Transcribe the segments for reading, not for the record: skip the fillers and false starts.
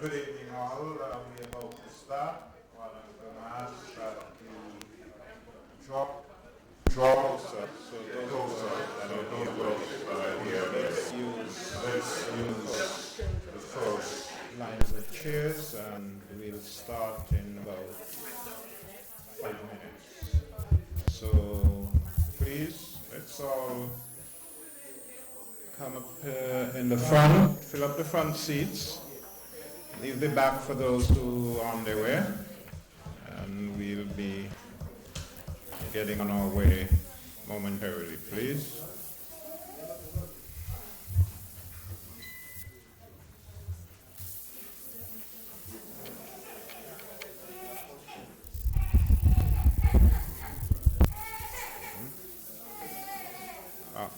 Good evening, all. We're about to start. What I'm going to ask that you draw closer. So those that are here with here, let's use the first lines of chairs, and we'll start in about 5 minutes. So please, let's all come up in the front, fill up the front seats. Leave the back for those who are on their way, and we'll be getting on our way momentarily, please. Ah.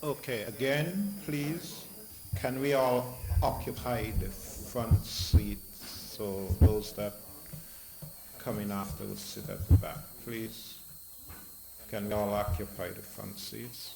Okay, again, please, can we all occupy the front seats so those that come in after will sit at the back, please? Can we all occupy the front seats?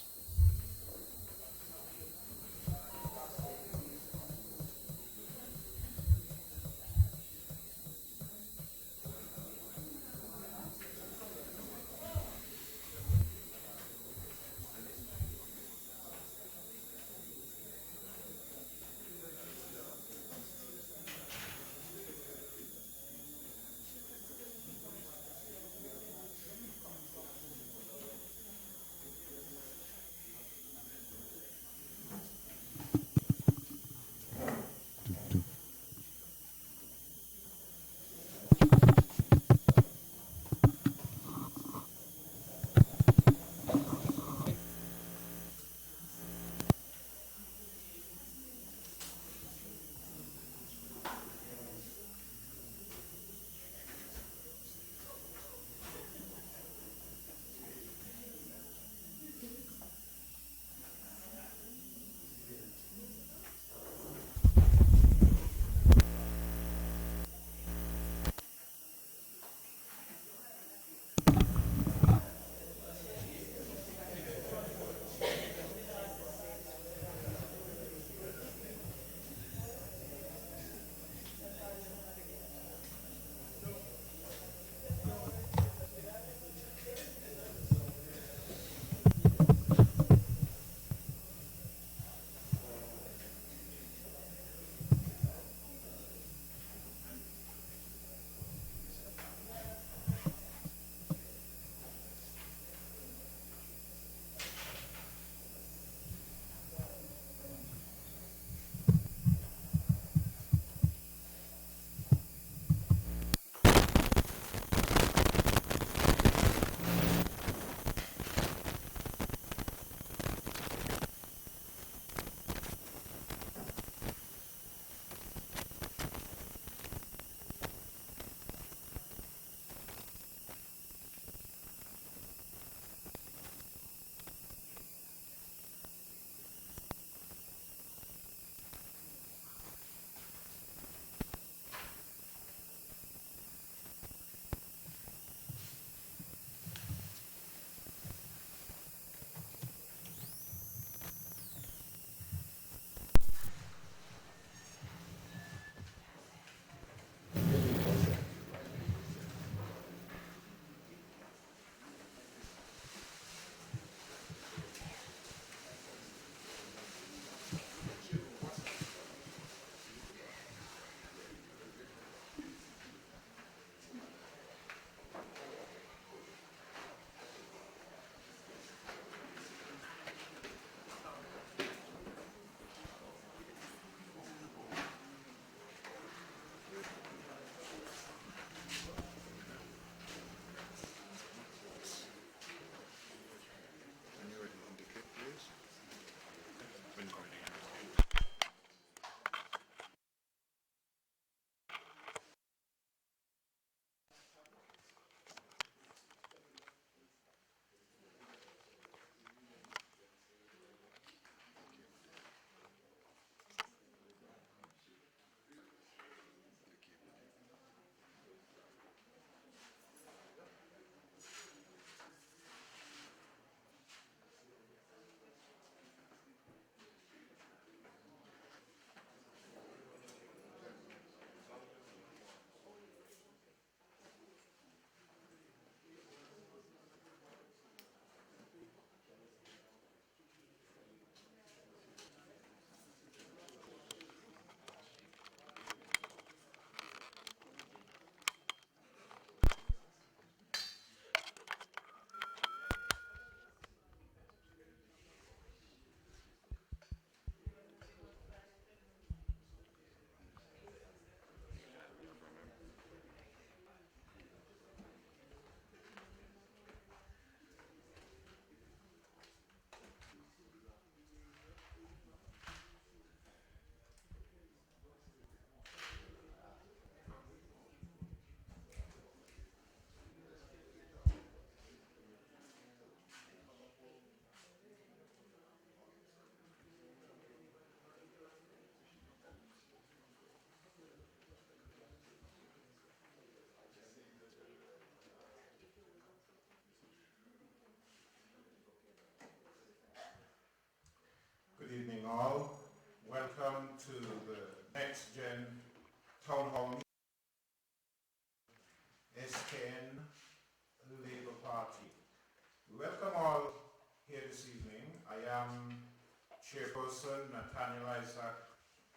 Chairperson Nathaniel Isaac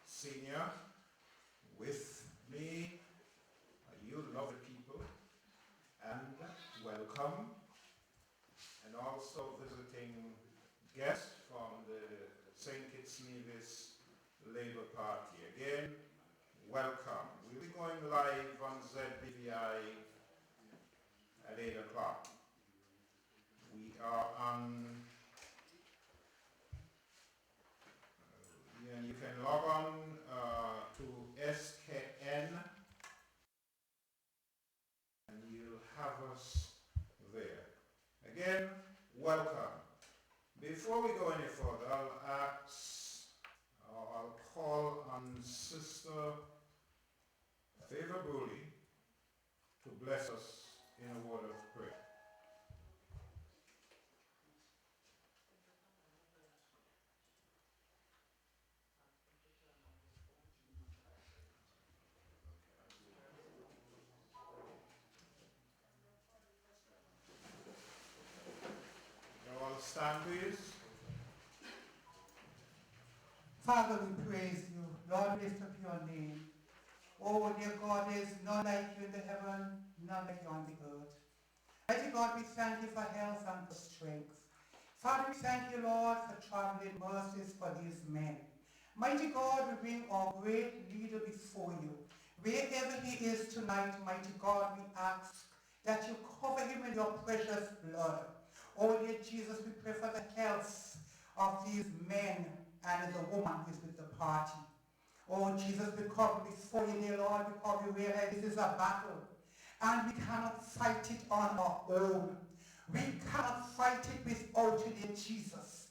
Sr. With me, you lovely people, and welcome, and also visiting guests from the St. Kitts Nevis Labour Party. Again, welcome. We'll be going live on ZBVI at 8 o'clock. We are on, you can log on to SKN and you'll have us there. Again, welcome. Before we go any further, I'll call on Sister Favor Bruley to bless us in a word of prayer. You all stand, please. Father, we praise you. Lord, lift up your name. Oh, dear God, there is none like you in the heaven, none like you on the earth. Mighty God, we thank you for health and for strength. Father, we thank you, Lord, for traveling mercies for these men. Mighty God, we bring our great leader before you. Wherever he is tonight, mighty God, we ask that you cover him in your precious blood. Oh, dear Jesus, we pray for the health of these men and the woman who is with the party. Oh, Jesus, we come before you, dear Lord, because we realize this is a battle, and we cannot fight it on our own. We cannot fight it without you, dear Jesus.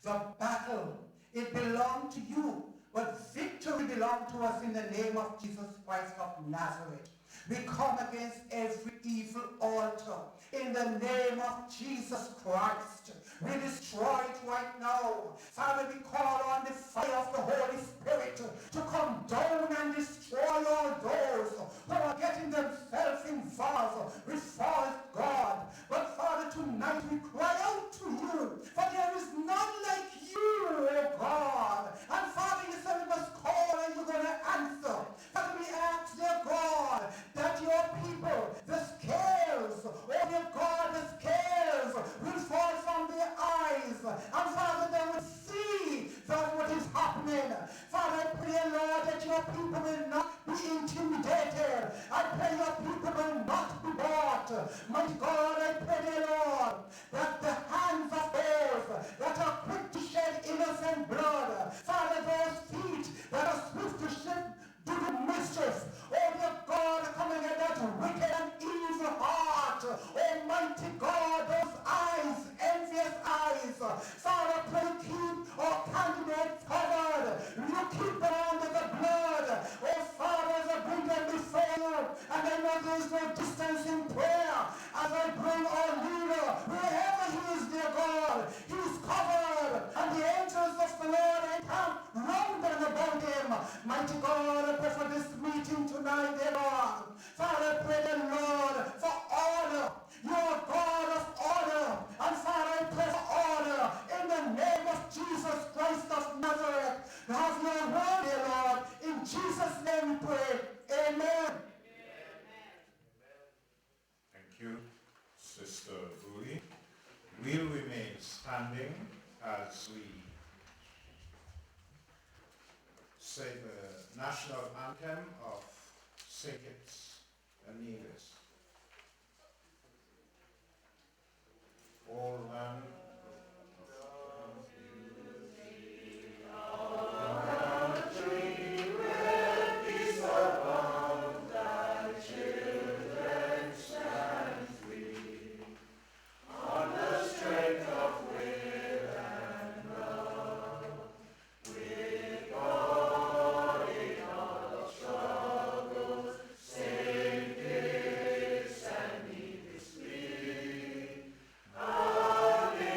The battle, it belongs to you, but victory belongs to us in the name of Jesus Christ of Nazareth. We come against every evil altar in the name of Jesus Christ. We destroy it right now. Father, we call on the fire of the Holy Spirit to come down and destroy all those who are getting themselves involved with false God. But Father, tonight we cry out to you, for there is none like you, O God. And Father, you said we must call and you're going to answer. Father, we ask, dear God, that your people, the scales, oh dear God, the scales will fall from their eyes. And Father, they will see that what is happening. Father, I pray, Lord, that your people will not be intimidated. I pray your people will not be bought. My God, I pray, dear Lord, that the hands of those that are quick to shed innocent blood, Father, those feet that are swift to shed do the mischief. Oh, dear God, coming at that wicked and evil heart. Almighty God, those eyes, envious eyes. Father, pray keep our candidates covered. You keep them under the blood. Oh, Father, as I bring them before you, and I know there is no distance in prayer, as I bring our leader, wherever he is, dear God, he is covered, and the angels of the Lord encamp round and about him. Mighty God, I pray for this meeting tonight, dear Lord. Father, I pray, dear Lord, for order. You are God of order. And Father, I pray for order in the name of Jesus Christ of Nazareth. Have your word, dear Lord. In Jesus' name we pray. Amen. Thank you, Sister Bruley. We'll remain standing as we say the national anthem of St. Kitts and Nevis. All land Amen.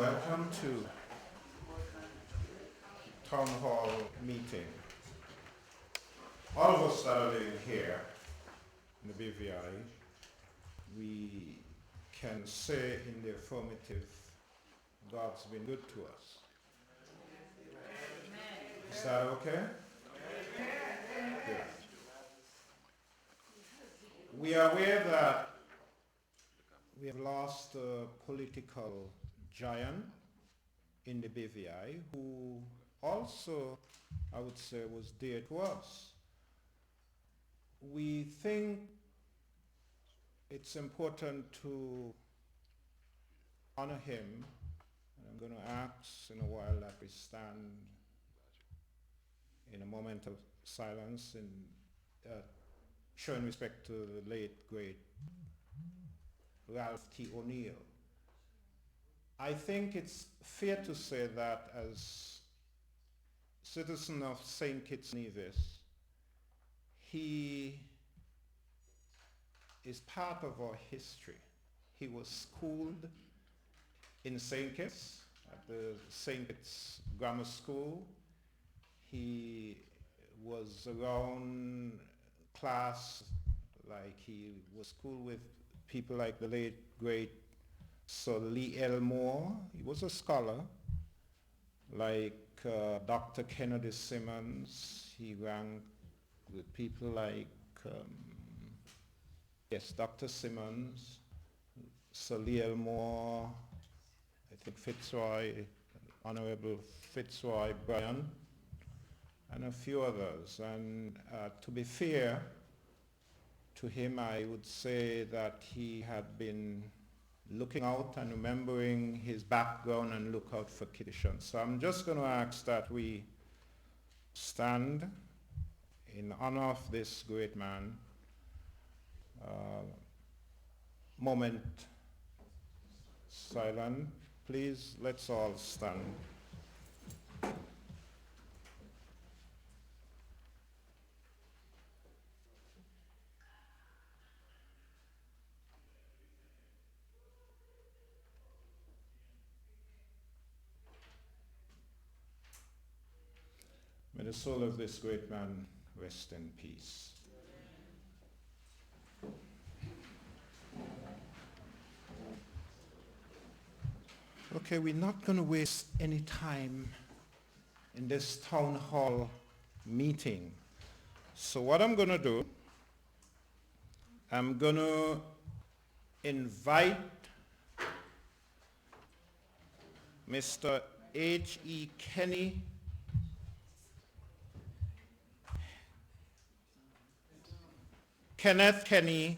Welcome to Town Hall meeting. All of us that are living here in the BVI, we can say in the affirmative, God's been good to us. Is that okay? Good. We are aware that we have lost a political giant in the BVI who also, I would say, was dear to us. We think it's important to honor him. I'm going to ask in a while that we stand in a moment of silence in showing respect to the late, great Ralph T. O'Neill. I think it's fair to say that as citizen of St. Kitts Nevis, he is part of our history. He was schooled in St. Kitts, at the St. Kitts Grammar School. He was around class, like he was schooled with people like the late, great Sir Lee Elmore. He was a scholar, like Dr. Kennedy Simmons. He ranked with people like, Dr. Simmons, Sir Lee Elmore, I think Fitzroy, Honorable Fitzroy Bryan, and a few others. And to be fair to him, I would say that he had been looking out and remembering his background and look out for Kittitians. So I'm just going to ask that we stand in honor of this great man. Moment silent. Please, let's all stand. May the soul of this great man rest in peace. Okay, we're not going to waste any time in this town hall meeting. So what I'm going to do, I'm going to invite Mr. H.E. Kenneth Kenny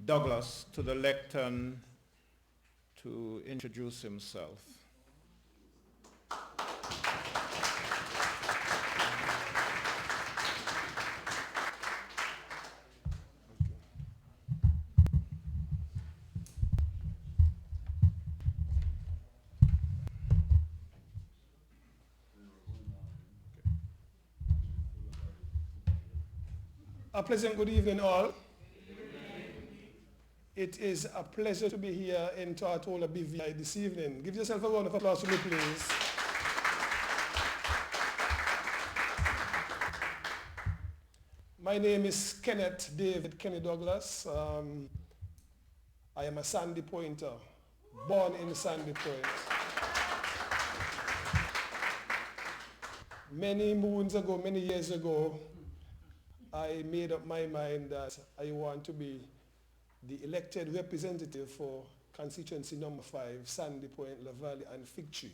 Douglas to the lectern to introduce himself. A pleasant good evening all. It is a pleasure to be here in Tortola BVI this evening. Give yourself a round of applause for me, please. My name is Kenneth David Kenny Douglas. I am a Sandy Pointer, born in Sandy Point. Many moons ago, many years ago, I made up my mind that I want to be the elected representative for constituency number 5, Sandy Point, La Valley, and Fig Tree.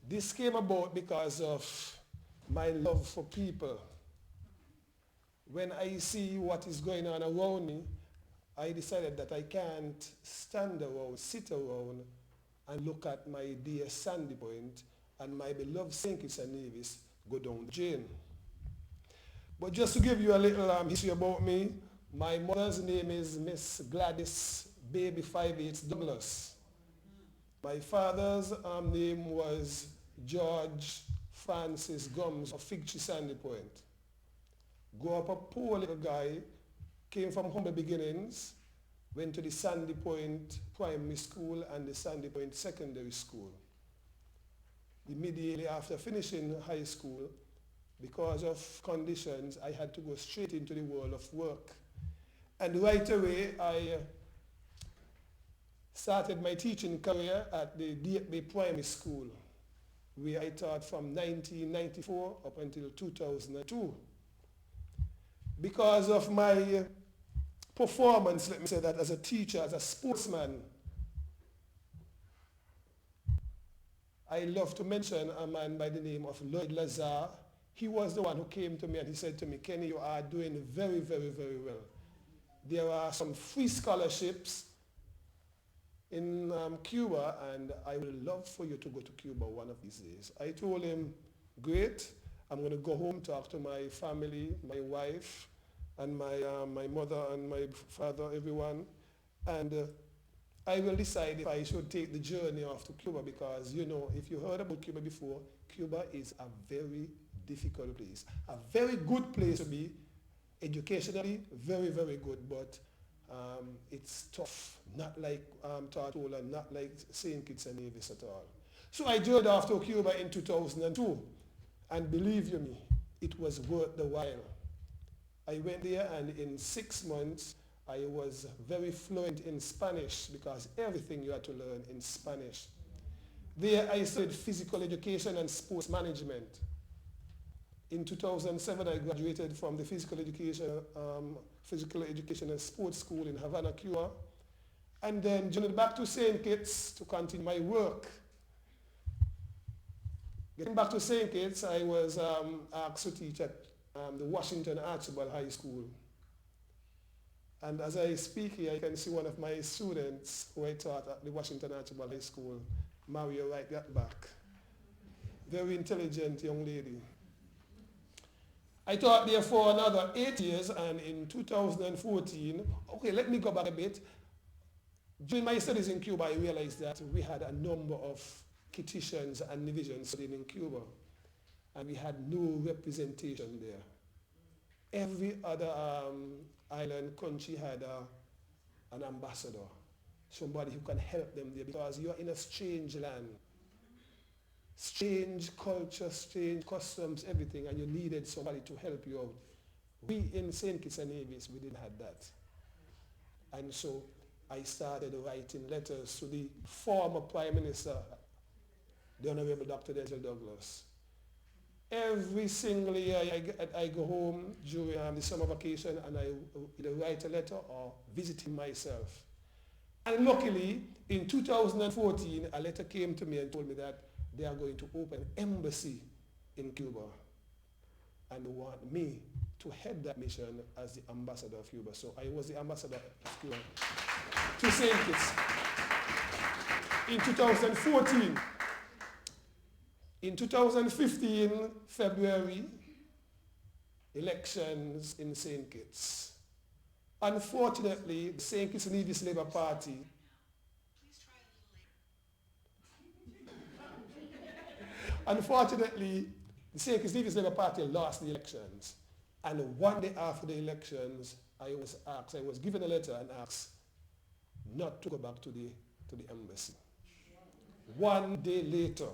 This came about because of my love for people. When I see what is going on around me, I decided that I can't stand around, sit around, and look at my dear Sandy Point and my beloved St. Kitts and Nevis go down the drain. But just to give you a little history about me, my mother's name is Miss Gladys Baby 5/8 Douglas. My father's name was George Francis Gums of Fig Tree, Sandy Point. Grew up a poor little guy, came from humble beginnings, went to the Sandy Point Primary School and the Sandy Point Secondary School. Immediately after finishing high school, because of conditions, I had to go straight into the world of work. And right away, I started my teaching career at the Bay Primary School, where I taught from 1994 up until 2002. Because of my performance, let me say that, as a teacher, as a sportsman, I love to mention a man by the name of Lloyd Lazar. He was the one who came to me and he said to me, Kenny, you are doing very, very, very well. There are some free scholarships in Cuba, and I would love for you to go to Cuba one of these days. I told him, great, I'm going to go home, talk to my family, my wife, and my mother and my father, everyone, and I will decide if I should take the journey off to Cuba, because, you know, if you heard about Cuba before, Cuba is a very difficult place. A very good place to be, educationally, very, very good, but it's tough. Not like Tortola, not like St. Kitts and Nevis at all. So I journeyed off to Cuba in 2002, and believe you me, it was worth the while. I went there, and in 6 months, I was very fluent in Spanish, because everything you had to learn in Spanish. There I studied physical education and sports management. In 2007, I graduated from the physical education and sports school in Havana, Cuba, and then journeyed back to St. Kitts to continue my work. Getting back to St. Kitts, I was asked to teach at the Washington Archibald High School. And as I speak here, I can see one of my students who I taught at the Washington Archibald High School, Mario, right at back. Very intelligent young lady. I taught there for another 8 years, and in 2014, okay, let me go back a bit. During my studies in Cuba, I realized that we had a number of Kittitians and Nevisians studying in Cuba, and we had no representation there. Every other island country had an ambassador, somebody who can help them there, because you're in a strange land. Strange culture, strange customs, everything, and you needed somebody to help you out. We in St. Kitts and Nevis, we didn't have that. And so I started writing letters to the former Prime Minister, the Honorable Dr. Denzel Douglas. Every single year I go home during the summer vacation, and I either write a letter or visit him myself. And luckily, in 2014, a letter came to me and told me that they are going to open an embassy in Cuba, and they want me to head that mission as the ambassador of Cuba. So I was the ambassador of Cuba to St. Kitts in 2014. In 2015, February, elections in St. Kitts. Unfortunately, the St. Kitts and Nevis Labour Party Unfortunately, the St. Kitts and Nevis Labour Party lost the elections. And one day after the elections, I was given a letter and asked not to go back to the embassy. One day later.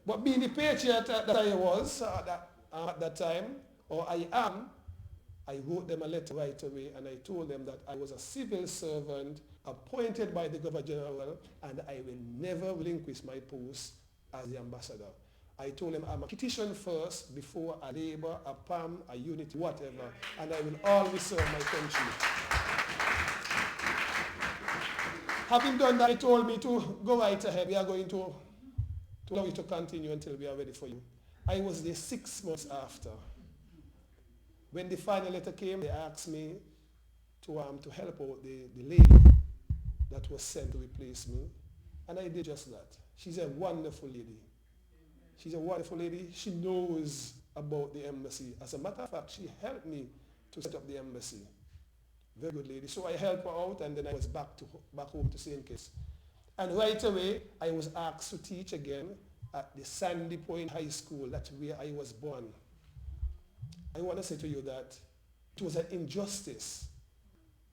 But being the patriot that I was at that time, or I am, I wrote them a letter right away, and I told them that I was a civil servant appointed by the Governor General, and I will never relinquish my post as the ambassador. I told him I'm a Kittitian first, before a Labour, a PAM, a Unity, whatever, and I will always serve my country. Having done that, he told me to go right ahead. We are going to allow you to continue until we are ready for you. I was there 6 months after. When the final letter came, they asked me to help out the lady that was sent to replace me, and I did just that. She's a wonderful lady. She's a wonderful lady. She knows about the embassy. As a matter of fact, she helped me to set up the embassy. Very good lady. So I helped her out, and then I was back home to St. Kitts. And right away, I was asked to teach again at the Sandy Point High School. That's where I was born. I want to say to you that it was an injustice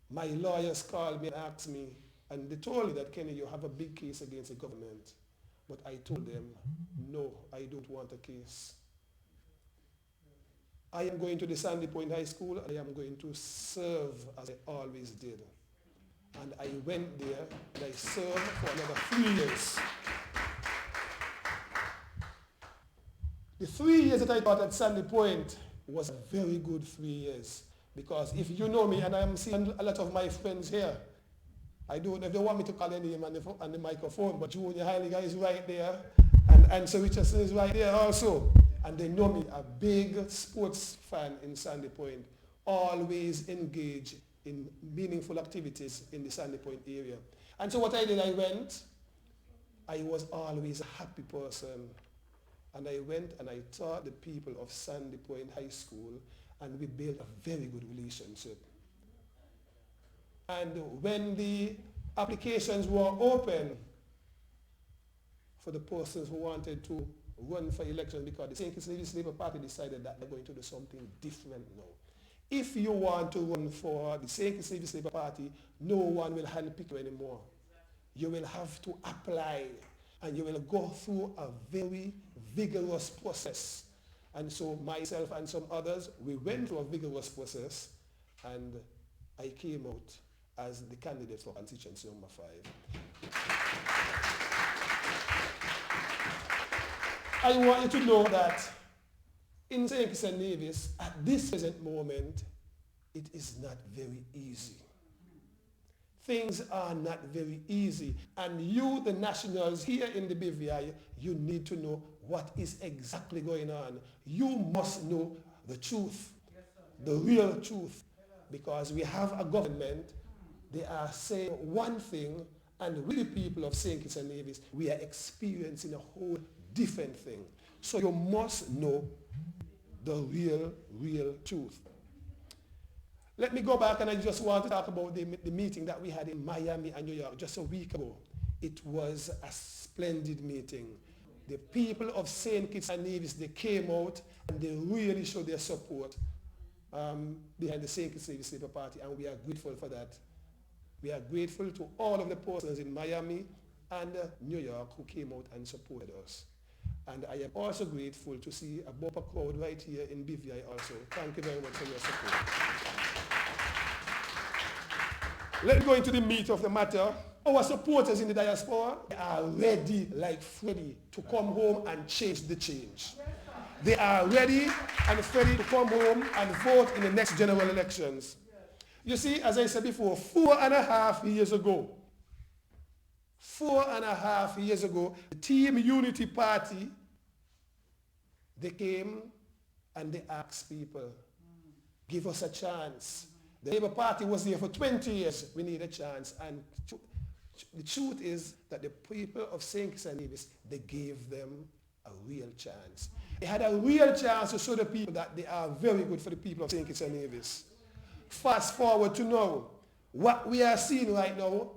My lawyers called me and asked me, and they told me that, Kenny, you have a big case against the government. But I told them, no, I don't want a case. I am going to the Sandy Point High School, and I am going to serve as I always did. And I went there, and I served for another 3 years. The 3 years that I taught at Sandy Point was a very good 3 years. Because if you know me, and I'm seeing a lot of my friends here, I don't know if they want me to call their name on the microphone, but Junior Heiliger is right there, and Ansel Richardson is right there also. And they know me, a big sports fan in Sandy Point, always engaged in meaningful activities in the Sandy Point area. And so what I did, I was always a happy person. And I went and I taught the people of Sandy Point High School, and we built a very good relationship. And when the applications were open for the persons who wanted to run for election, because the St. Kitts Labour Party decided that they're going to do something different now. If you want to run for the St. Kitts Labour Party, no one will handpick you anymore. You will have to apply, and you will go through a very vigorous process. And so myself and some others, we went through a vigorous process, and I came out as the candidate for constituency number 5. I want you to know that in St. Kitts and Nevis, at this present moment, it is not very easy. Things are not very easy. And you, the nationals here in the BVI, you need to know what is exactly going on. You must know the truth, the real truth. Because we have a government, they are saying one thing, and we the people of St. Kitts and Nevis, we are experiencing a whole different thing. So you must know the real truth. Let me go back, and I just want to talk about the meeting that we had in Miami and New York just a week ago. It was a splendid meeting. The people of St. Kitts and Nevis, they came out and they really showed their support behind the St. Kitts and Nevis Labour Party, and we are grateful for that. We are grateful to all of the persons in Miami and New York who came out and supported us. And I am also grateful to see a bumper crowd right here in BVI also. Thank you very much for your support. Let's go into the meat of the matter. Our supporters in the diaspora are ready like Freddy to come home and change the change. They are ready and ready to come home and vote in the next general elections. You see, as I said before, 4.5 years ago, 4.5 years ago, the Team Unity Party, they came and they asked people, give us a chance. The Labour Party was there for 20 years. We need a chance. And the truth is that the people of St. Kitts and Nevis, they gave them a real chance. They had a real chance to show the people that they are very good for the people of St. Kitts and Nevis. Fast forward to now, what we are seeing right now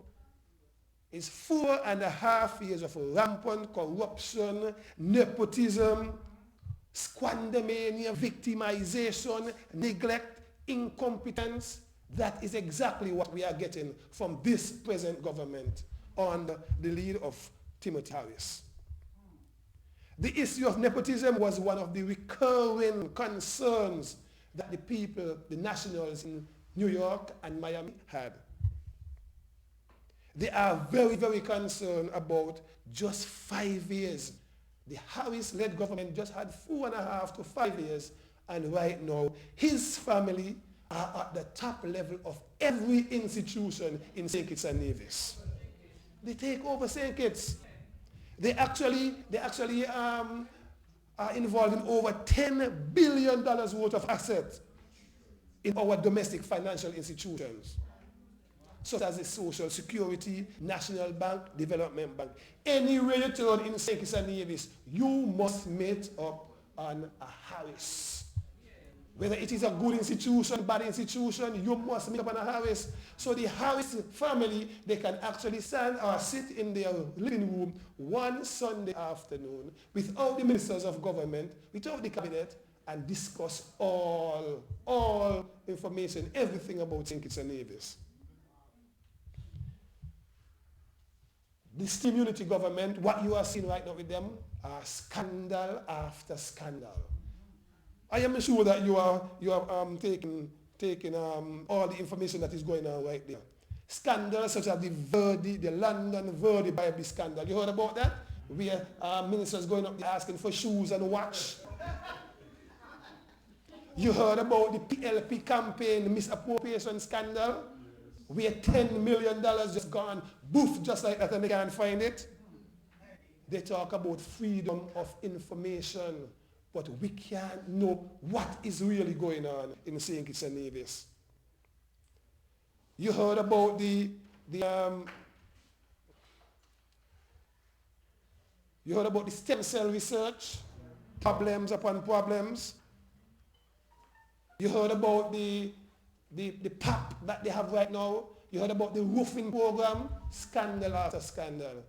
is 4.5 years of rampant corruption, nepotism, squandermania, victimization, neglect, incompetence. That is exactly what we are getting from this present government under the lead of Timothy Harris. The issue of nepotism was one of the recurring concerns that the people, the nationals in New York and Miami had. They are very, very concerned about just 5 years. The Harris-led government just had 4.5 to 5 years, and right now, his family are at the top level of every institution in St. Kitts and Nevis. They take over St. Kitts. They actually are involved in over $10 billion worth of assets in our domestic financial institutions, such as the Social Security, National Bank, Development Bank. Anywhere you turn in St. Kitts and Nevis, you must meet up on a Harris. Whether it is a good institution, bad institution, you must meet up on a Harris. So the Harris family, they can actually stand or sit in their living room one Sunday afternoon without the ministers of government, without the cabinet, and discuss all information, everything about St. Kitts and Nevis. this team unity government, what you are seeing right now with them are scandal after scandal. I am sure that you are taking all the information that is going on right there. Scandals such as the London Verdi Bible scandal. You heard about that? Where ministers going up there asking for shoes and watch. You heard about the PLP campaign misappropriation scandal, where $10 million just gone, boof, just like that, and they can't find it. They talk about freedom of information, but we can't know what is really going on in St. Kitts and Nevis. You heard about you heard about the stem cell research, problems upon problems. You heard about the PAP that they have right now. You heard about the roofing program, scandal after scandal.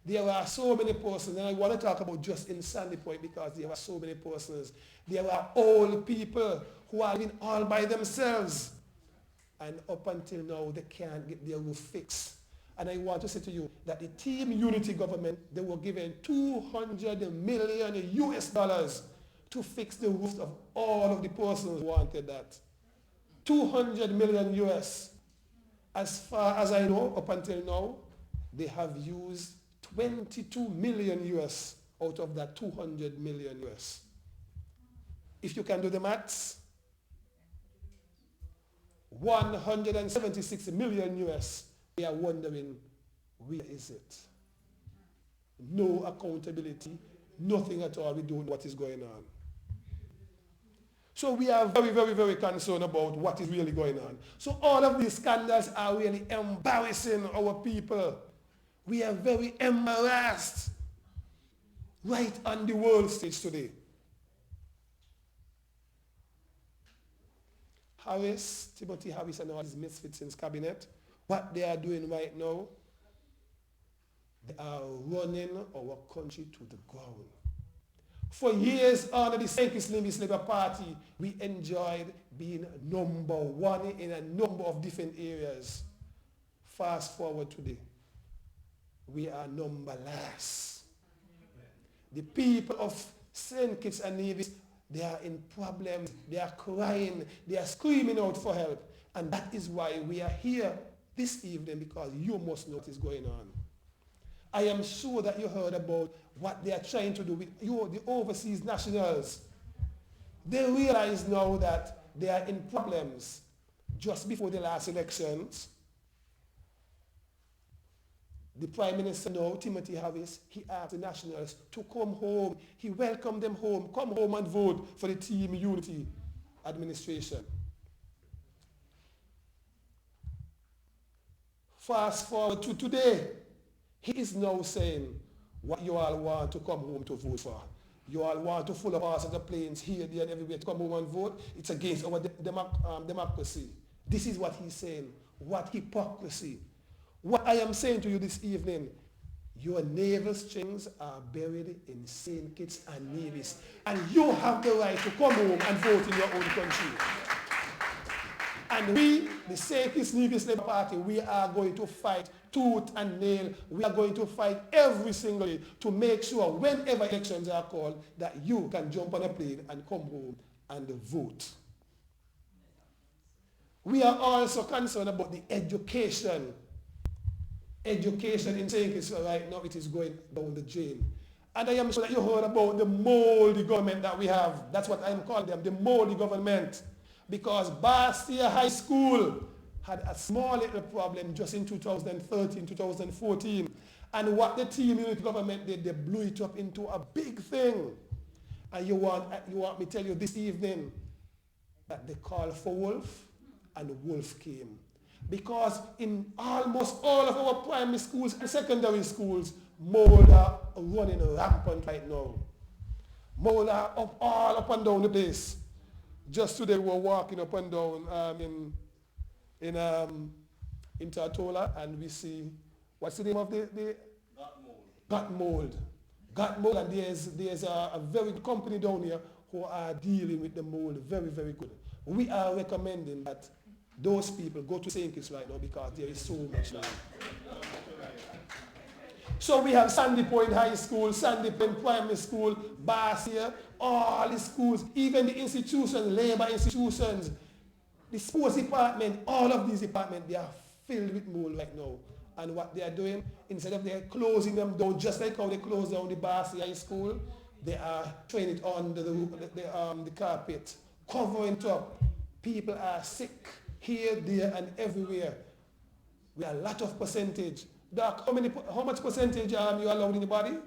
There are so many persons, and I want to talk about just in Sandy Point because there are so many persons. There are old people who are living all by themselves. And up until now, they can't get their roof fixed. And I want to say to you that the Team Unity government, they were given $200 million to fix the roofs of all of the persons who wanted that. 200 million US. As far as I know, up until now, they have used 22 million US out of that 200 million US. If you can do the maths, 176 million US, we are wondering, where is it? No accountability, nothing at all. We don't know what is going on. So we are very, very, very concerned about what is really going on. So all of these scandals are really embarrassing our people. We are very embarrassed right on the world stage today. Timothy Harris and all his misfits in his cabinet, what they are doing right now, they are running our country to the ground. For years under the St. Kitts Labour Party, we enjoyed being number one in a number of different areas. Fast forward today, we are number last. The people of St. Kitts and Nevis, they are in problems, they are crying, they are screaming out for help. And that is why we are here this evening, because you must know what is going on. I am sure that you heard about what they are trying to do with the overseas nationals. They realize now that they are in problems. Just before the last elections, the Prime Minister now, Timothy Harris, he asked the nationals to come home. He welcomed them home. Come home and vote for the Team Unity administration. Fast forward to today. He is now saying what you all want to come home to vote for. You all want to full of passenger planes here, there, and everywhere to come home and vote. It's against our democracy. This is what he's saying. What hypocrisy. What I am saying to you this evening, your navel strings are buried in St. Kitts and Nevis, and you have the right to come home and vote in your own country. And we, the St. Kitts Nevis Labour Party, we are going to fight tooth and nail. We are going to fight every single day to make sure whenever elections are called that you can jump on a plane and come home and vote. We are also concerned about the education. Education in St. Kitts right now, it is going down the drain. And I am sure that you heard about the moldy government that we have. That's what I'm calling them, the moldy government. Because Bastia High School had a small little problem just in 2013, 2014. And what the Team Unity government did, they blew it up into a big thing. And you want me to tell you this evening that they called for wolf, and wolf came. Because in almost all of our primary schools and secondary schools, mold are running rampant right now. Mold are all up and down the place. Just today we were walking up and down in Tortola, and we see, what's the name of the gut mold. Gut mold, and there's a very good company down here who are dealing with the mold very, very good. We are recommending that those people go to St. Kitts right now because there is so much now. So we have Sandy Point High School, Sandy Point Primary School, Barcia, all the schools, even the institutions, labor institutions, the sports department, all of these departments, they are filled with mold right now. And what they are doing, instead of they're closing them down, just like how they closed down the Barcia High School, they are throwing it under the carpet, covering it up. People are sick here, there, and everywhere. With a lot of percentage. Doc, how much percentage you allowed in the body?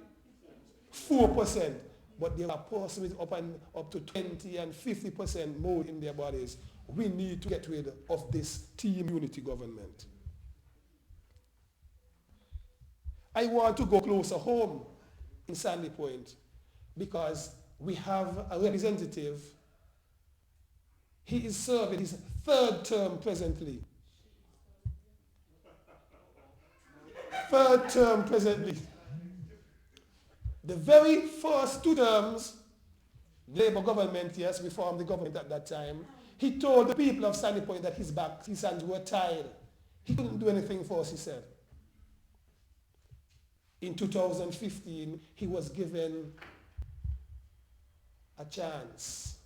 4%. But there are persons up to 20 and 50% more in their bodies. We need to get rid of this team unity government. I want to go closer home in Sandy Point because we have a representative. He is serving his 3rd term presently. 3rd term presently. The very first 2 terms, Labour government, yes, we formed the government at that time, he told the people of Sandy Point that his hands were tied. He couldn't do anything for us, he said. In 2015, he was given a chance.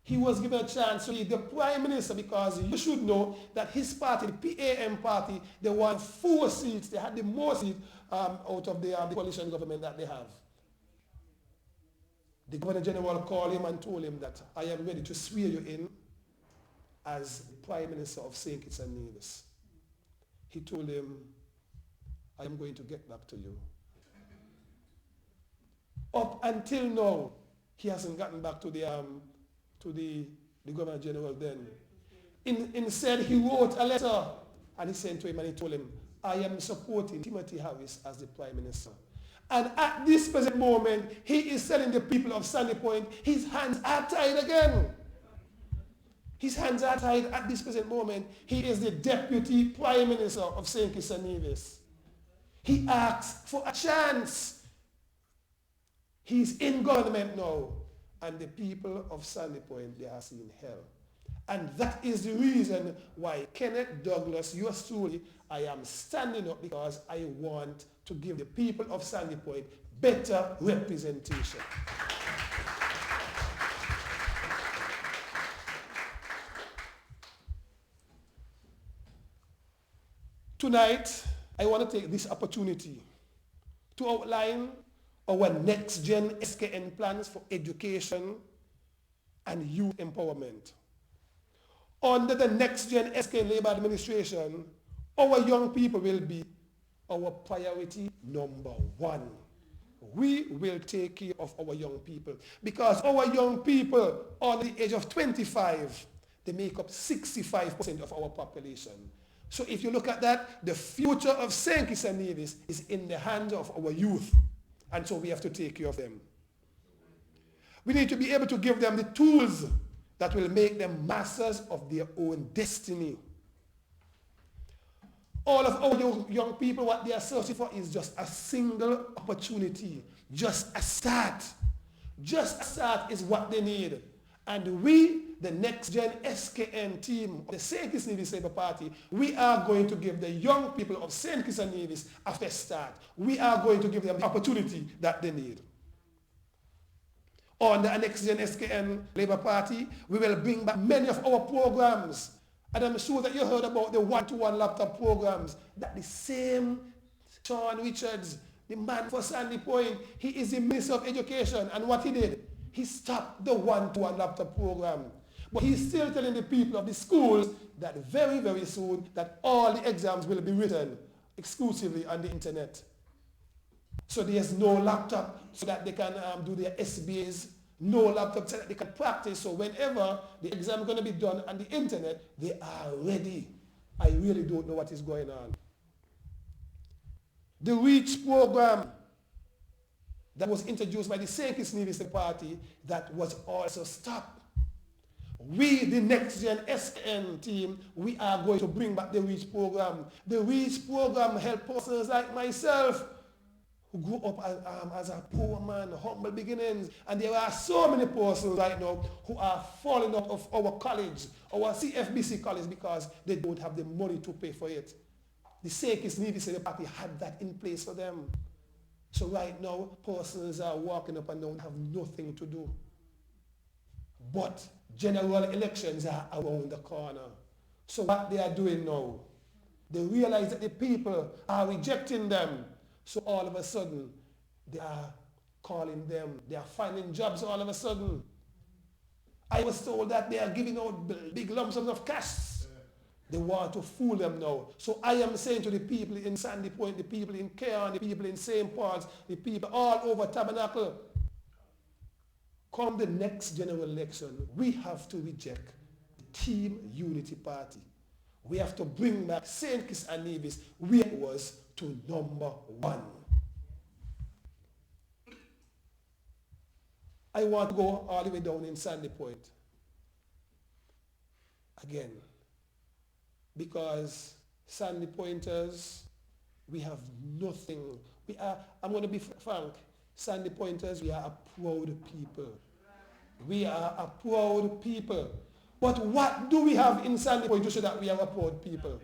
He was given a chance to be the Prime Minister because you should know that his party, the PAM party, they won 4 seats. They had the most seats out of the coalition government that they have. The Governor General called him and told him that I am ready to swear you in as the Prime Minister of St. Kitts and Nevis. He told him, I am going to get back to you. Up until now, he hasn't gotten back to the Governor General then. Instead, he wrote a letter and he sent to him and he told him, I am supporting Timothy Harris as the Prime Minister. And at this present moment, he is telling the people of Sandy Point, his hands are tied again. His hands are tied at this present moment. He is the Deputy Prime Minister of St. Kitts and Nevis. He asks for a chance. He's in government now. And the people of Sandy Point, they are seeing hell. And that is the reason why Kenneth Douglas, yours truly, I am standing up because I want to give the people of Sandy Point better representation. Tonight, I want to take this opportunity to outline our next-gen SKN plans for education and youth empowerment. Under the next-gen SKN Labour Administration, our young people will be our priority number 1. We will take care of our young people because our young people under the age of 25, they make up 65% of our population. So if you look at that, the future of St. Kitts and Nevis is in the hands of our youth. And so we have to take care of them. We need to be able to give them the tools that will make them masters of their own destiny. All of our young people, what they are searching for is just a single opportunity, just a start. Just a start is what they need. And we, the next-gen SKN team of the St. Kitts and Nevis Labour Party, we are going to give the young people of St. Kitts and Nevis a fresh start. We are going to give them the opportunity that they need. On the next-gen SKN Labour Party, we will bring back many of our programs. And I'm sure that you heard about the one-to-one laptop programs that the same Sean Richards, the man for Sandy Point, he is the Minister of Education. And what he did, he stopped the one-to-one laptop program. But he's still telling the people of the schools that very, very soon that all the exams will be written exclusively on the internet. So there's no laptop so that they can do their SBAs, no laptop so that they can practice. So whenever the exam is going to be done on the internet, they are ready. I really don't know what is going on. The REACH program that was introduced by the St. Kitts and Nevis Party, that was also stopped. We, the next-gen SN team, we are going to bring back the REACH program. The REACH program helps persons like myself who grew up as a poor man, humble beginnings. And there are so many persons right now who are falling out of our college, our CFBC college, because they don't have the money to pay for it. the St. Nevis party had that in place for them. So right now, persons are walking up and down, have nothing to do. But general elections are around the corner. So what they are doing now, they realize that the people are rejecting them. So all of a sudden, they are calling them, they are finding jobs all of a sudden. I was told that they are giving out big lump sums of cash. They want to fool them now. So I am saying to the people in Sandy Point, the people in Cairn, the people in St. Paul's, the people all over Tabernacle, come the next general election, we have to reject the Team Unity Party. We have to bring back St. Kitts and Nevis where it was to number 1. I want to go all the way down in Sandy Point. Again, because Sandy Pointers, we have nothing. I'm going to be frank, Sandy Pointers, we are a proud people. We are a proud people. But what do we have in Sandy Point to show that we are a proud people?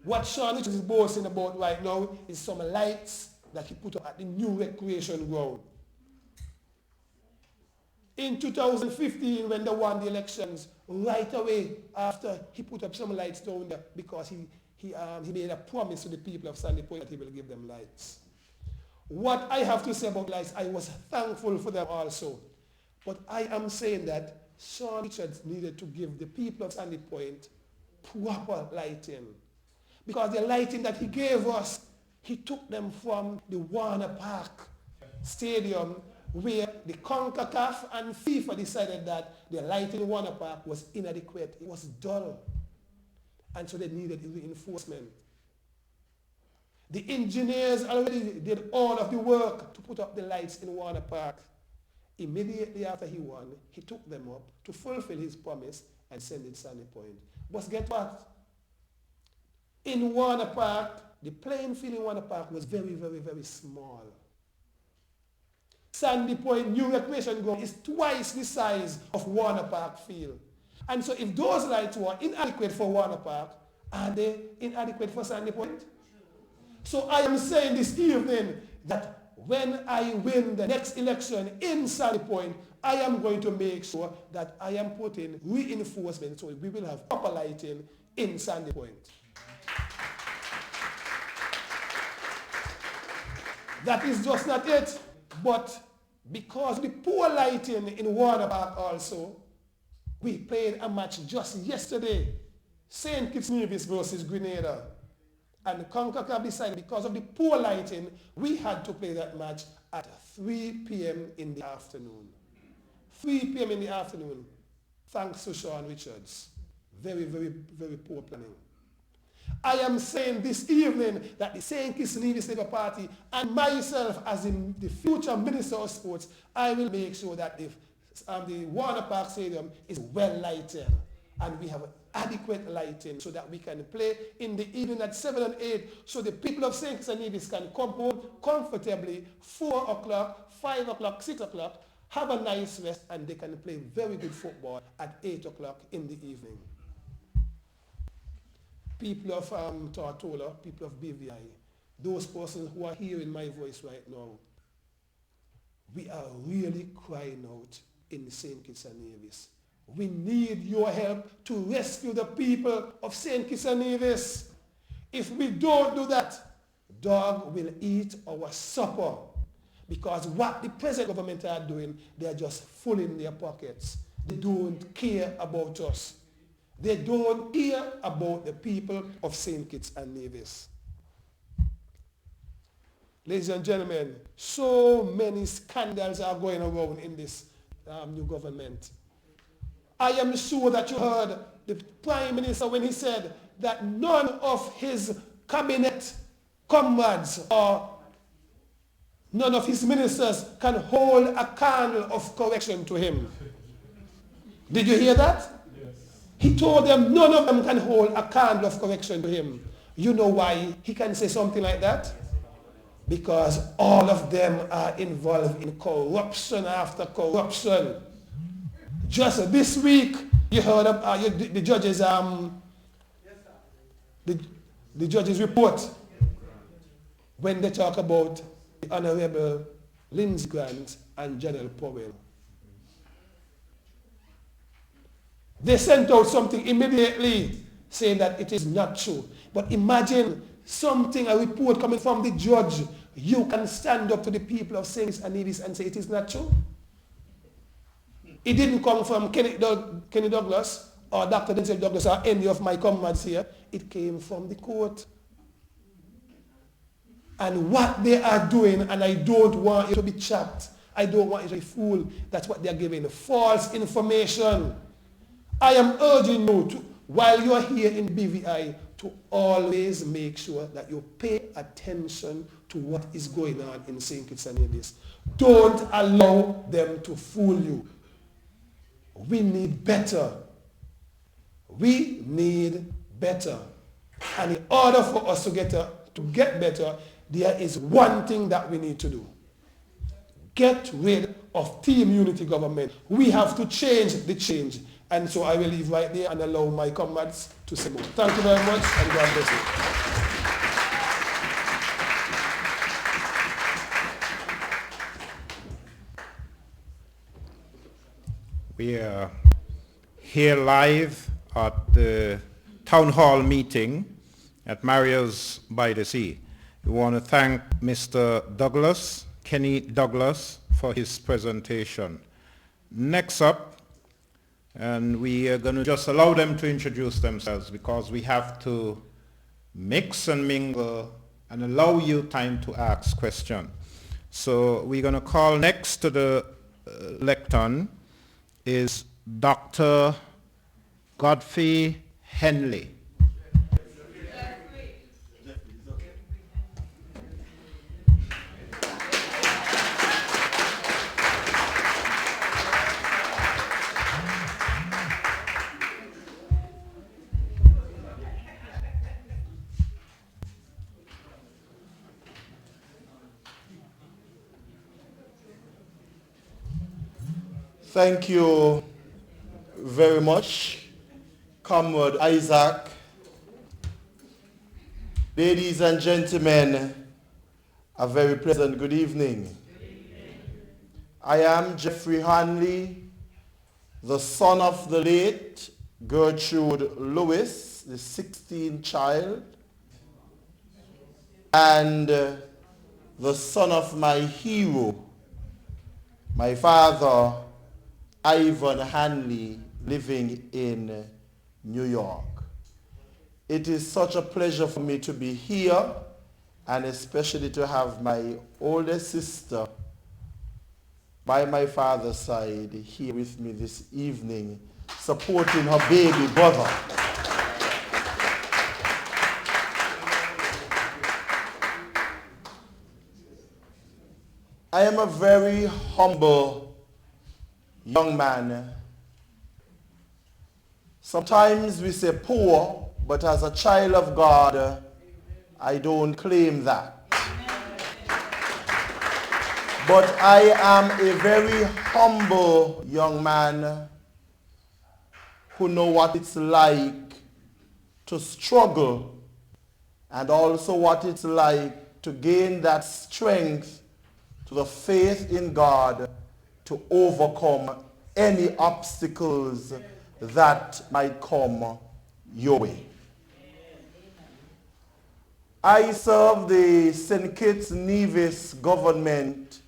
What Sean Richards is boasting about right now is some lights that he put up at the new recreation ground. In 2015, when they won the elections, right away after he put up some lights down there because he made a promise to the people of Sandy Point that he will give them lights. What I have to say about lights, I was thankful for them also. But I am saying that Sean Richards needed to give the people of Sandy Point proper lighting. Because the lighting that he gave us, he took them from the Warner Park Stadium where the CONCACAF and FIFA decided that the lighting in Warner Park was inadequate. It was dull. And so they needed reinforcement. The engineers already did all of the work to put up the lights in Warner Park. Immediately after he won, he took them up to fulfill his promise and send it to Sandy Point. But get what? In Warner Park, the playing field in Warner Park was very, very, very small. Sandy Point new recreation ground is twice the size of Warner Park field. And so if those lights were inadequate for Warner Park, are they inadequate for Sandy Point? So I am saying this evening that when I win the next election in Sandy Point, I am going to make sure that I am putting reinforcement so we will have proper lighting in Sandy Point. That is just not it, but because the poor lighting in Warner Park also, we played a match just yesterday, St. Kitts Nevis versus Grenada. And the CONCACAF decided because of the poor lighting, we had to play that match at 3 p.m. in the afternoon. 3 p.m. in the afternoon, thanks to Sean Richards. Very, very, very poor planning. I am saying this evening that the St. Kitts Nevis Labour Party and myself as in the future Minister of Sports, I will make sure that the Warner Park Stadium is well lighted and we have adequate lighting so that we can play in the evening at 7 and 8 so the people of St. Kitts and Nevis can come home comfortably 4 o'clock, 5 o'clock, 6 o'clock, have a nice rest and they can play very good football at 8 o'clock in the evening. People of Tortola, people of BVI, those persons who are hearing my voice right now, we are really crying out in St. Kitts and Nevis. We need your help to rescue the people of St. Kitts and Nevis. If we don't do that, dog will eat our supper. Because what the present government are doing, they are just filling their pockets. They don't care about us. They don't care about the people of St. Kitts and Nevis. Ladies and gentlemen, so many scandals are going around in this new government. I am sure that you heard the Prime Minister when he said that none of his cabinet comrades or none of his ministers can hold a candle of correction to him. Did you hear that? He told them none of them can hold a candle of correction to him. You know why he can say something like that? Because all of them are involved in corruption after corruption. Just this week, you heard of the judges, the judge's report when they talk about the Honorable Lindsey Grant and General Powell. They sent out something immediately saying that it is not true. But imagine something, a report coming from the judge. You can stand up to the people of St. Kitts and Nevis and say it is not true. It didn't come from Kenny Douglas or Dr. Denzel Douglas or any of my comrades here. It came from the court. And what they are doing, and I don't want you to be trapped, I don't want you to be fooled, that's what they are giving, false information. I am urging you to, while you are here in BVI, to always make sure that you pay attention to what is going on in St. Kitts and Nevis. Don't allow them to fool you. We need better. We need better. And in order for us to get better, there is one thing that we need to do. Get rid of team unity government. We have to change the change. And so I will leave right there and allow my comrades to say more. Thank you very much, and God bless you. We are here live at the town hall meeting at Mario's by the Sea. We want to thank Mr. Douglas, Kenny Douglas, for his presentation. Next up, and we are going to just allow them to introduce themselves because we have to mix and mingle and allow you time to ask questions. So we're going to call next to the lectern is Dr. Godfrey Henley. Thank you very much, Comrade Isaac. Ladies and gentlemen, a very pleasant good evening. I am Jeffrey Hanley, the son of the late Gertrude Lewis, the 16th child, and the son of my hero, my father, Ivan Hanley, living in New York. It is such a pleasure for me to be here, and especially to have my older sister by my father's side here with me this evening, supporting her baby brother. I am a very humble young man. Sometimes we say poor, but as a child of God, I don't claim that. But I am a very humble young man who know what it's like to struggle and also what it's like to gain that strength to the faith in God to overcome any obstacles that might come your way. I served the St. Kitts Nevis government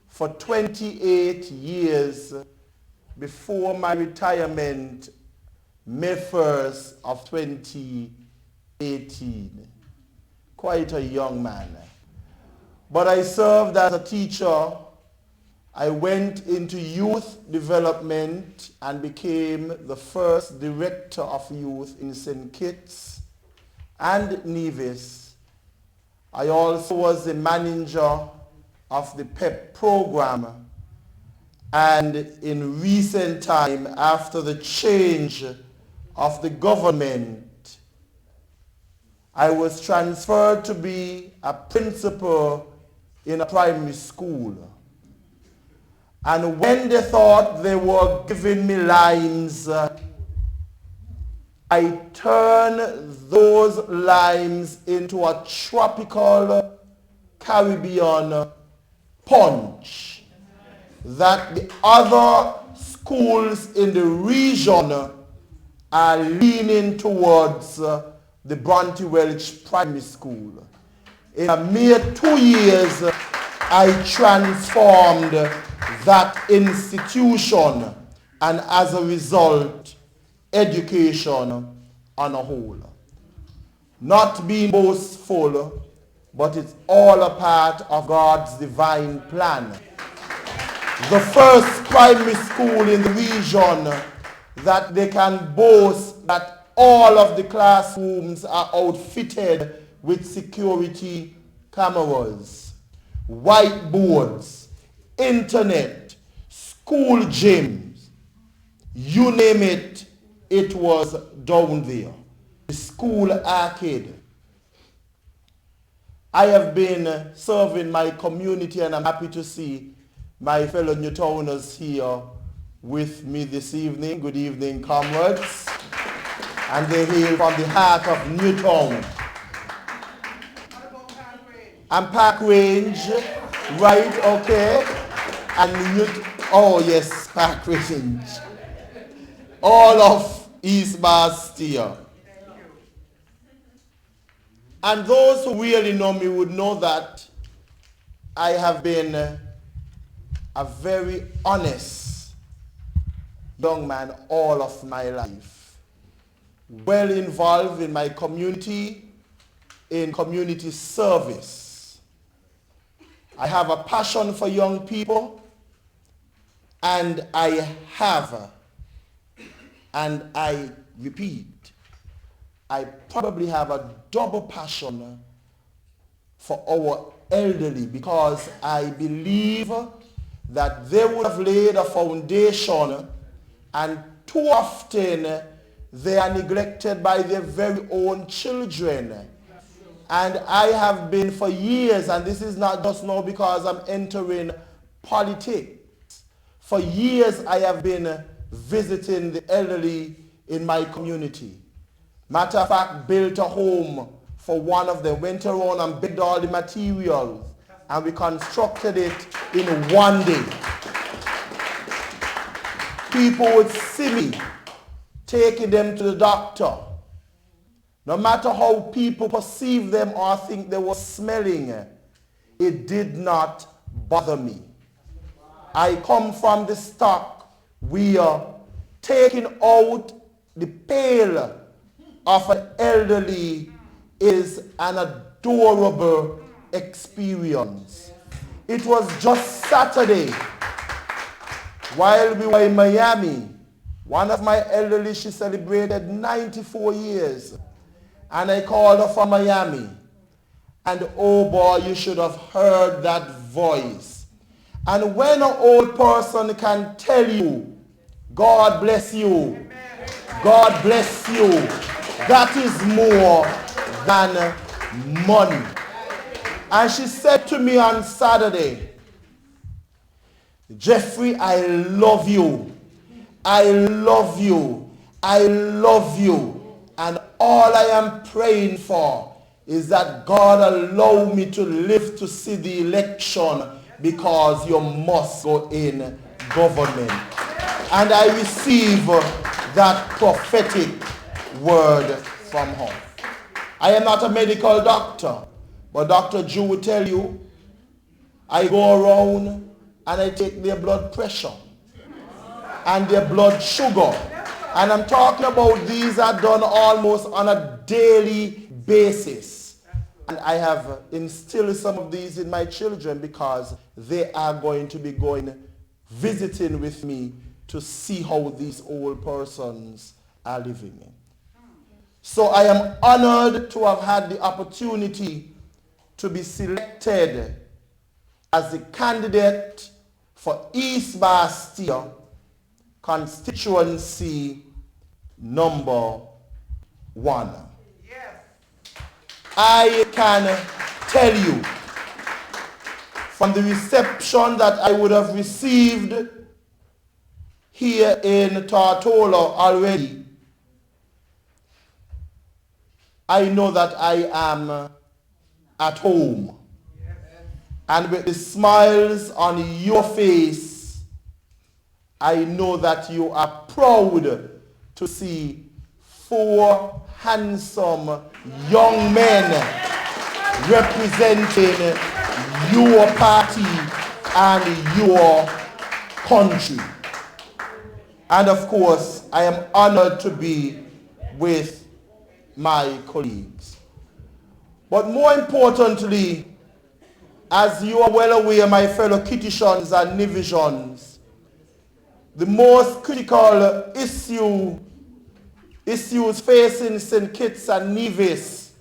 for 28 years before my retirement, May 1st of 2018. Quite a young man. But I served as a teacher. I went into youth development and became the first director of youth in St. Kitts and Nevis. I also was the manager of the PEP program. And in recent time, after the change of the government, I was transferred to be a principal in a primary school. And when they thought they were giving me lines, I turn those limes into a tropical Caribbean punch that the other schools in the region are leaning towards the Bronte Welch Primary School. In a mere 2 years, I transformed that institution, and as a result, education on a whole. Not being boastful, but it's all a part of God's divine plan. The first primary school in the region that they can boast that all of the classrooms are outfitted with security cameras, whiteboards, internet, school gyms, you name it, it was down there. The school arcade. I have been serving my community, and I'm happy to see my fellow Newtowners here with me this evening. Good evening, comrades. And they hail from the heart of Newtown. And Park Range, right, okay. And oh yes, Park Range. All of East Bastia. And those who really know me would know that I have been a very honest young man all of my life. Well involved in my community, in community service. I have a passion for young people, and I have, and I repeat, I probably have a double passion for our elderly, because I believe that they would have laid a foundation, and too often they are neglected by their very own children. And I have been for years, and this is not just now because I'm entering politics. For years I have been visiting the elderly in my community. Matter of fact, built a home for one of them, went around and built all the materials, and we constructed it in one day. People would see me taking them to the doctor. No matter how people perceive them or think they were smelling, it did not bother me. I come from the stock. We are taking out the pail of an elderly is an adorable experience. It was just Saturday while we were in Miami. One of my elderly, she celebrated 94 years. And I called her from Miami. And oh boy, you should have heard that voice. And when an old person can tell you, God bless you, God bless you, that is more than money. And she said to me on Saturday, Jeffrey, I love you. I love you. I love you. And all I am praying for is that God allow me to live to see the election, because you must go in government. And I receive that prophetic word from her. I am not a medical doctor, but Dr. Drew will tell you, I go around and I take their blood pressure and their blood sugar. And I'm talking about these are done almost on a daily basis. And I have instilled some of these in my children, because they are going to be visiting with me to see how these old persons are living. So I am honored to have had the opportunity to be selected as the candidate for East Bastia constituency number 1. Yes. I can tell you from the reception that I would have received here in Tortola already, I know that I am at home. And with the smiles on your face, I know that you are proud to see 4 handsome young men representing your party and your country. And of course, I am honored to be with my colleagues. But more importantly, as you are well aware, my fellow Kittitians and Nivisions, the most critical issues facing St. Kitts and Nevis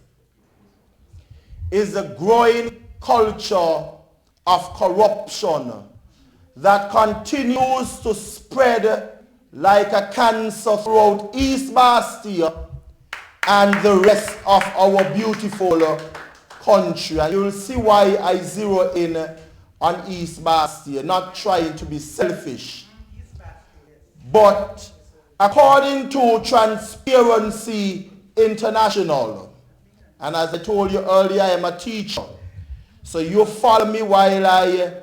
is the growing culture of corruption that continues to spread like a cancer throughout East Bastia and the rest of our beautiful country. And you'll see why I zero in on East Bastia, not trying to be selfish. But according to Transparency International, and as I told you earlier, I am a teacher, so you follow me while I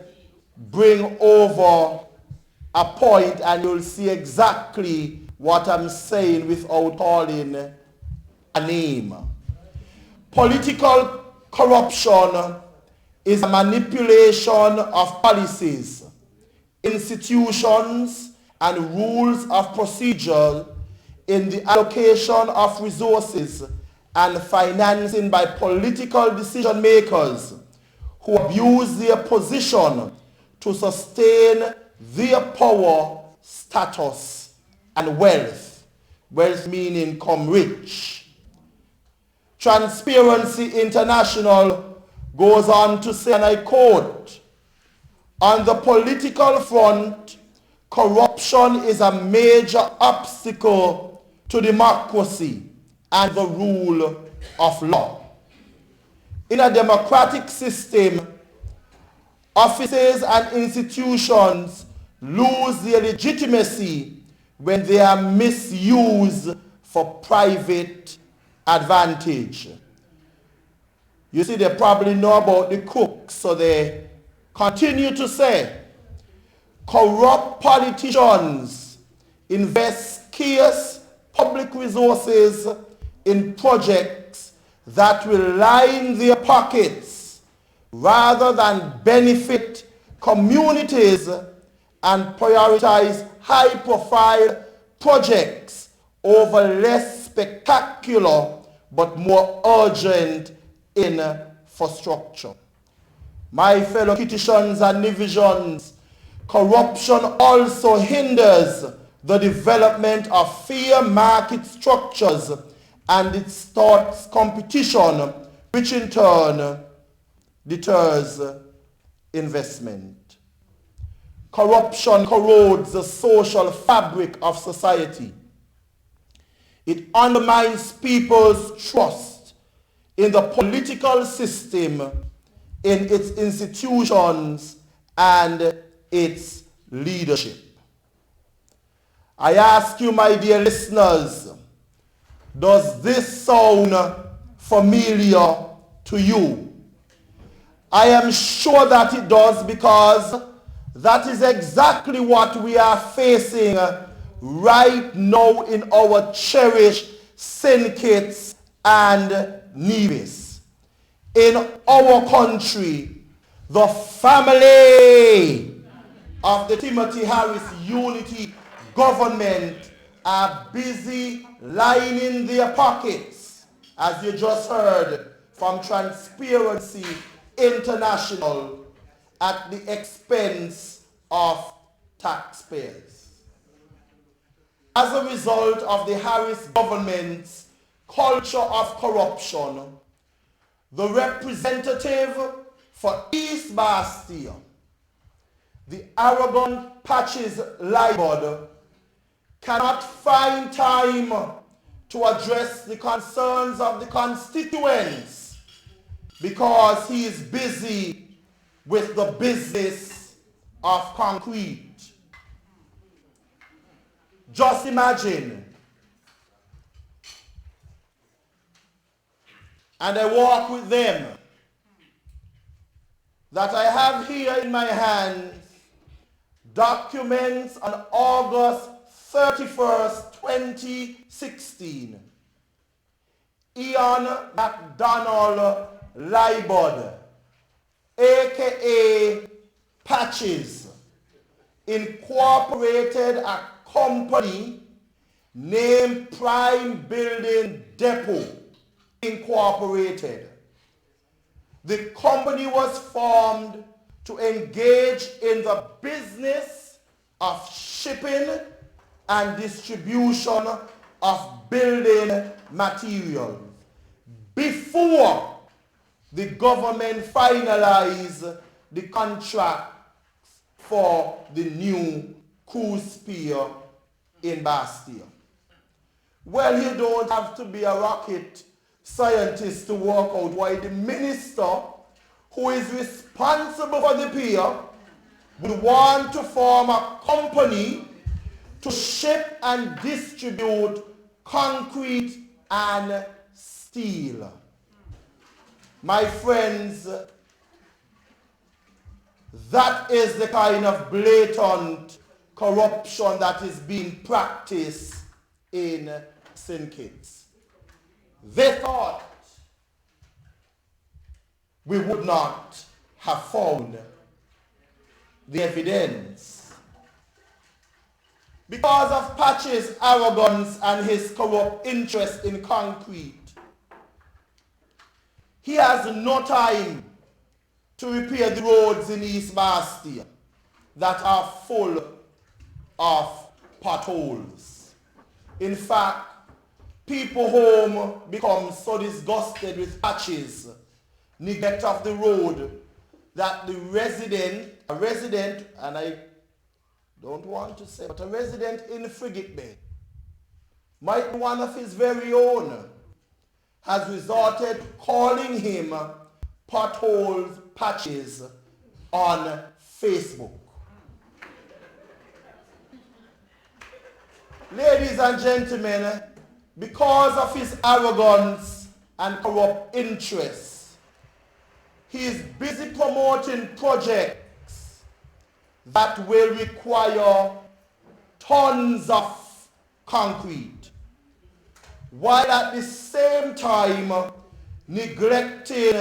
bring over a point and you'll see exactly what I'm saying without calling a name. Political corruption is a manipulation of policies, institutions, and rules of procedure in the allocation of resources and financing by political decision makers who abuse their position to sustain their power, status, and wealth. Wealth meaning come rich. Transparency International goes on to say, and I quote, "On the political front, corruption is a major obstacle to democracy and the rule of law. In a democratic system, offices and institutions lose their legitimacy when they are misused for private advantage." You see, they probably know about the crooks, so they continue to say, corrupt politicians invest scarce public resources in projects that will line their pockets rather than benefit communities and prioritize high-profile projects over less spectacular but more urgent infrastructure. My fellow Kittitians and Nivisions, corruption also hinders the development of fair market structures and it starts competition, which in turn deters investment. Corruption corrodes the social fabric of society. It undermines people's trust in the political system, in its institutions, and its leadership. I ask you, my dear listeners, does this sound familiar to you? I am sure that it does, because that is exactly what we are facing right now in our cherished St. Kitts and Nevis. In our country, the family of the Timothy Harris Unity government are busy lining their pockets, as you just heard from Transparency International, at the expense of taxpayers. As a result of the Harris government's culture of corruption, the representative for East Bastia, the arrogant Patches Libod, cannot find time to address the concerns of the constituents because he is busy with the business of concrete. Just imagine and I walk with them, that I have here in my hands documents on August 31st, 2016. Ian McDonald Libod, aka Patches, incorporated a company named Prime Building Depot Incorporated. The company was formed to engage in the business of shipping and distribution of building materials before the government finalized the contracts for the new cruise pier in Bastia. Well, you don't have to be a rocket scientist to work out why the minister who is responsible for the pier would want to form a company to ship and distribute concrete and steel. My friends, that is the kind of blatant corruption that is being practiced in St. Kitts. They thought we would not have found the evidence. Because of Patch's arrogance and his corrupt interest in concrete, he has no time to repair the roads in East Bastia that are full of potholes. In fact, people home become so disgusted with Patches neglect of the road that the a resident, and I don't want to say, but a resident in Frigate Bay, might be one of his very own, has resorted to calling him Potholes Patches on Facebook. Ladies and gentlemen, because of his arrogance and corrupt interests, he is busy promoting projects that will require tons of concrete, while at the same time neglecting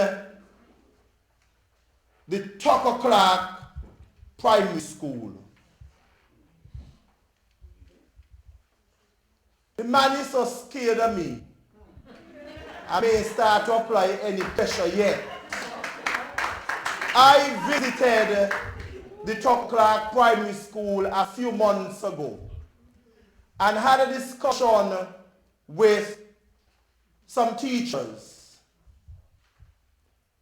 the Tucker Clark Primary School. The man is so scared of me, I may start to apply any pressure yet. I visited the Tucker Clark Primary School a few months ago and had a discussion with some teachers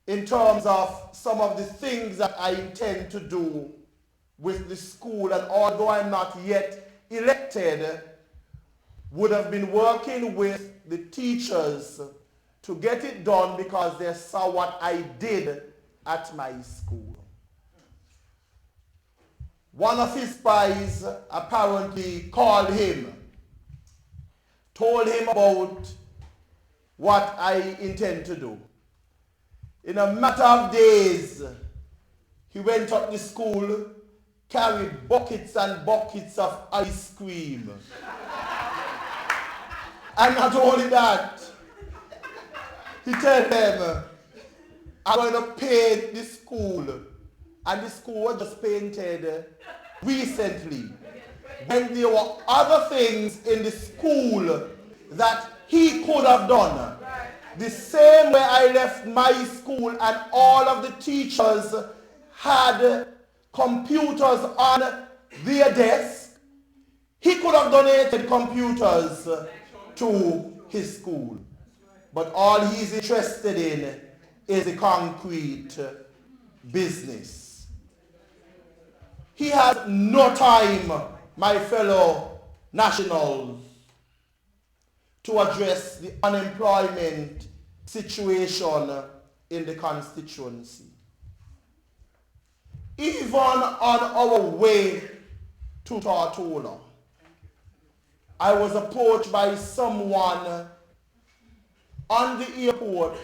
in terms of some of the things that I intend to do with the school, and although I'm not yet elected, would have been working with the teachers to get it done because they saw what I did at my school. One of his spies apparently called him, told him about what I intend to do. In a matter of days, he went up the school, carried buckets and buckets of ice cream. And not only that, he told them, I'm going to paint the school. And the school was just painted recently. When there were other things in the school that he could have done. The same way I left my school and all of the teachers had computers on their desk, he could have donated computers to his school. But all he's interested in is the concrete business. He has no time, my fellow nationals, to address the unemployment situation in the constituency. Even on our way to Tortola, I was approached by someone on the airport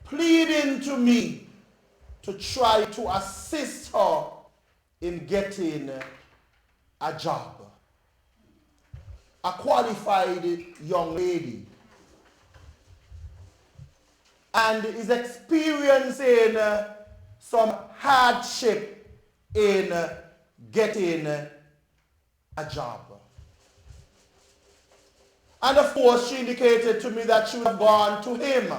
pleading to me to try to assist her in getting a job. A qualified young lady. And is experiencing some hardship in getting a job. And of course, she indicated to me that she would have gone to him.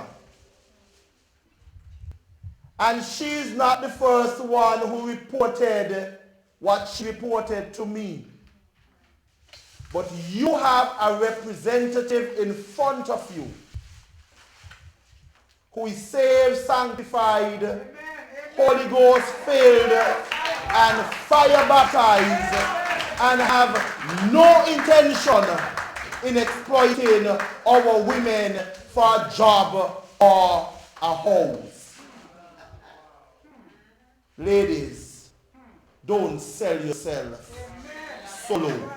And she's not the first one who reported what she reported to me. But you have a representative in front of you who is saved, sanctified, Amen. Holy Ghost filled, and fire baptized, and have no intention in exploiting our women for a job or a house. Ladies, don't sell yourself so low.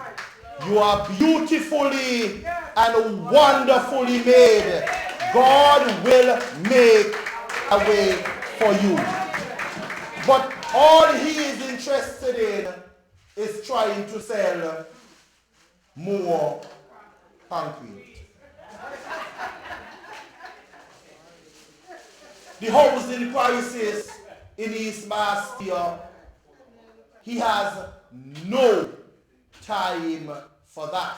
You are beautifully and wonderfully made. God will make a way for you. But all he is interested in is trying to sell more concrete. The housing crisis in East Bastia, he has no time for that.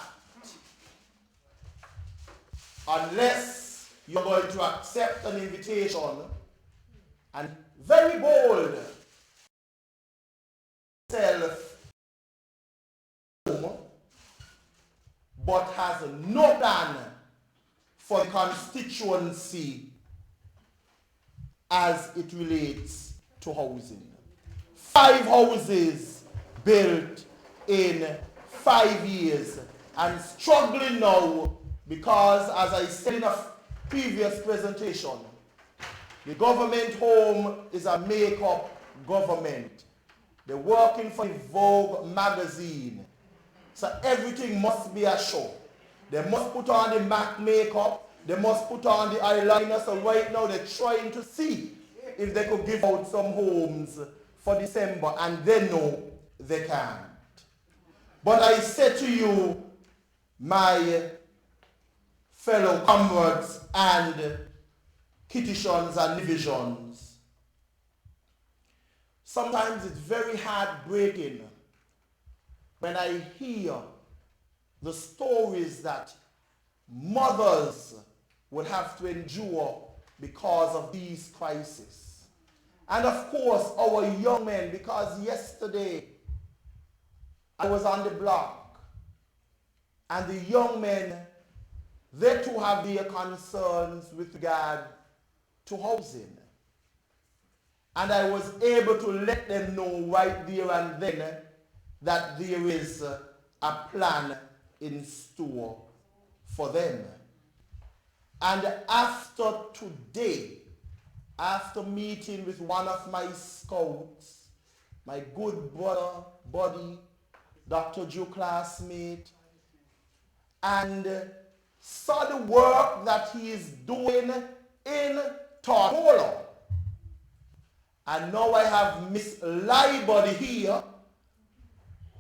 Unless you're going to accept an invitation and very bold self, but has no plan for the constituency as it relates to housing. 5 houses built in 5 years and struggling now because, as I said in a previous presentation, the government home is a make-up government. They're working for the Vogue magazine. So everything must be a show. They must put on the MAC makeup. They must put on the eyeliner. So right now they're trying to see if they could give out some homes for December, and they know they can't. But I say to you, my fellow comrades and Kittitians and Divisions, sometimes it's very heartbreaking when I hear the stories that mothers will have to endure because of these crises. And of course, our young men, because yesterday I was on the block, and the young men, they too have their concerns with regard to housing. And I was able to let them know right there and then that there is a plan in store for them. And after today, after meeting with one of my scouts, my good brother, buddy, Dr. Joe classmate, and saw the work that he is doing in Tortola. And now I have Miss Libody here,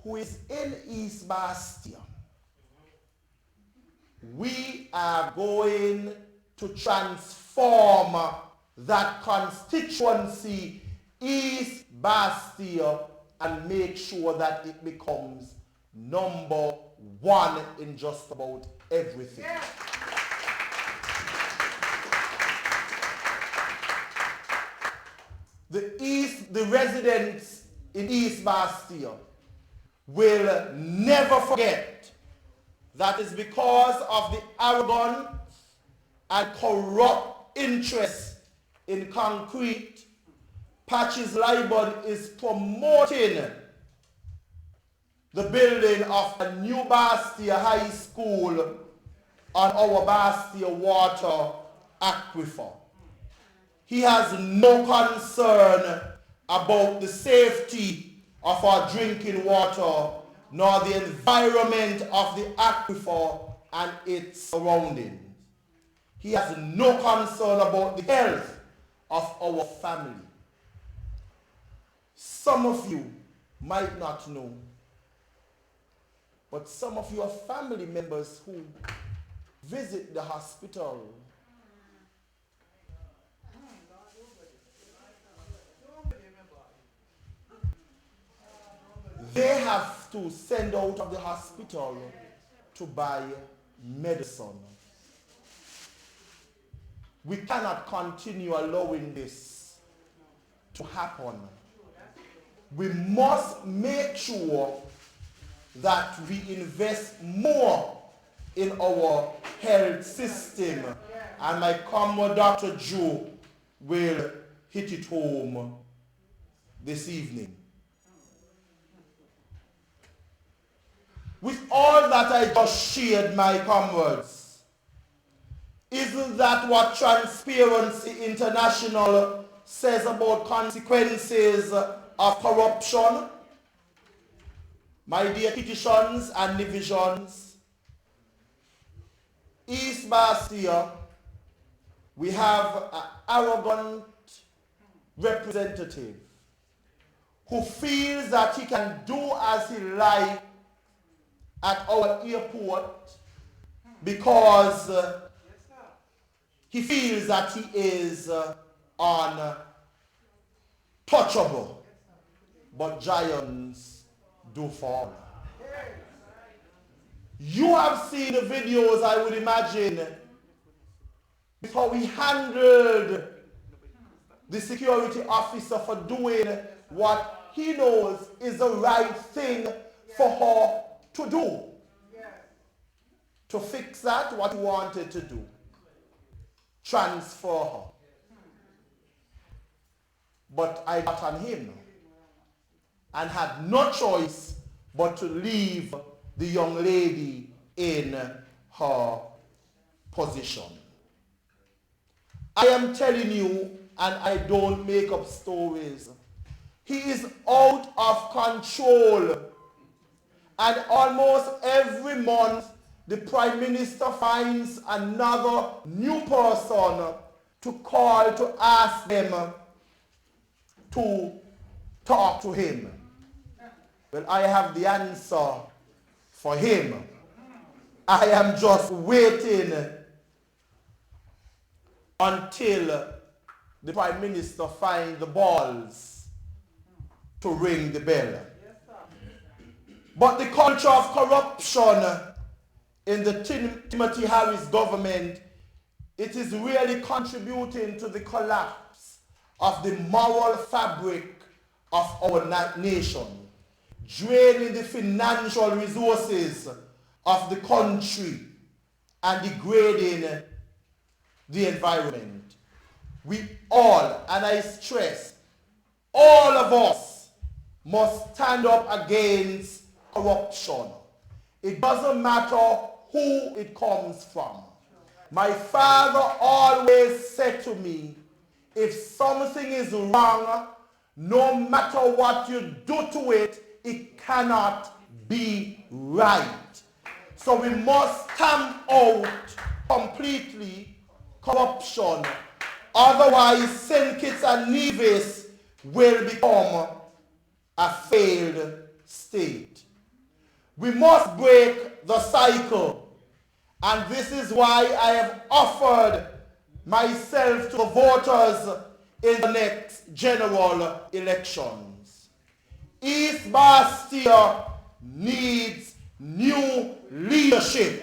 who is in East Bastia. We are going to transform that constituency, East Bastia, and make sure that it becomes number 1 in just about everything. Yeah. The residents in East Bastia will never forget that is because of the arrogant and corrupt interest in concrete. Patches Libody is promoting the building of a new Bastia High School on our Bastia water aquifer. He has no concern about the safety of our drinking water, nor the environment of the aquifer and its surroundings. he has no concern about the health of our family. Some of you might not know, but some of your family members who visit the hospital, they have to send out of the hospital to buy medicine. We cannot continue allowing this to happen. We must make sure that we invest more in our health system. And my comrade Dr. Joe will hit it home this evening. With all that I just shared, my comrades, isn't that what Transparency International says about consequences of corruption? My dear petitions and divisions, East Bastia, we have an arrogant representative who feels that he can do as he likes at our airport because he feels that he is untouchable. But giants do fall. You have seen the videos, I would imagine, before we handled the security officer for doing what he knows is the right thing for her to do. To fix that, what he wanted to do. Transfer her. But I got on him and had no choice but to leave the young lady in her position. I am telling you, and I don't make up stories, he is out of control. And almost every month, the Prime Minister finds another new person to call to ask them to talk to him. Well, I have the answer for him. I am just waiting until the Prime Minister finds the balls to ring the bell. But the culture of corruption in the Timothy Harris government, it is really contributing to the collapse of the moral fabric of our nation, draining the financial resources of the country and degrading the environment. We all, and I stress, all of us must stand up against corruption. It doesn't matter who it comes from. My father always said to me, if something is wrong, no matter what you do to it, it cannot be right. So we must stamp out completely corruption. Otherwise, St. Kitts and Nevis will become a failed state. We must break the cycle. And this is why I have offered myself to the voters in the next general elections. East Bastia needs new leadership.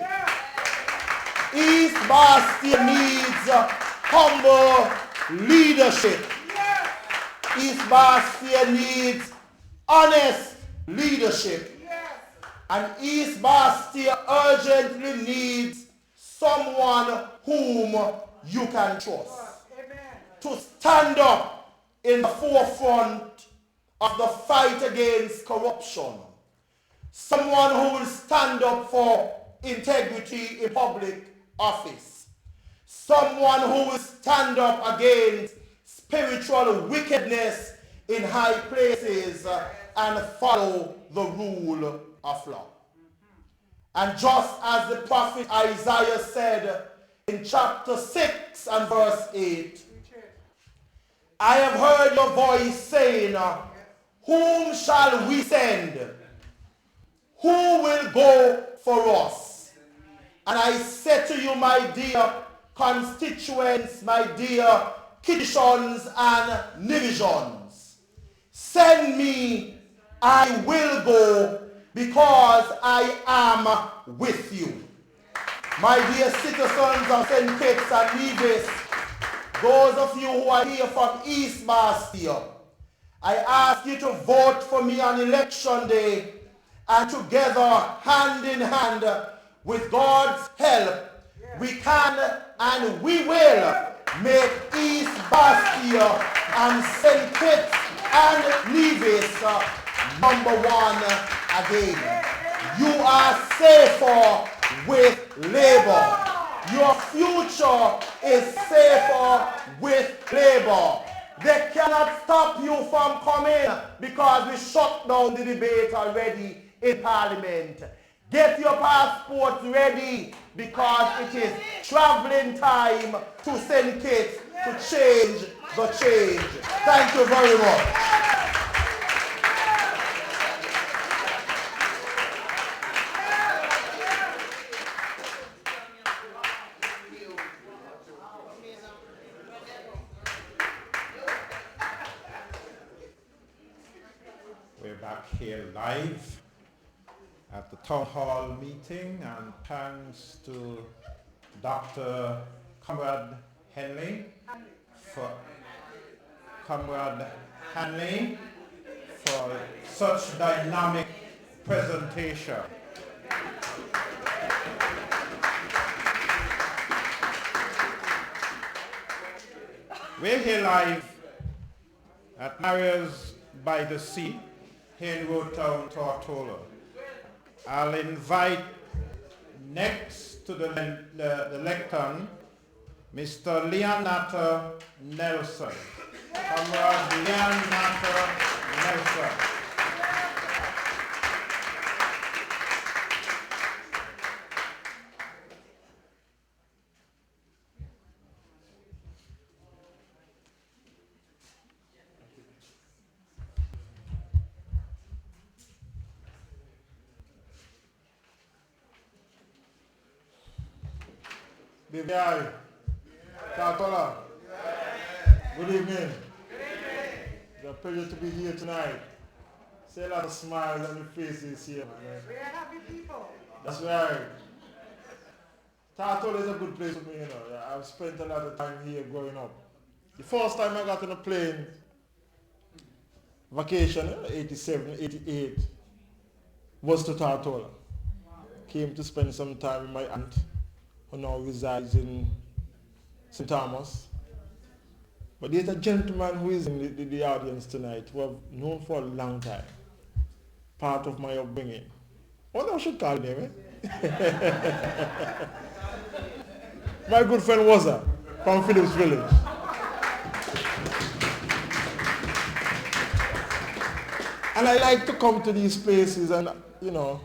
East Bastia needs humble leadership. East Bastia needs honest leadership. And East Bastia urgently needs someone whom you can trust. To stand up in the forefront of the fight against corruption. Someone who will stand up for integrity in public office. Someone who will stand up against spiritual wickedness in high places and follow the rule of law. And just as the prophet Isaiah said in chapter 6 and verse 8. I have heard your voice saying, whom shall we send? Who will go for us? And I said to you, my dear constituents, my dear Kitishons and Nivisions, send me, I will go, because I am with you. My dear citizens of St. Kitts and Nevis, those of you who are here from East Bastille, I ask you to vote for me on election day, and together, hand in hand, with God's help, we can and we will make East Bastille and St. Kitts and Nevis number one again. You are safer with Labour. Your future is safer with Labour. They cannot stop you from coming because we shut down the debate already in Parliament. Get your passports ready because it is traveling time to St. Kitts to change the change. Thank you very much. We're back here live at the town hall meeting, and thanks to Dr. Comrade Henley for such dynamic presentation. We're here live at Marriers by the Sea here in Road Town, Tortola. I'll invite next to the lectern Mr. Leonata Nelson. Comrade Leonata Nelson. BVI, Tortola, good evening. It's a pleasure to be here tonight. See a lot of smiles on your faces here, man. We are happy people. That's right. Tortola is a good place for me, you know. I've spent a lot of time here growing up. The first time I got on a plane, vacation, 87, 88, was to Tortola. Came to spend some time with my aunt, who now resides in St. Thomas. But there's a gentleman who is in the audience tonight who I've known for a long time, part of my upbringing. Oh no, I should call him, eh? My good friend Waza from Phillips Village. And I like to come to these places and, you know,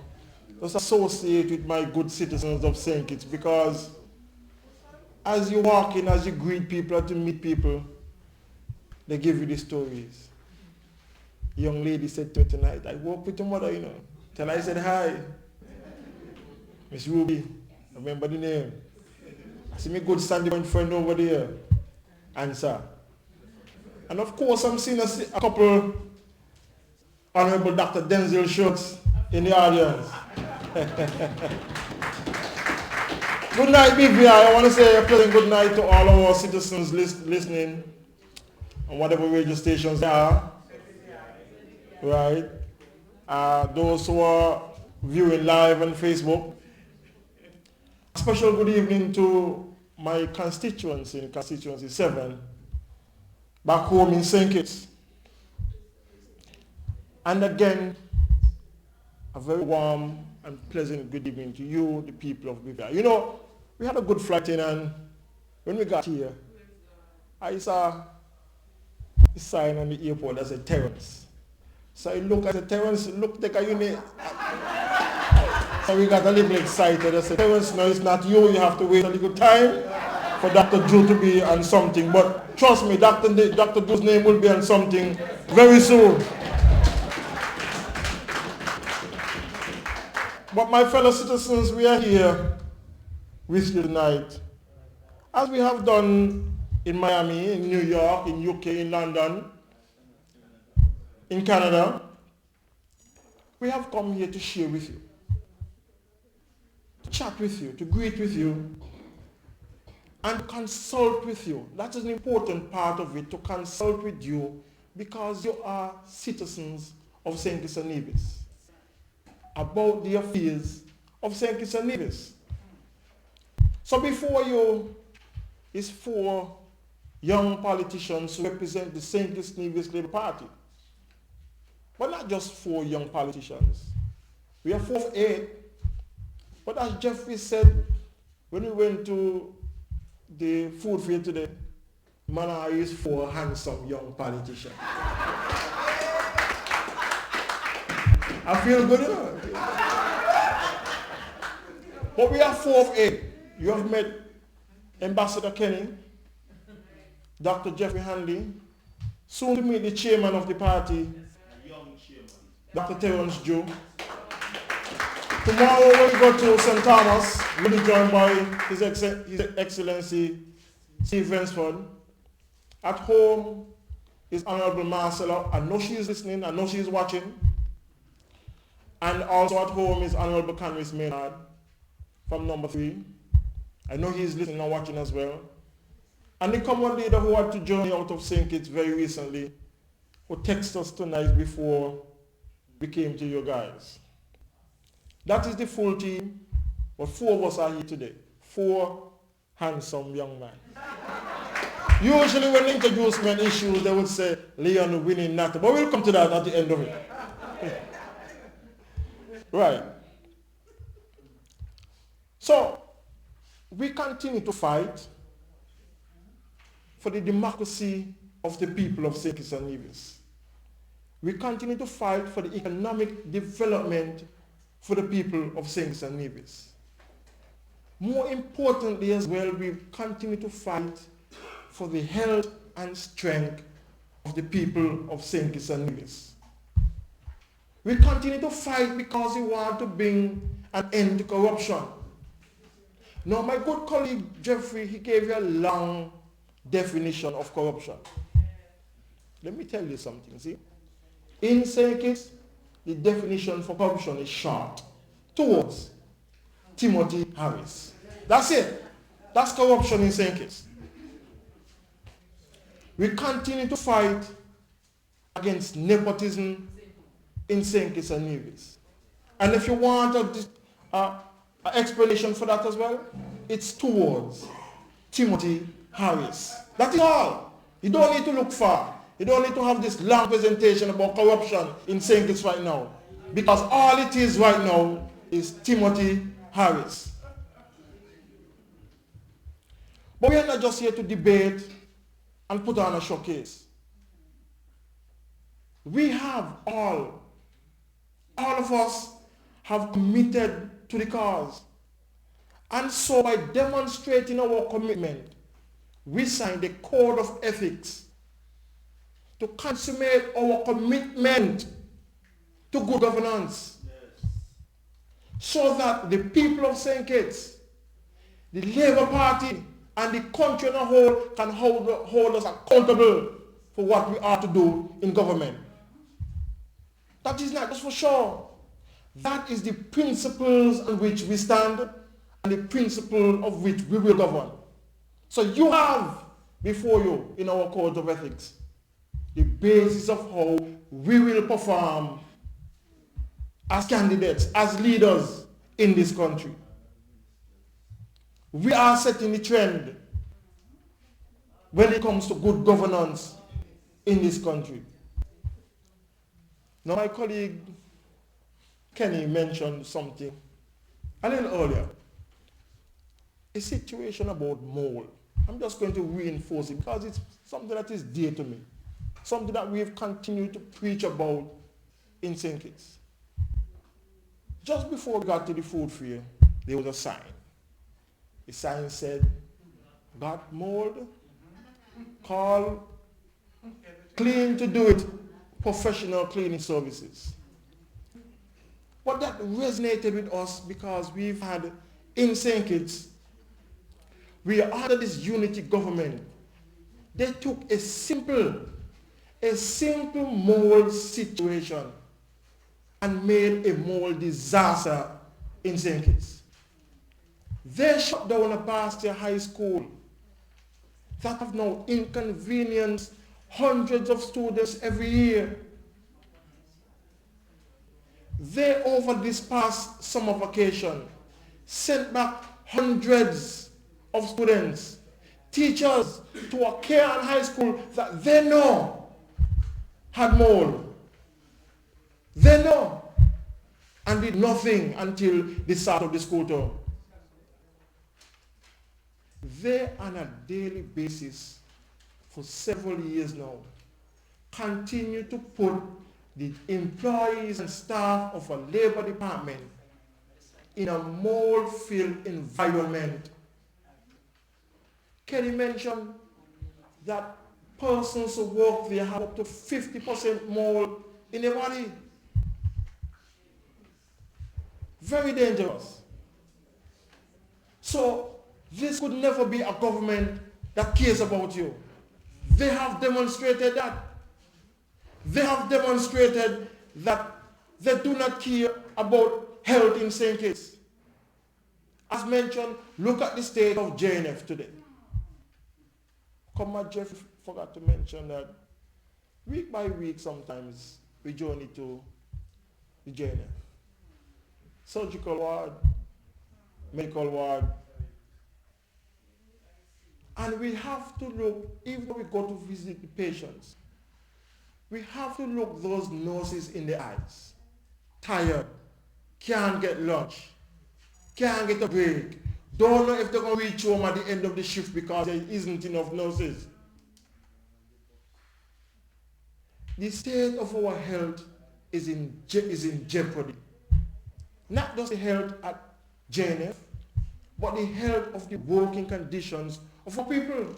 just associate with my good citizens of St. Kitts, because as you walk in, as you greet people, as you meet people, they give you the stories. A young lady said to me tonight, I woke with your mother, you know. Till I said, hi, Miss Ruby, I remember the name. I see my good Sandy Point friend over there, answer. And of course, I'm seeing a couple Honorable Dr. Denzel Schultz in the audience. Good night, BVI. I want to say a pleasant good night to all our citizens listening on whatever radio stations they are. Right? Those who are viewing live on Facebook. A special good evening to my constituency in Constituency 7, back home in St. Kitts. And again, a very warm and pleasant good evening to you, the people of BVI. You know, we had a good flight in, and when we got here, I saw a sign on the airport that said Terrence. So I look at the Terrence, look like a unit. So we got a little excited. I said, Terence, no, it's not you. You have to wait a little time for Dr. Joe to be on something. But trust me, Dr. Joe's name will be on something very soon. But my fellow citizens, we are here with you tonight, as we have done in Miami, in New York, in UK, in London, in Canada. We have come here to share with you, to chat with you, to greet with you, and consult with you. That is an important part of it, to consult with you, because you are citizens of St. Kitts and Nevis, about the affairs of St. Kitts and Nevis. So before you is 4 young politicians who represent the St. Kitts and Nevis Labour Party. But not just 4 young politicians. We are 4 of 8. But as Jeffrey said, when we went to the food fair today, Mana is 4 handsome young politicians. I feel good, you know. But we are 4 of 8. You have met Ambassador Kenny, Dr. Jeffrey Hanley, soon to meet the chairman of the party, Dr. Terence Joe. Tomorrow when we go to St. Thomas, we'll be joined by His Excellency Steve Rensford. At home is Honorable Marcella. I know she is listening, I know she is watching. And also at home is Honorable Canris Maynard from number 3. I know he is listening and watching as well. And the common leader who had to journey out of St. Kitts very recently, who texted us tonight before we came to you guys. That is the full team, but 4 of us are here today. 4 handsome young men. Usually when they introduce men issues, they would say, Leon winning nothing. But we'll come to that at the end of it. Right. So, we continue to fight for the democracy of the people of St. Kitts and Nevis. We continue to fight for the economic development for the people of St. Kitts and Nevis. More importantly as well, we continue to fight for the health and strength of the people of St. Kitts and Nevis. We continue to fight because we want to bring an end to corruption. Now, my good colleague Jeffrey, he gave you a long definition of corruption. Let me tell you something, see? In St. Kitts, the definition for corruption is short. 2 words. Timothy Harris. That's it. That's corruption in St. Kitts. We continue to fight against nepotism in St. Kitts and Nevis. And if you want an explanation for that as well, it's 2 words. Timothy Harris. That is all. You don't need to look far. You don't need to have this long presentation about corruption in St. Kitts right now. Because all it is right now is Timothy Harris. But we are not just here to debate and put on a showcase. We have all of us have committed to the cause. And so by demonstrating our commitment, we signed a code of ethics to consummate our commitment to good governance. Yes. So that the people of St. Kitts, the Labour Party, and the country as a whole can hold us accountable for what we are to do in government. That is not just for sure. That is the principles on which we stand and the principle of which we will govern. So you have before you in our code of ethics the basis of how we will perform as candidates, as leaders in this country. We are setting the trend when it comes to good governance in this country. Now my colleague Kenny mentioned something a little earlier. A situation about mole. I'm just going to reinforce it because it's something that is dear to me. Something that we have continued to preach about in St. Kitts. Just before we got to the food fair, there was a sign. The sign said, got mold, call Clean to Do It, professional cleaning services. But that resonated with us because we've had in St. Kitts, we are under this unity government. They took a simple mold situation and made a mold disaster in St. Kitts. They shut down a Pasteur High School that have now inconvenienced hundreds of students every year. They, over this past summer vacation, sent back hundreds of students, teachers, to a Cairn High School that they know had mold. They know, and did nothing until the start of the school term. They, on a daily basis, for several years now, continue to put the employees and staff of a labor department in a mold-filled environment. Kelly mentioned that persons who work there have up to 50% mold in their body. Very dangerous. So this could never be a government that cares about you. They have demonstrated that. They have demonstrated that they do not care about health in St. Kitts. As mentioned, look at the state of JNF today. Comrade Jeff forgot to mention that week by week sometimes we journey to the JNF. Surgical ward, medical ward. And we have to look, even when we go to visit the patients, we have to look those nurses in the eyes. Tired, can't get lunch, can't get a break, don't know if they're going to reach home at the end of the shift because there isn't enough nurses. The state of our health is in jeopardy. Not just the health at JNF, but the health of the working conditions of our people.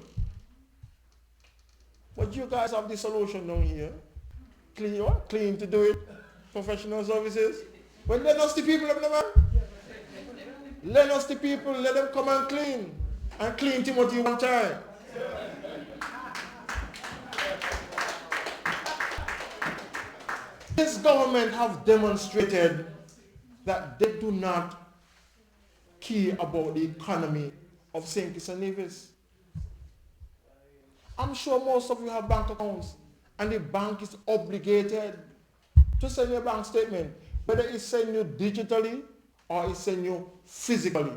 But you guys have the solution down here. Clean to do it, professional services. Well, let us the people, let us the people, let them come and clean Timothy one time. This government have demonstrated that they do not care about the economy of St. Kitts and Nevis. I'm sure most of you have bank accounts and the bank is obligated to send you a bank statement, whether it's send you digitally or it's send you physically.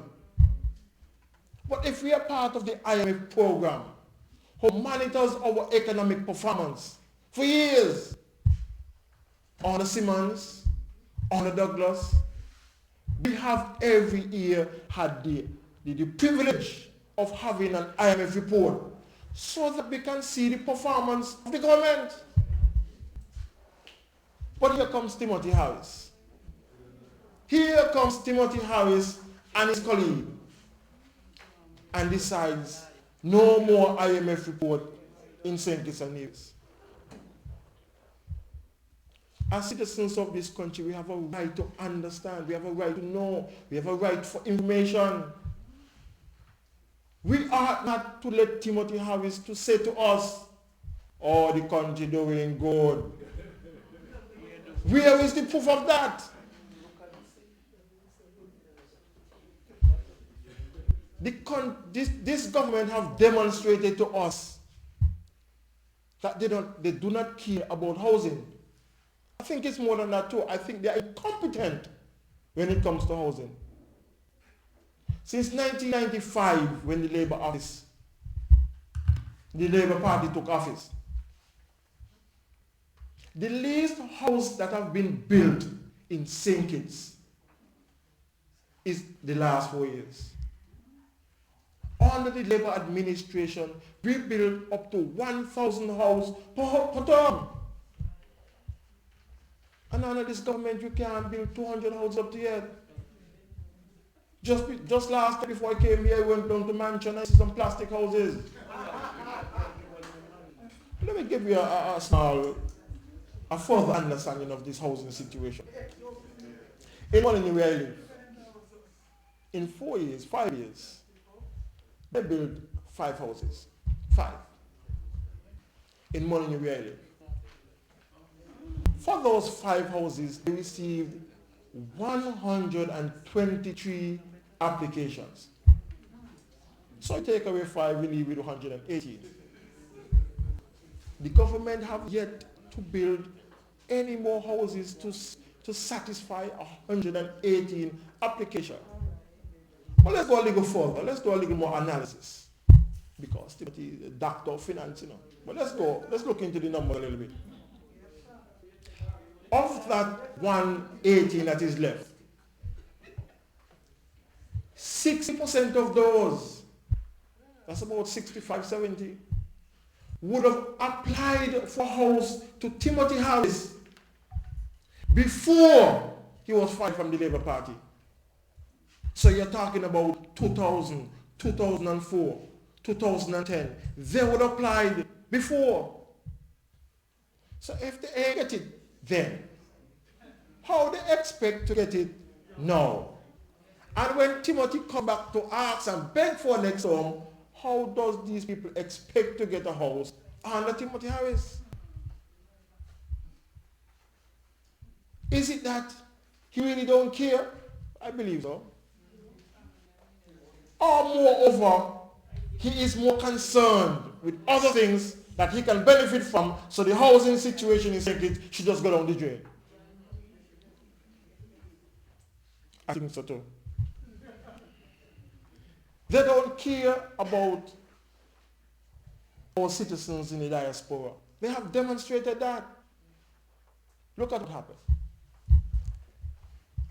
But if we are part of the IMF program, who monitors our economic performance for years, on the Simmons, on the Douglas, we have every year had the privilege of having an IMF report so that we can see the performance of the government. But here comes Timothy Harris. Here comes Timothy Harris and his colleague and decides no more IMF report in St. Kitts and Nevis. As citizens of this country, we have a right to understand, we have a right to know, we have a right for information. We ought not to let Timothy Harris to say to us, oh, the country doing good. Where is the proof of that? This government have demonstrated to us that they do not care about housing. I think it's more than that too. I think they are incompetent when it comes to housing. Since 1995, when the Labour Party took office, the least house that have been built in St. Kitts is the last 4 years. Under the Labour administration, we built up to 1,000 houses per term. And under this government, you can't build 200 houses up to yet. Just last time before I came here, I went down to Manchester and I see some plastic houses. Let me give you a further understanding of this housing situation. In Molyneux where I live, in 5 years, they built 5 houses. 5. In Molyneux where I live. For those 5 houses, they received 123 applications. So take away 5, we leave with 118. The government have yet to build any more houses to satisfy 118 applications. But let's go a little further. Let's do a little more analysis. Because Timothy is a doctor of finance, you know. But let's look into the number a little bit. Of that 118 that is left, 60% of those, that's about 65, 70, would have applied for a house to Timothy Harris before he was fired from the Labour Party. So you're talking about 2000, 2004, 2010. They would have applied before. So if they ain't get it then, how they expect to get it now? And when Timothy come back to ask and beg for next home, how does these people expect to get a house under Timothy Harris? Is it that he really don't care? I believe so. Or moreover, he is more concerned with other things that he can benefit from, so the housing situation in St. Kitts should just go down the drain. I think so too. They don't care about our citizens in the diaspora. They have demonstrated that. Look at what happened.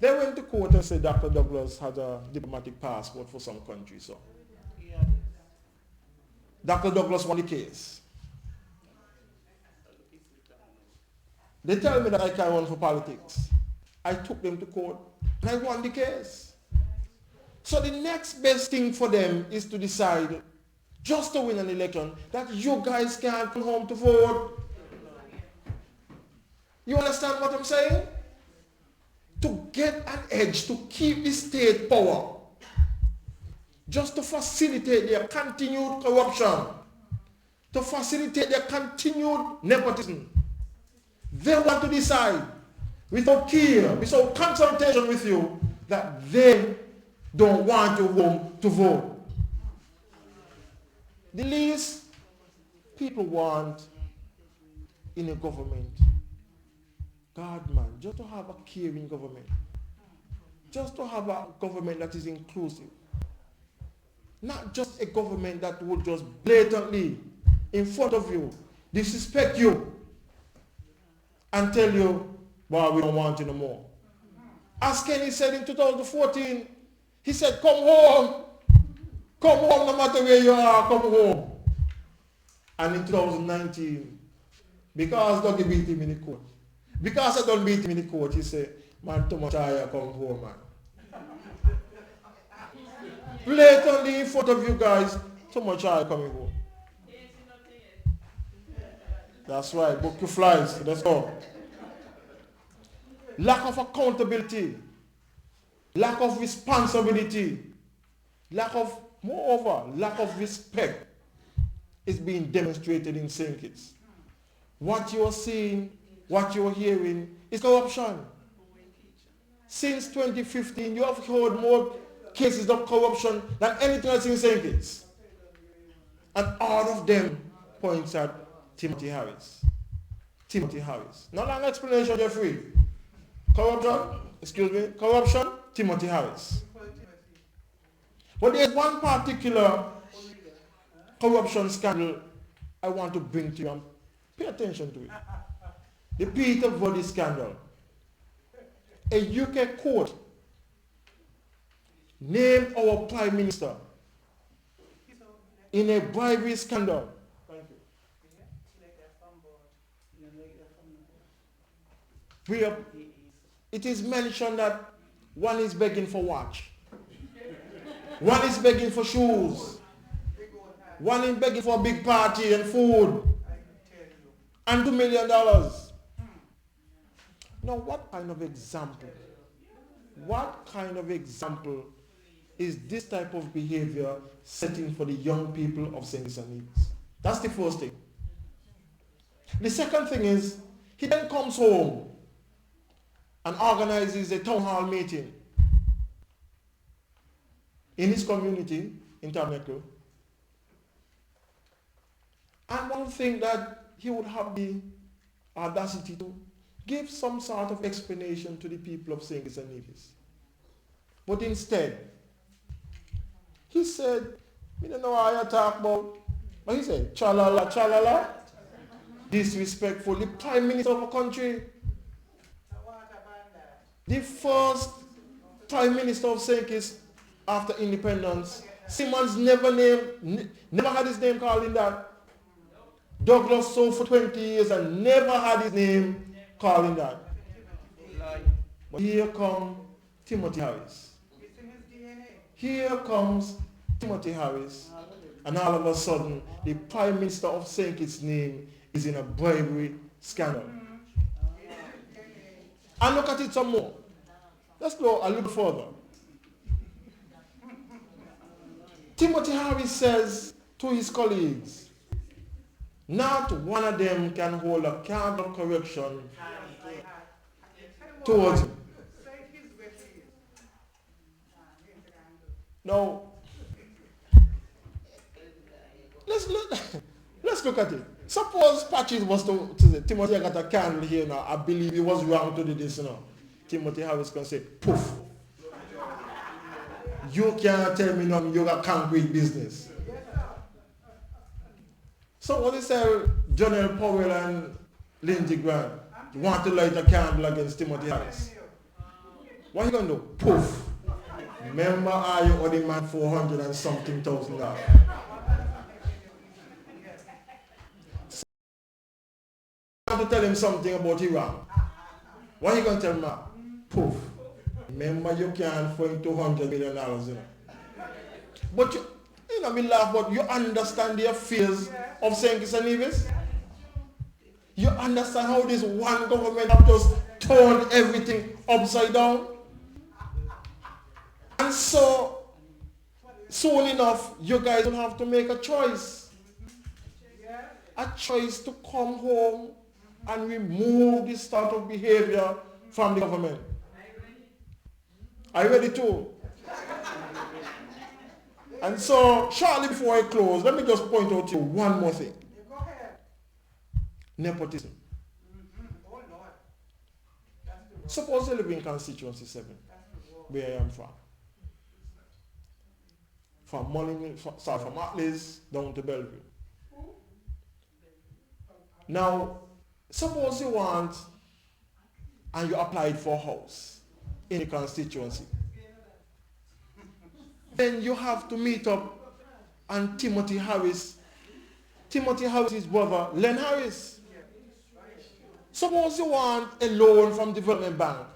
They went to court and said Dr. Douglas had a diplomatic passport for some country. So Dr. Douglas won the case. They tell me that I can't run for politics. I took them to court and I won the case. So the next best thing for them is to decide, just to win an election, that you guys can't come home to vote. You understand what I'm saying? To get an edge, to keep the state power, just to facilitate their continued corruption, to facilitate their continued nepotism. They want to decide, without care, without consultation with you, that they don't want you home to vote. The least people want in a government, God man, just to have a caring government. Just to have a government that is inclusive. Not just a government that would just blatantly, in front of you, disrespect you and tell you, well, we don't want you no more. As Kenny said in 2014, he said, come home. Come home no matter where you are, come home. And in 2019, because Dougie beat him in the court, because I don't beat him in the court, he said, man, too much higher, come home, man. Blatantly in front of you guys, too much higher coming home. That's right, book your flies, let's go. Lack of accountability, lack of responsibility, moreover, lack of respect is being demonstrated in St. Kitts. What you are seeing, what you are hearing is corruption. Since 2015, you have heard more cases of corruption than anything else in St. Kitts. And all of them points at Timothy Harris. Timothy Harris. Not an explanation, Jeffrey. Corruption, Timothy Harris. But there's one particular corruption scandal I want to bring to you and pay attention to it. The Peter Vody scandal. A UK court named our Prime Minister in a bribery scandal. where it is mentioned that one is begging for watch, one is begging for shoes, one is begging for a big party and food, and $2 million. Now what kind of example is this type of behavior setting for the young people of St. Kitts and Nevis? That's the first thing. The second thing is, he then comes home and organizes a town hall meeting in his community in Tabernacle. And one thing that he would have the audacity to give some sort of explanation to the people of St. Kitts and Nevis. But instead, he said, "I don't know how you talk about," but he said, "Chalala, chalala," disrespectful. The Prime Minister of a country, the first Prime Minister of St. Kitts after independence, Simmons never had his name called in that. Douglas sold for 20 years and never had his name called in that. But here comes Timothy Harris. Here comes Timothy Harris, and all of a sudden, the Prime Minister of St. Kitts' name is in a bribery scandal. And look at it some more. Let's go a little further. Timothy Harris says to his colleagues, not one of them can hold a candle of correction towards him. Now, let's look at it. Suppose Patches was to say, "Timothy, I got a candle here now. I believe it was wrong to do this now." Timothy Harris can say, "Poof. You can't tell me nothing, you got concrete business." So what is Jonel Powell and Lindsey Graham want to light a candle against Timothy Harris? What are you going to do? Poof. Remember, are you owed the man 400 and something thousand dollars? So, to tell him something about Iran. What are you going to tell him now? Poof. Remember, you can't find $200 million, you know. But you know, me laugh, but you understand the affairs of St. Kitts and Nevis? You understand how this one government have just turned everything upside down? And so, soon enough, you guys will have to make a choice. A choice to come home and remove this sort of behavior from the government. Are you ready to? And so, shortly before I close, let me just point out to you one more thing. Nepotism. Suppose you live in constituency 7, where I am from. From from Atlas down to Bellevue. Now, suppose you want and you applied for a house in the constituency. Then you have to meet up and Timothy Harris's brother, Len Harris. Suppose you want a loan from Development Bank.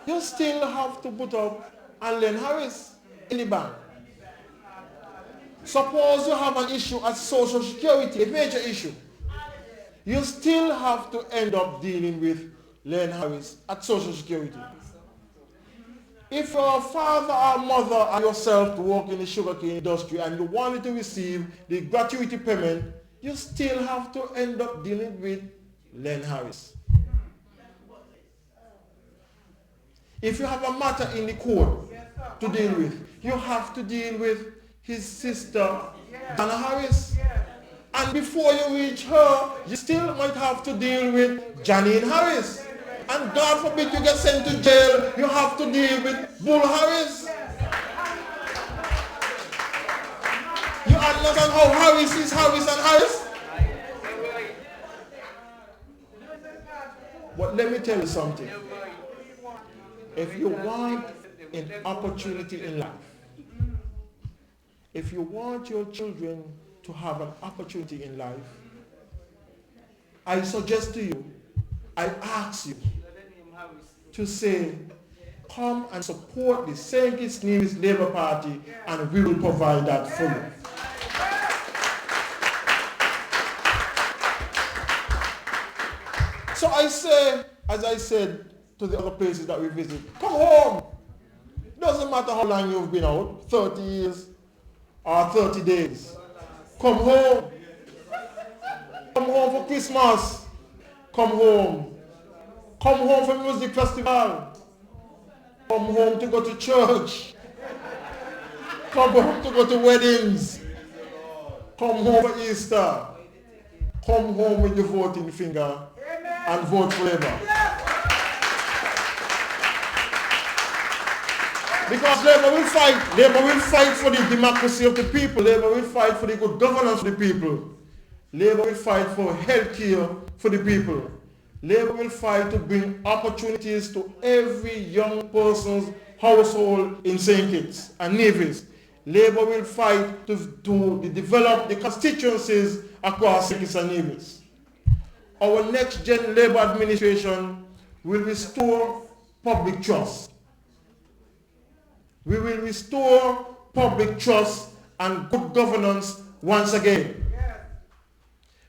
You still have to put up and Len Harris in the bank. Suppose you have an issue at Social Security, a major issue. You still have to end up dealing with Len Harris at Social Security. If your father or mother or yourself work in the sugarcane industry and you wanted to receive the gratuity payment, you still have to end up dealing with Len Harris. If you have a matter in the court to deal with, you have to deal with his sister, Donna Harris. And before you reach her, you still might have to deal with Janine Harris. And God forbid you get sent to jail, you have to deal with Bull Harris. You understand how Harris is Harris and Harris? But let me tell you something. If you want an opportunity in life, if you want your children to have an opportunity in life, I suggest to you, I ask you, to say, come and support the St. Kitts Nevis Labour Party and we will provide that for you. So I say, as I said to the other places that we visit, come home. Doesn't matter how long you've been out, 30 years or 30 days. Come home. Come home for Christmas. Come home. Come home for music festival. Come home to go to church. Come home to go to weddings. Come home for Easter. Come home with your voting finger and vote for Labour. Because Labour will fight. Labour will fight for the democracy of the people. Labour will fight for the good governance of the people. Labour will fight for health care for the people. Labour will fight to bring opportunities to every young person's household in St. Kitts and Nevis. Labour will fight to develop the constituencies across St. Kitts and Nevis. Our next gen Labour administration will restore public trust. We will restore public trust and good governance once again.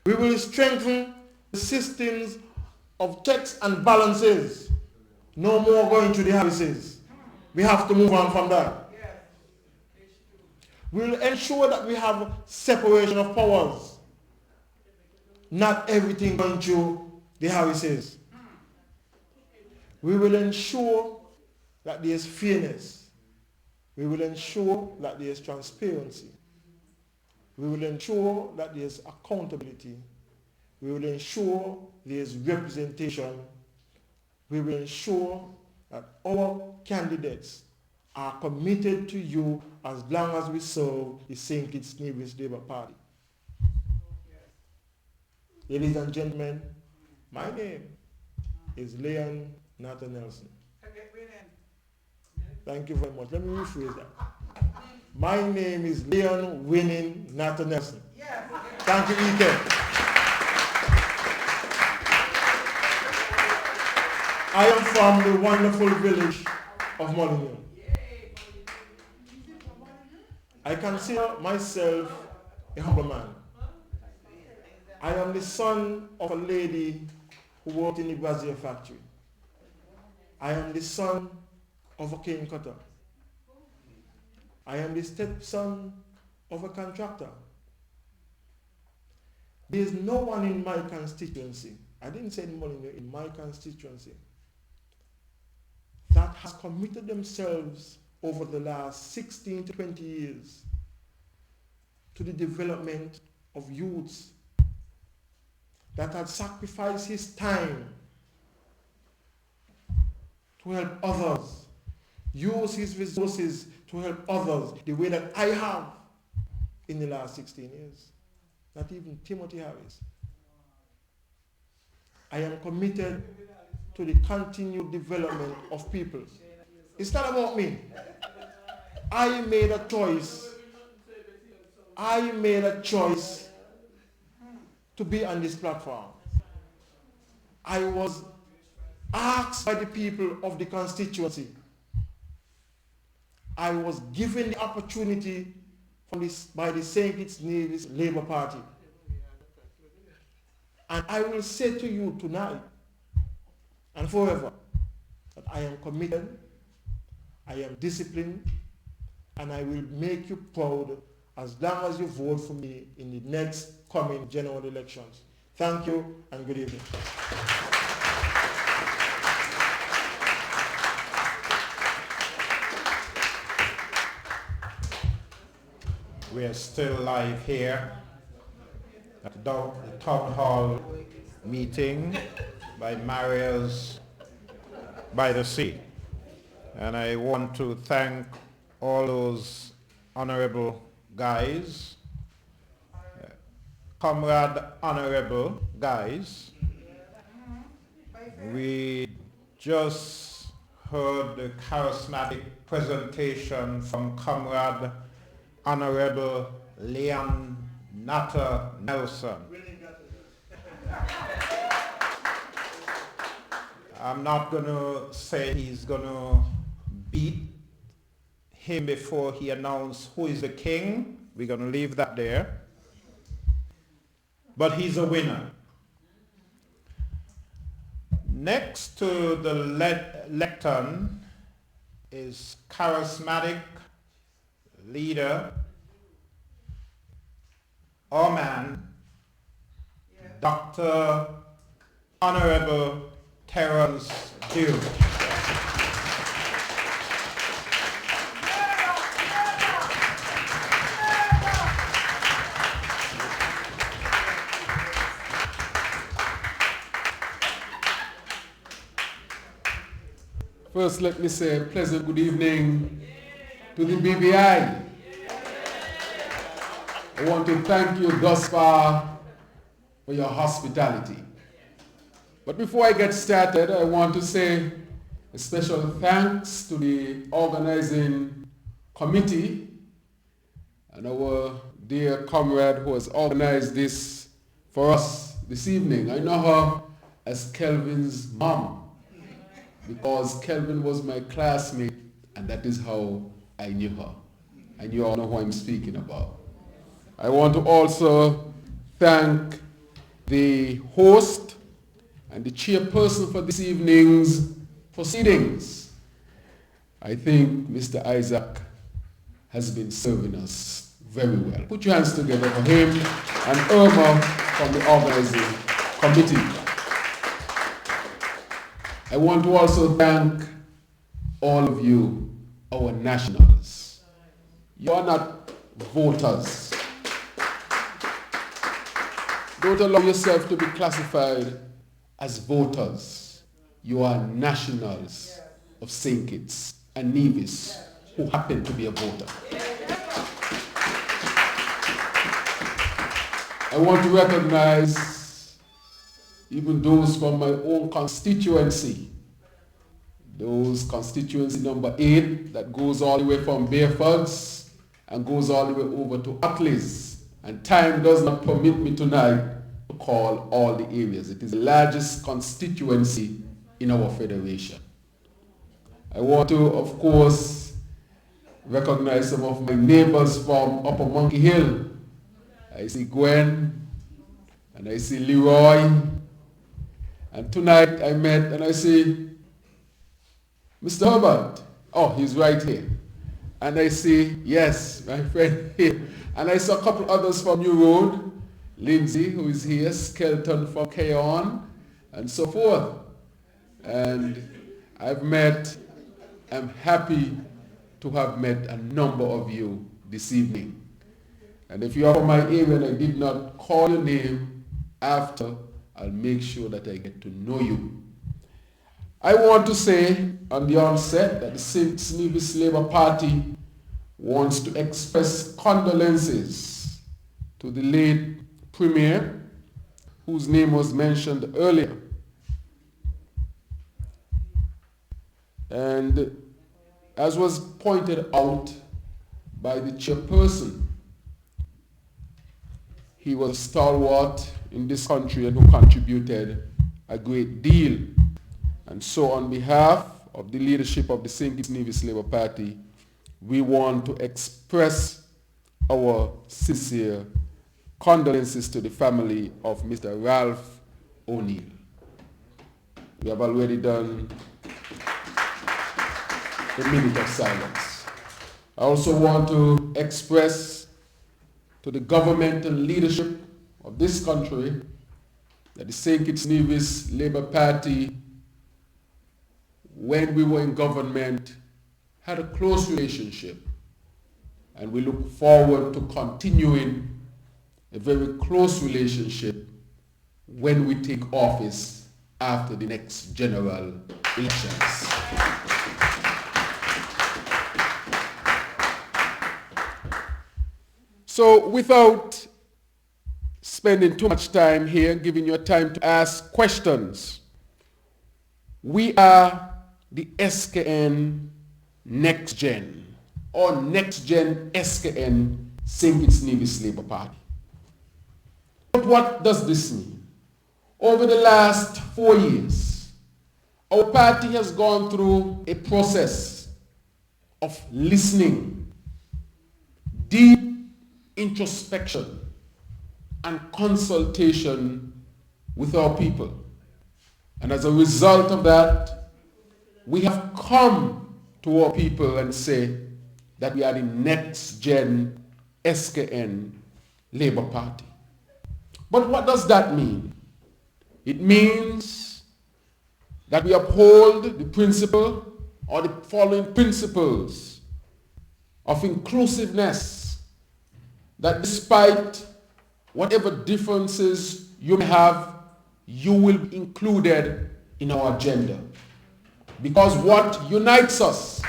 We will strengthen the systems of checks and balances. No more going to the houses. We have to move on from that. We will ensure that we have separation of powers. Not everything going to the houses. We will ensure that there is fairness. We will ensure that there is transparency. We will ensure that there is accountability. We will ensure there is representation. We will ensure that our candidates are committed to you as long as we serve the St. Kitts Nevis Labour Party. Ladies and gentlemen, my name is Leon Nathan Nelson. Thank you very much. Let me rephrase that. My name is Leon Winning Nathan Nelson. Thank you, Ike. I am from the wonderful village of Molyneux. I consider myself a humble man. I am the son of a lady who worked in the Brazil factory. I am the son of a cane cutter. I am the stepson of a contractor. There is no one in my constituency, I didn't say in Molyneux, in my constituency, that has committed themselves over the last 16 to 20 years to the development of youths, that had sacrificed his time to help others, use his resources to help others the way that I have in the last 16 years. Not even Timothy Harris. I am committed to the continued development of people. It's not about me. I made a choice. I made a choice to be on this platform. I was asked by the people of the constituency. I was given the opportunity by the St. Kitts Nevis Labour Party. And I will say to you tonight and forever that I am committed, I am disciplined, and I will make you proud as long as you vote for me in the next coming general elections. Thank you and good evening. We are still live here at the Town Hall meeting by Maria's by the Sea. And I want to thank all those honorable guys, comrade honorable guys. We just heard the charismatic presentation from Comrade Honorable Leon Natter Nelson. I'm not going to say he's going to beat him before he announced who is the king. We're going to leave that there. But he's a winner. Next to the lectern is charismatic leader, our man, Dr. Honorable Terrence Dew. First, let me say a pleasant good evening to the BBI. I want to thank you thus far for your hospitality. But before I get started, I want to say a special thanks to the organizing committee and our dear comrade who has organized this for us this evening. I know her as Kelvin's mom, because Kelvin was my classmate, and that is how I knew her. And you all know who I'm speaking about. I want to also thank the host and the chairperson for this evening's proceedings. I think Mr. Isaac has been serving us very well. Put your hands together for him and Irma from the organizing committee. I want to also thank all of you, our nationals. You are not voters. Don't allow yourself to be classified as voters. You are nationals of St. Kitts and Nevis who happen to be a voter. I want to recognize even those from my own constituency, those constituency number 8 that goes all the way from Bearfords and goes all the way over to Uckleys. And time does not permit me tonight to call all the areas. It is the largest constituency in our federation. I want to, of course, recognize some of my neighbors from Upper Monkey Hill. I see Gwen and I see Leroy. And tonight I met and I see Mr. Herbert. Oh, he's right here. And I see, yes, my friend here. And I saw a couple others from New Road, Lindsay, who is here, Skelton from Keon, and so forth. And I'm happy to have met a number of you this evening. And if you are from my area and I did not call your name after, I'll make sure that I get to know you. I want to say on the onset that the St. Kitts Nevis Labour Party wants to express condolences to the late Premier, whose name was mentioned earlier. And as was pointed out by the chairperson, he was a stalwart in this country and who contributed a great deal. And so on behalf of the leadership of the St. Kitts Nevis Labour Party, we want to express our sincere condolences to the family of Mr. Ralph O'Neill. We have already done a minute of silence. I also want to express to the government and leadership of this country that the St. Kitts Nevis Labour Party, when we were in government, had a close relationship, and we look forward to continuing a very close relationship when we take office after the next general elections. So without spending too much time here, giving you time to ask questions, we are the SKN Next Gen, or Next Gen SKN St. Kitts Nevis Labour Party. But what does this mean? Over the last 4 years, Our party has gone through a process of listening, deep introspection, and consultation with our people. And as a result of that, we have come to our people and say that we are the next gen SKN Labour Party. But what does that mean? It means that we uphold the principle or the following principles of inclusiveness, that despite whatever differences you may have, you will be included in our agenda. Because what unites us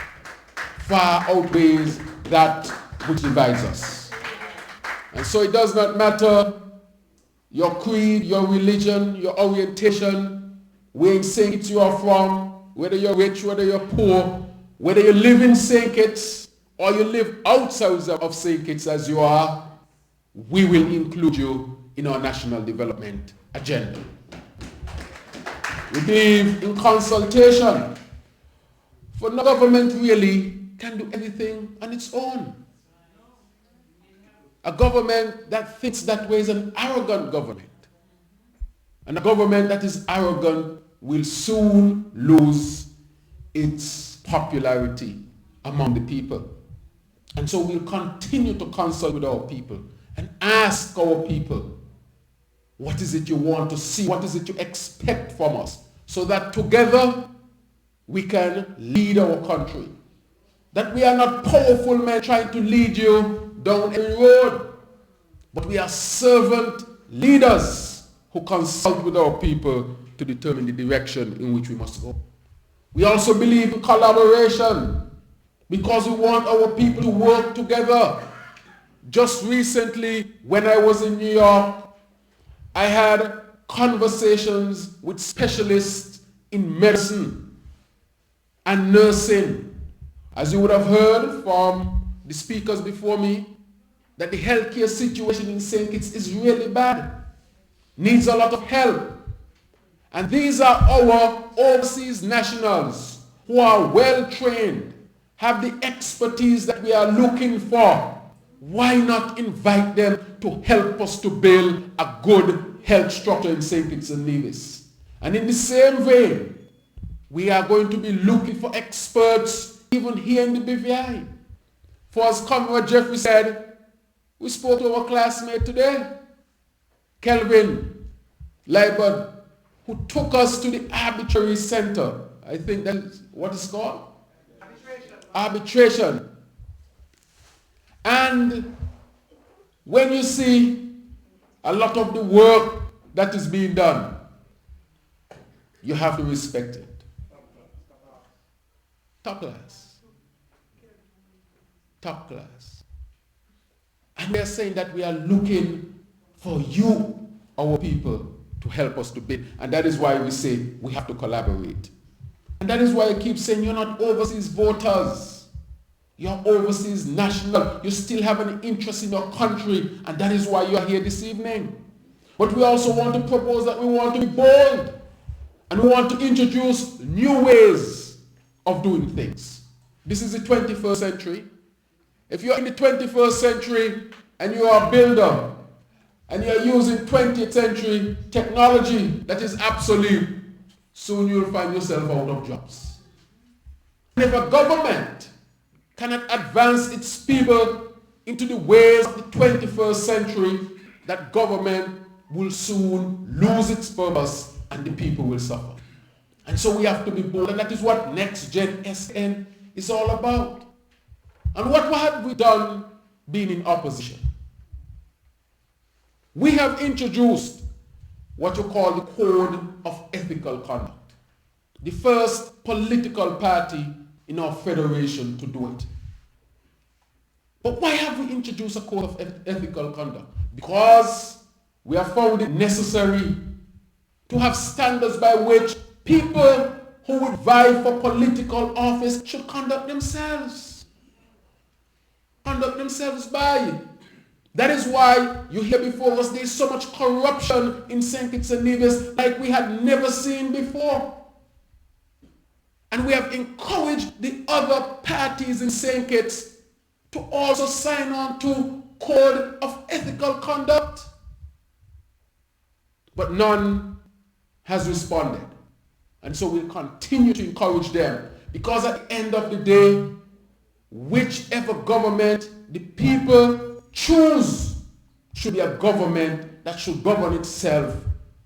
far outweighs that which divides us. And so it does not matter your creed, your religion, your orientation, where in St. Kitts you are from, whether you're rich, whether you're poor, whether you live in St. Kitts or you live outside of St. Kitts as you are, we will include you in our national development agenda. We believe in consultation, for no government really can do everything on its own. A government that thinks that way is an arrogant government. And a government that is arrogant will soon lose its popularity among the people. And so we'll continue to consult with our people and ask our people, what is it you want to see? What is it you expect from us? So that together we can lead our country. That we are not powerful men trying to lead you down a road, but we are servant leaders who consult with our people to determine the direction in which we must go. We also believe in collaboration because we want our people to work together. Just recently, when I was in New York, I had conversations with specialists in medicine and nursing. As you would have heard from the speakers before me, that the healthcare situation in St. Kitts is really bad, needs a lot of help. And these are our overseas nationals who are well trained, have the expertise that we are looking for. Why not invite them to help us to build a good health structure in St. Kitts and Nevis? And in the same vein, we are going to be looking for experts even here in the BVI. For as Comrade Jeffrey said, we spoke to our classmate today, Kelvin Leibert, who took us to the arbitrary center. I think that is what it's called? Arbitration. And when you see a lot of the work that is being done, you have to respect it. Top class. Top class. And we are saying that we are looking for you, our people, to help us to bid. And that is why we say we have to collaborate. And that is why I keep saying you're not overseas voters. You're overseas national. You still have an interest in your country. And that is why you're here this evening. But we also want to propose that we want to be bold. And we want to introduce new ways of doing things. This is the 21st century. If you're in the 21st century and you are a builder and you're using 20th century technology that is obsolete, soon you'll find yourself out of jobs. And if a government cannot advance its people into the ways of the 21st century, that government will soon lose its purpose and the people will suffer. And so we have to be bold, and that is what Next Gen SN is all about. And what have we done being in opposition? We have introduced what you call the Code of Ethical Conduct. The first political party in our federation to do it. But why have we introduced a Code of Ethical Conduct? Because we have found it necessary to have standards by which people who would vie for political office should conduct themselves. Conduct themselves by. That is why you hear before us there is so much corruption in St. Kitts and Nevis like we had never seen before. And we have encouraged the other parties in St. Kitts to also sign on to Code of Ethical Conduct. But none has responded. And so we'll continue to encourage them, because at the end of the day, whichever government the people choose should be a government that should govern itself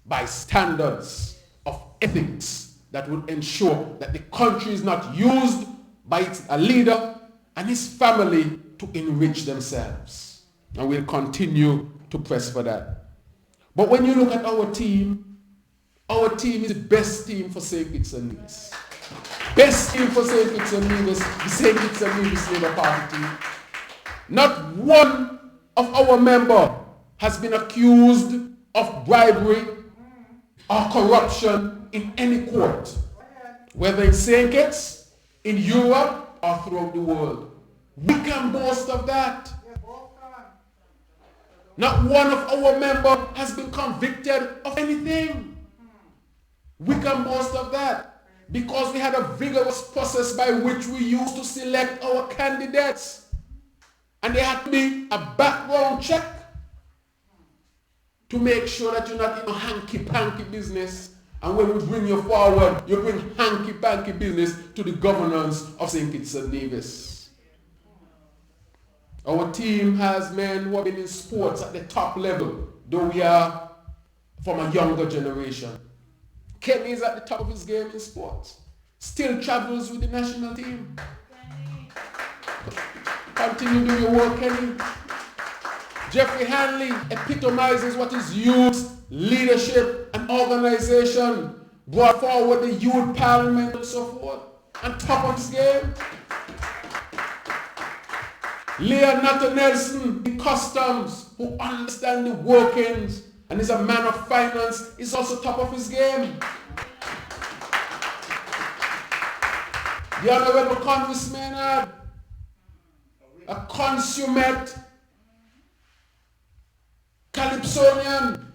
by standards of ethics that would ensure that the country is not used by a leader and his family to enrich themselves. And we'll continue to press for that. But when you look at our team is the best team for St. Kitts and Nevis. Best team for St. Kitts and Nevis, the St. Kitts and Nevis Labour Party team. Not one of our members has been accused of bribery or corruption in any court, whether in St. Kitts, in Europe, or throughout the world. We can boast of that. Not one of our members has been convicted of anything. We can boast of that because we had a vigorous process by which we used to select our candidates. And there had to be a background check to make sure that you're not in a hanky-panky business. And when we bring you forward, you bring hanky-panky business to the governance of St. Kitts and Nevis. Our team has men who have been in sports at the top level, though we are from a younger generation. Kenny is at the top of his game in sports. Still travels with the national team. Continue doing your work, Kenny. Jeffrey Hanley epitomizes what is youth, leadership, and organization. Brought forward the youth parliament and so forth. On top of his game. Leonardo Nelson in customs, who understands the workings and is a man of finance, is also top of his game. The Honorable Congressman had a consummate Calypsonian,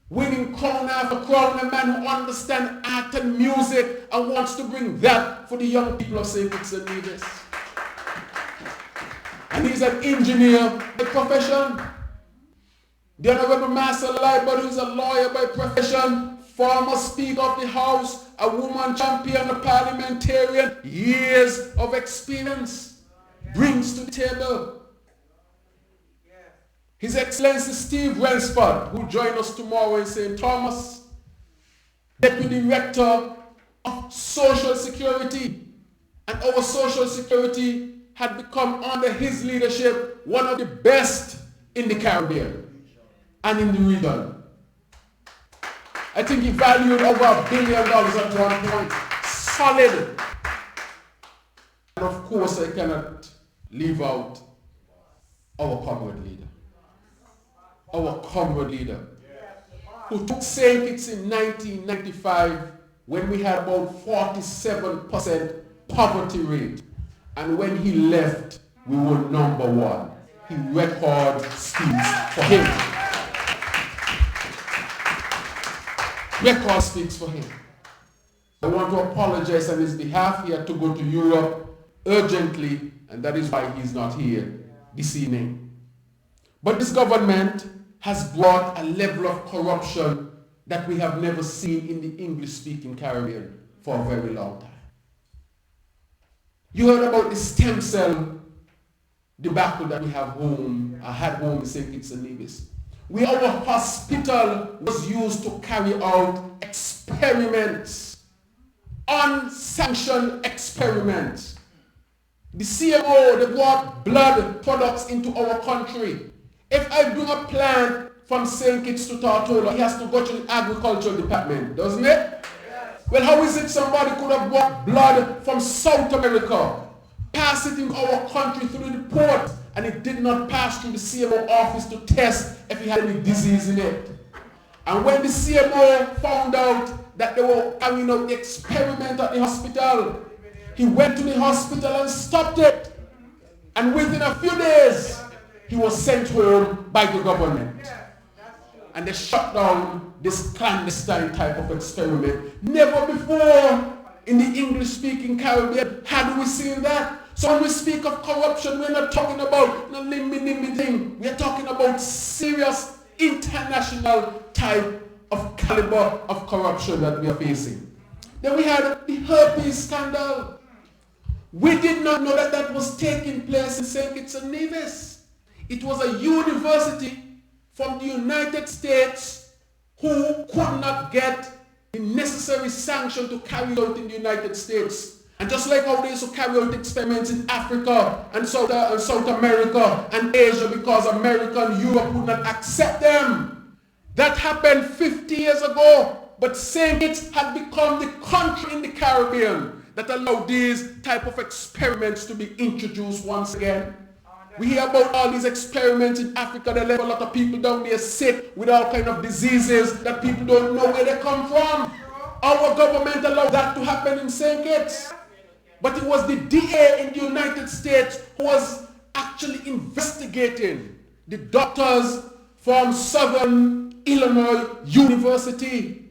winning crown after crown, a man who understands art and music and wants to bring that for the young people of St. Kitts and Nevis. And he's an engineer by profession. The Honorable Master Liebert, who is a lawyer by profession, former Speaker of the House, a woman champion, a parliamentarian, years of experience, brings to the table. His Excellency Steve Welsford, who will join us tomorrow in St. Thomas, Deputy Director of Social Security. And our Social Security had become, under his leadership, one of the best in the Caribbean and in the region. I think he valued over $1 billion at one point. Solid. And of course, I cannot leave out our comrade leader. Our comrade leader, who took St. Kitts in 1995 when we had about 47% poverty rate. And when he left, we were number one. He record speaks for him. Record speaks for him. I want to apologize on his behalf. He had to go to Europe urgently, and that is why he's not here this evening. But this government has brought a level of corruption that we have never seen in the English-speaking Caribbean for a very long time. You heard about the stem cell debacle that we had home in St. Kitts and Nevis. Our hospital was used to carry out experiments, unsanctioned experiments. The CMO, they brought blood products into our country. If I bring a plant from St. Kitts to Tortola, he has to go to the agricultural department, doesn't it? Well, how is it somebody could have brought blood from South America, pass it in our country through the port, and it did not pass through the CMO office to test if he had any disease in it? And when the CMO found out that they were carrying out the experiment at the hospital, he went to the hospital and stopped it. And within a few days, he was sent home by the government. And they shut down this clandestine type of experiment. Never before in the English-speaking Caribbean. How do we see that? So when we speak of corruption, we're not talking about no limby thing. We're talking about serious international type of caliber of corruption that we are facing. Then we had the herpes scandal. We did not know that that was taking place in St. Kitts and Nevis. It was a university from the United States who could not get the necessary sanction to carry out in the United States. And just like how they used to carry out experiments in Africa and South America and Asia because America and Europe would not accept them. That happened 50 years ago. But St. Kitts had become the country in the Caribbean that allowed these type of experiments to be introduced once again. We hear about all these experiments in Africa. They left a lot of people down there sick with all kinds of diseases that people don't know where they come from. Our government allowed that to happen in St. Kitts. But it was the DA in the United States who was actually investigating the doctors from Southern Illinois University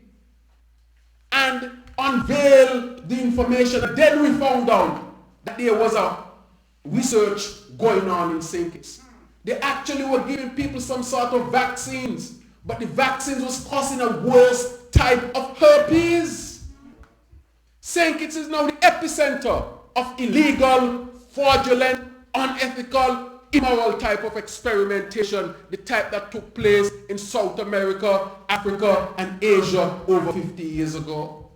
and unveiled the information. And then we found out that there was a research going on in St. Kitts. They actually were giving people some sort of vaccines, but the vaccines was causing a worse type of herpes. St. Kitts is now the epicenter of illegal, fraudulent, unethical, immoral type of experimentation, the type that took place in South America, Africa, and Asia over 50 years ago.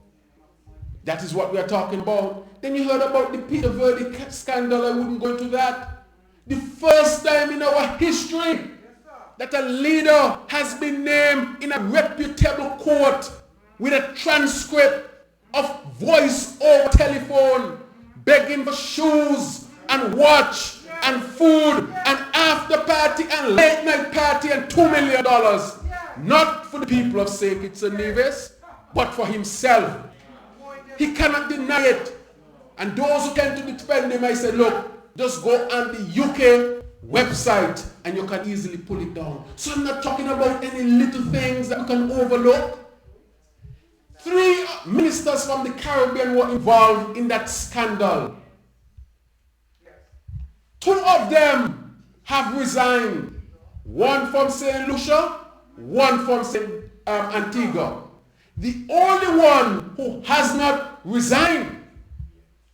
That is what we are talking about. Then you heard about the Peter Verdi scandal. I wouldn't go into that. The first time in our history that a leader has been named in a reputable court with a transcript of voice over telephone, begging for shoes and watch and food and after party and late night party and $2 million. Not for the people of St. Kitts and Nevis, but for himself. He cannot deny it. And those who came to defend him, I said, look, just go on the UK website and you can easily pull it down. So I'm not talking about any little things that you can overlook. 3 ministers from the Caribbean were involved in that scandal. 2 of them have resigned. One from St. Lucia, one from St. Antigua. The only one who has not resigned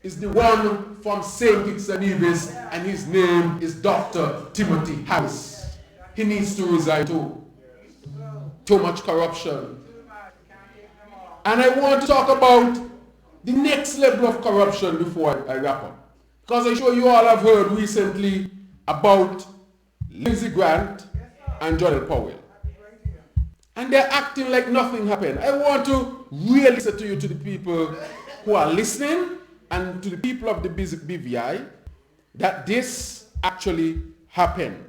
is the one from St. Kitts and Nevis, and his name is Dr. Timothy Harris. He needs to resign too. Too much corruption. And I want to talk about the next level of corruption before I wrap up. Because I'm sure you all have heard recently about Lindsey Grant and Jonel Powell. And they're acting like nothing happened. I want to really say to you, to the people who are listening, and to the people of the BVI, that this actually happened.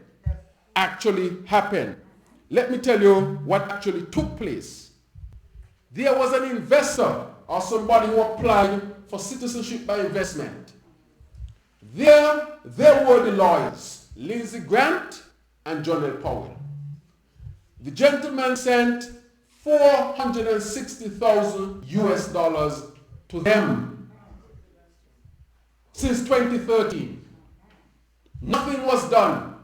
Actually happened. Let me tell you what actually took place. There was an investor or somebody who applied for citizenship by investment. There were the lawyers, Lindsey Grant and Jonel Powell. The gentleman sent $460,000 US to them since 2013. Nothing was done.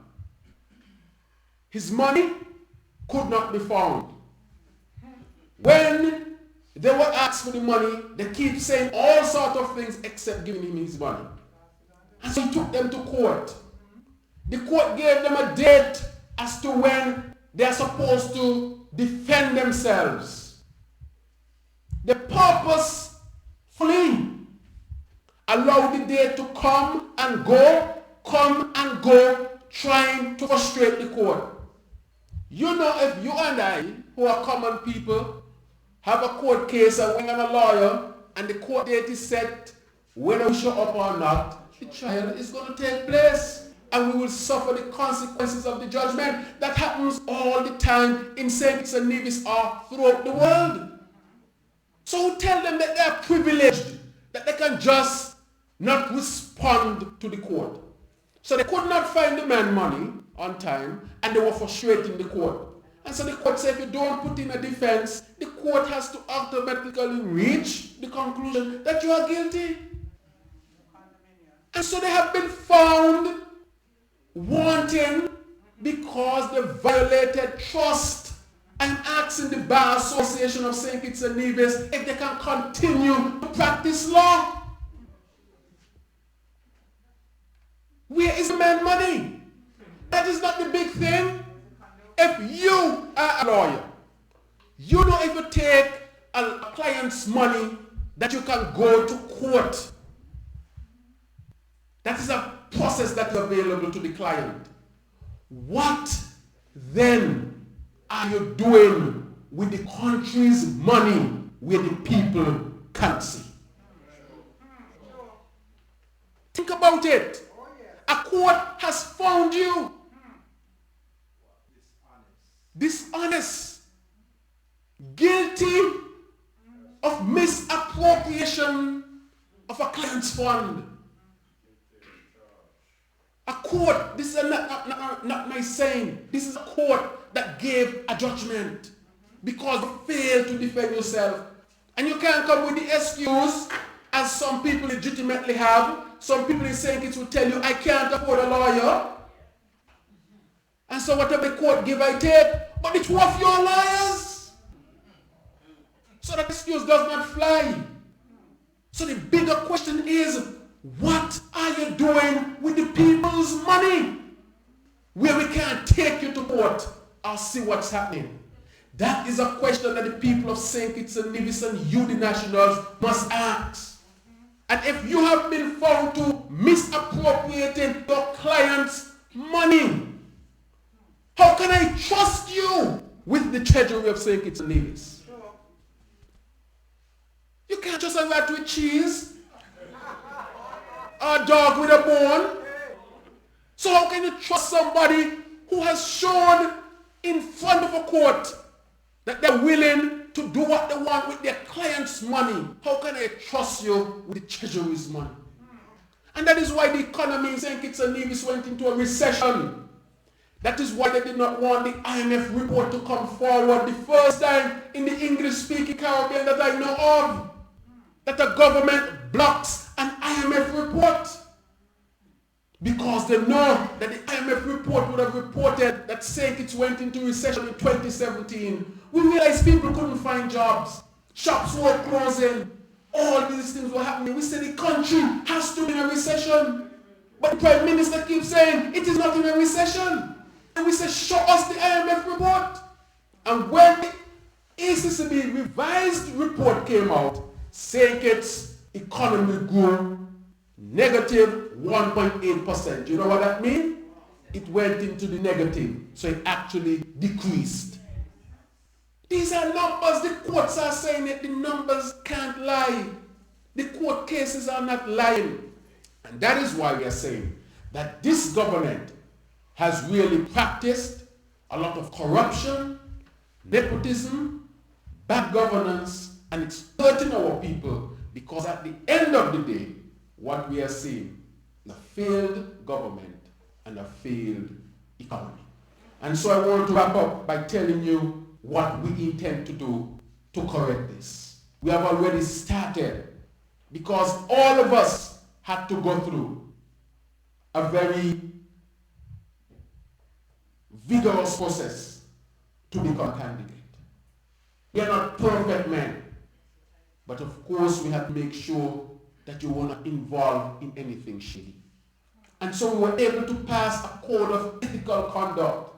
His money could not be found. When they were asked for the money, they keep saying all sorts of things except giving him his money. And so he took them to court. The court gave them a date as to when they are supposed to defend themselves. The purposefully allowed the day to come and go, trying to frustrate the court. You know, if you and I, who are common people, have a court case and we're a lawyer, and the court date is set, whether we show up or not, the trial is going to take place. And we will suffer the consequences of the judgment. That happens all the time in St. Kitts and Nevis or throughout the world. So tell them that they are privileged, that they can just not respond to the court. So they could not find the man money on time, and they were frustrating the court. And so the court said if you don't put in a defense, the court has to automatically reach the conclusion that you are guilty. And so they have been found wanting because they violated trust. I'm asking the Bar Association of St. Kitts and Nevis if they can continue to practice law. Where is the man money? That is not the big thing. If you are a lawyer, you know if you take a client's money that you can go to court. That is a process that is available to the client. What then are you doing with the country's money where the people can't see? Think about it. A court has found you dishonest, guilty of misappropriation of a client's fund. A court, this is not my saying, this is a court that gave a judgment because you failed to defend yourself. And you can't come with the excuse, as some people legitimately have. Some people in St. Kitts will tell you, I can't afford a lawyer. And so whatever the court give, I take. But it's worth your lawyers. So that excuse does not fly. So the bigger question is, what are you doing with the people's money? Where we can't take you to court or see what's happening. That is a question that the people of St. Kitts and Nevis and you, the nationals, must ask. And if you have been found to misappropriating your client's money, how can I trust you with the treasury of St. Kitts and Nevis? You can't just have that with cheese or a dog with a bone. So how can you trust somebody who has shown in front of a court that they're willing to do what they want with their client's money? How can I trust you with the treasury's money? And that is why the economy in St. Kitts and Nevis went into a recession. That is why they did not want the IMF report to come forward the first time in the English-speaking Caribbean that I know of, that the government blocks an IMF report. Because they know that the IMF report would have reported that St. Kitts went into recession in 2017. We realized people couldn't find jobs. Shops were closing. All these things were happening. We said the country has to be in a recession. But the Prime Minister keeps saying it is not in a recession. And we said, show us the IMF report. And when the ACCB revised report came out, St. Kitts' economy grew negative 1.8%. Do you know what that means? It went into the negative. So it actually decreased. These are numbers. The courts are saying it. The numbers can't lie. The court cases are not lying. And that is why we are saying that this government has really practiced a lot of corruption, nepotism, bad governance, and it's hurting our people because at the end of the day, what we are seeing is a failed government and a failed economy. And so I want to wrap up by telling you what we intend to do to correct this. We have already started because all of us had to go through a very vigorous process to become a candidate. We are not perfect men, but of course we have to make sure that you were not involved in anything shady. And so we were able to pass a code of ethical conduct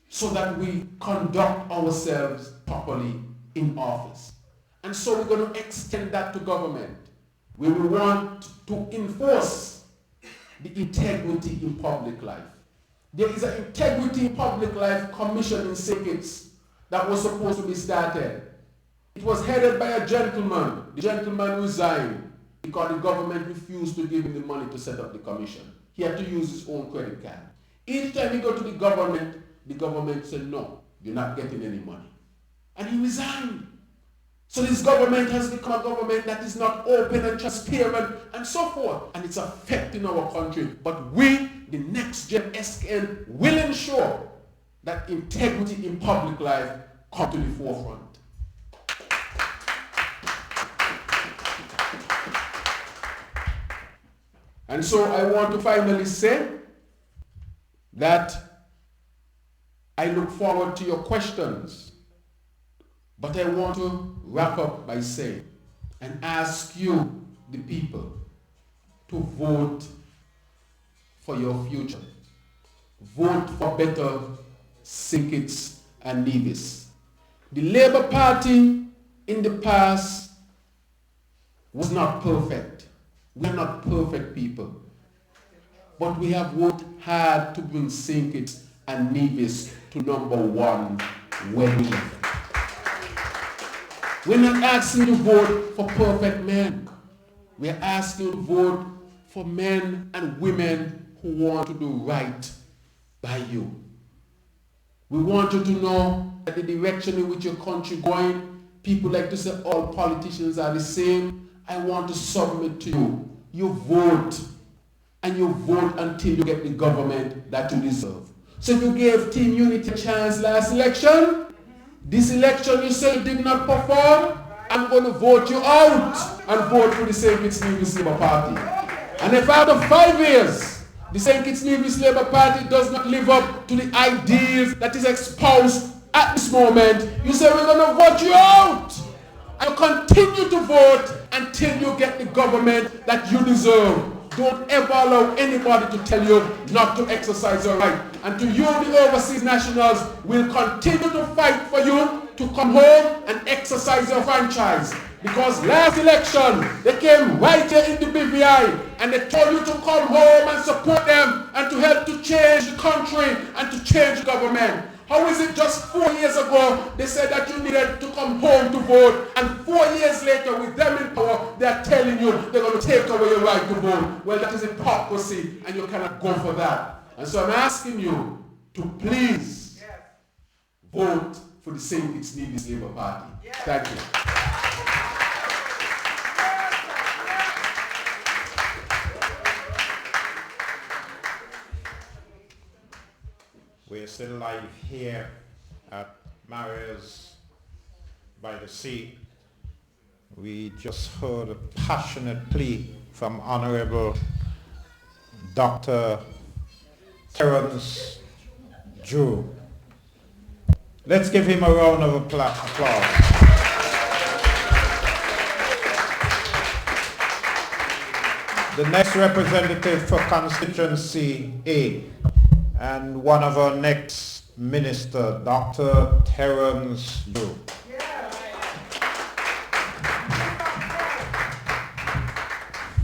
so that we conduct ourselves properly in office. And so we're going to extend that to government. We will want to enforce the integrity in public life. There is an Integrity in Public Life Commission in St. Kitts that was supposed to be started. It was headed by a gentleman. The gentleman resigned because the government refused to give him the money to set up the commission. He had to use his own credit card. Each time he go to the government said, no, you're not getting any money. And he resigned. So this government has become a government that is not open and transparent and so forth. And it's affecting our country. But we, the next gen SKN, will ensure that integrity in public life come to the forefront. And so I want to finally say that I look forward to your questions, but I want to wrap up by saying and ask you, the people, to vote for your future. Vote for better St. Kitts and Nevis. The Labour Party in the past was not perfect. We are not perfect people. But we have worked hard to bring St. Kitts and Nevis to number one where we live. We're not asking you to vote for perfect men. We're asking you to vote for men and women who want to do right by you. We want you to know that the direction in which your country is going, people like to say all politicians are the same. I want to submit to you. You vote, and you vote until you get the government that you deserve. So if you gave Team Unity a chance last election, this election you say you did not perform, I'm going to vote you out and vote for the St. Kitts Nevis Labour Party. And if after 5 years, the St. Kitts Nevis Labour Party does not live up to the ideals that is espoused at this moment, you say we're going to vote you out. And continue to vote until you get the government that you deserve. Don't ever allow anybody to tell you not to exercise your right. And to you, the overseas nationals, will continue to fight for you to come home and exercise your franchise. Because last election, they came right here in the BVI and they told you to come home and support them and to help to change the country and to change the government. How is it just 4 years ago they said that you needed to come home to vote, and 4 years later with them in power they are telling you they're going to take away your right to vote? Well, that is hypocrisy and you cannot go for that. And so I'm asking you to please vote for the St. Kitts Nevis Labour Party. Thank you. We're still live here at Maria's by the Sea. We just heard a passionate plea from Honorable Dr. Terence Drew. Let's give him a round of applause. The next representative for constituency A, and one of our next minister, Dr. Terence Drew.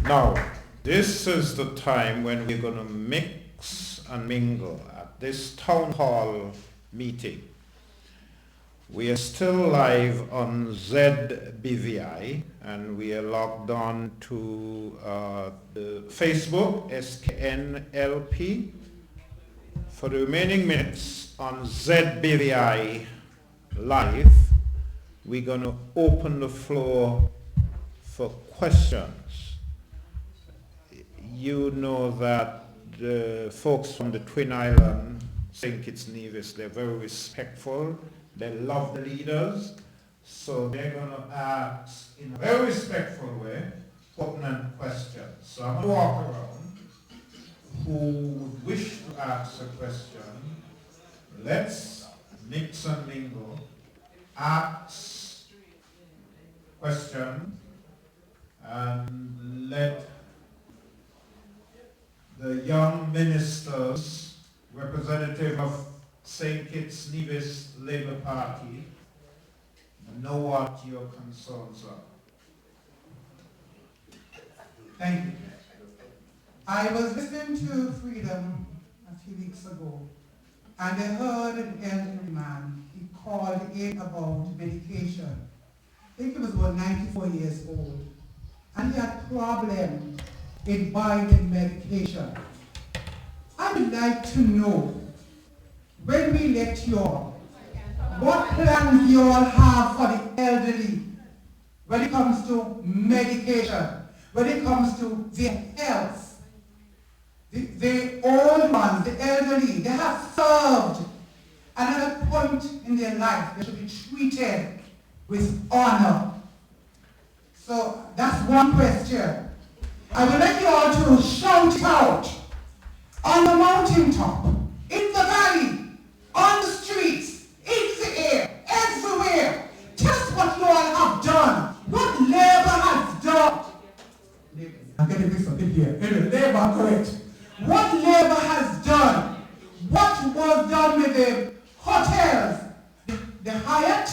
Now, this is the time when we're going to mix and mingle at this town hall meeting. We are still live on ZBVI and we are logged on to the Facebook, SKNLP. For the remaining minutes on ZBVI Live, we're going to open the floor for questions. You know that the folks from the Twin Island, St. Kitts Nevis, they're very respectful. They love the leaders. So they're going to ask in a very respectful way pertinent questions. So I'm going to walk around. Who would wish to ask a question, let's mix and mingle, ask question, and let the young ministers, representative of St. Kitts Nevis Labour Party, know what your concerns are. Thank you. I was listening to Freedom a few weeks ago, and I heard an elderly man. He called in about medication. I think he was about 94 years old, and he had problems in buying medication. I would like to know, when we elect you all, what plans you all have for the elderly when it comes to medication, when it comes to their health. The old ones, the elderly, they have served and at a point in their life they should be treated with honor. So that's one question. I would like you all to shout it out on the mountaintop, in the valley, on the streets, in the air, everywhere. Tell us what you all have done, what labor has done. I'm getting mixed up in here. Labor, correct. What labor has done? What was done with the hotels? The Hyatt?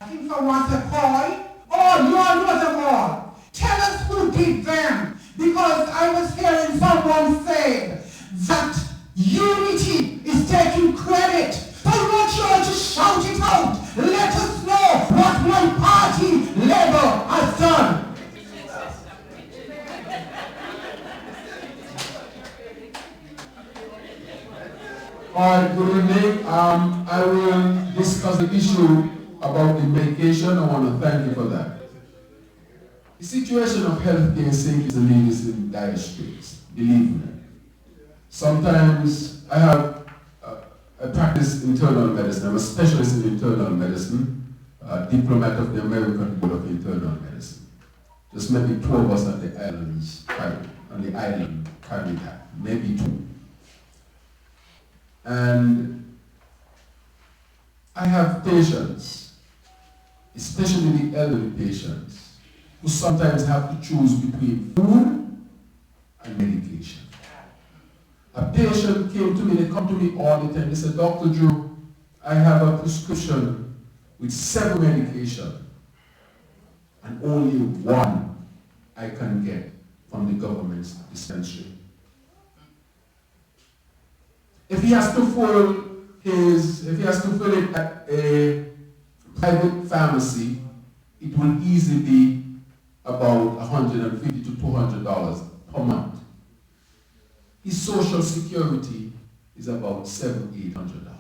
I think for once a Koi. Oh, you all know them all. Tell us who did them. Because I was hearing someone say that unity is taking credit. So I want you all to shout it out. Let us know what my party Labour has done. Alright, good evening. I will discuss the issue about the medication. I want to thank you for that. The situation of healthcare in St. Kitts and Nevis is in dire straits, believe me. Sometimes I practice internal medicine. I'm a specialist in internal medicine, a diplomat of the American Board of Internal Medicine. Just maybe 2 of us on the island carry that, maybe 2. And I have patients, especially the elderly patients, who sometimes have to choose between food and medication. A patient came to me, they come to me all the time, they said, Dr. Drew, I have a prescription with 7 medication and only 1 I can get from the government's dispensary. If he has to fill it at a private pharmacy, it will easily be about $150 to $200 per month. His social security is about $700 to $800.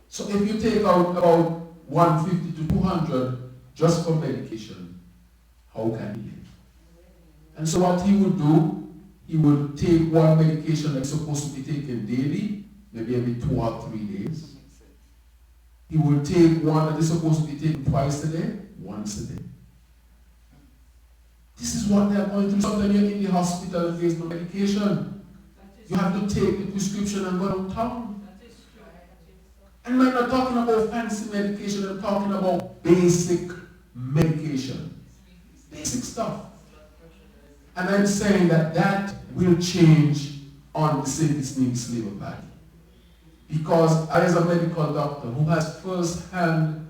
So if you take out about $150 to $200 just for medication, how can he live? And so what he would do, he would take one medication that's supposed to be taken daily, maybe every 2 or 3 days. He would take one that is supposed to be taken twice a day, once a day. This is what they are going through. Sometimes you're in the hospital and there's no medication. You have to take the prescription and go downtown. And we're not talking about fancy medication, I'm talking about basic medication. Basic stuff. And I'm saying that will change on the St. Kitts and Nevis Labour Party. Because I, as a medical doctor who has first-hand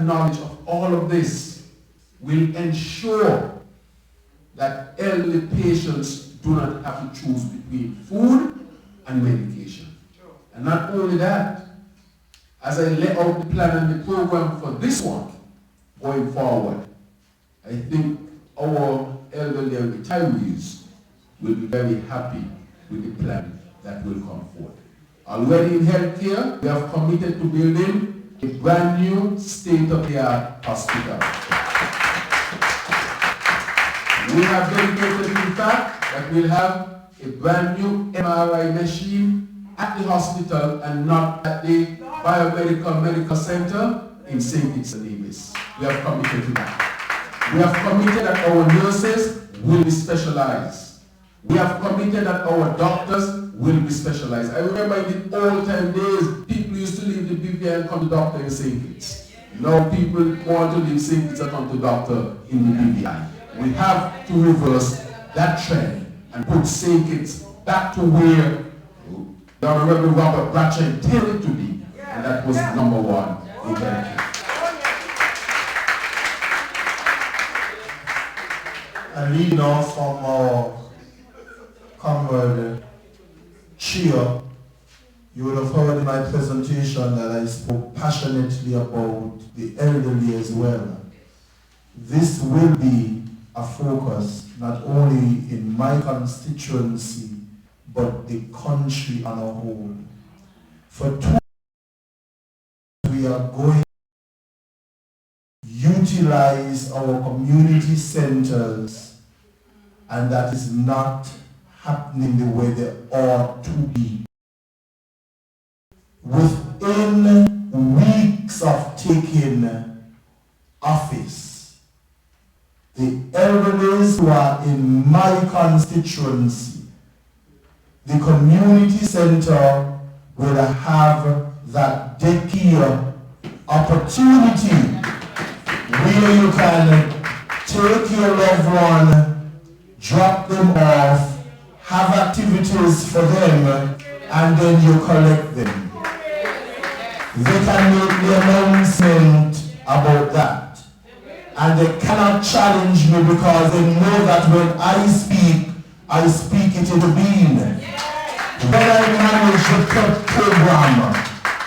knowledge of all of this, will ensure that elderly patients do not have to choose between food and medication. And not only that, as I lay out the plan and the program for this one, going forward, I think our elderly and retirees will be very happy with the plan that will come forward. Already in healthcare, we have committed to building a brand new state-of-the-art hospital. We have dedicated to the fact that we'll have a brand new MRI machine at the hospital and not at the Biomedical Medical Center in St. Kitts and Nevis. We have committed to that. We have committed that our nurses will be specialized. We have committed that our doctors will be specialized. I remember in the old time days, people used to leave the BVI and come to doctor in St. Kitts. Now people want to leave St. Kitts and come to doctor in the BVI. We have to reverse that trend and put St. Kitts back to where the Honorable Robert Bratcher intended to be, and that was number 1 in healthcare. And leading off from our comrade Chia, you would have heard in my presentation that I spoke passionately about the elderly as well. This will be a focus not only in my constituency, but the country on a whole. For 2 we are going to utilize our community centers, and that is not happening the way they ought to be. within weeks of taking office, the elderlies who are in my constituency, the community center will have that daycare opportunity where you can take your loved one, drop them off, have activities for them, and then you collect them. They can make the announcement about that. And they cannot challenge me because they know that when I speak it into being. When I manage the PEP program,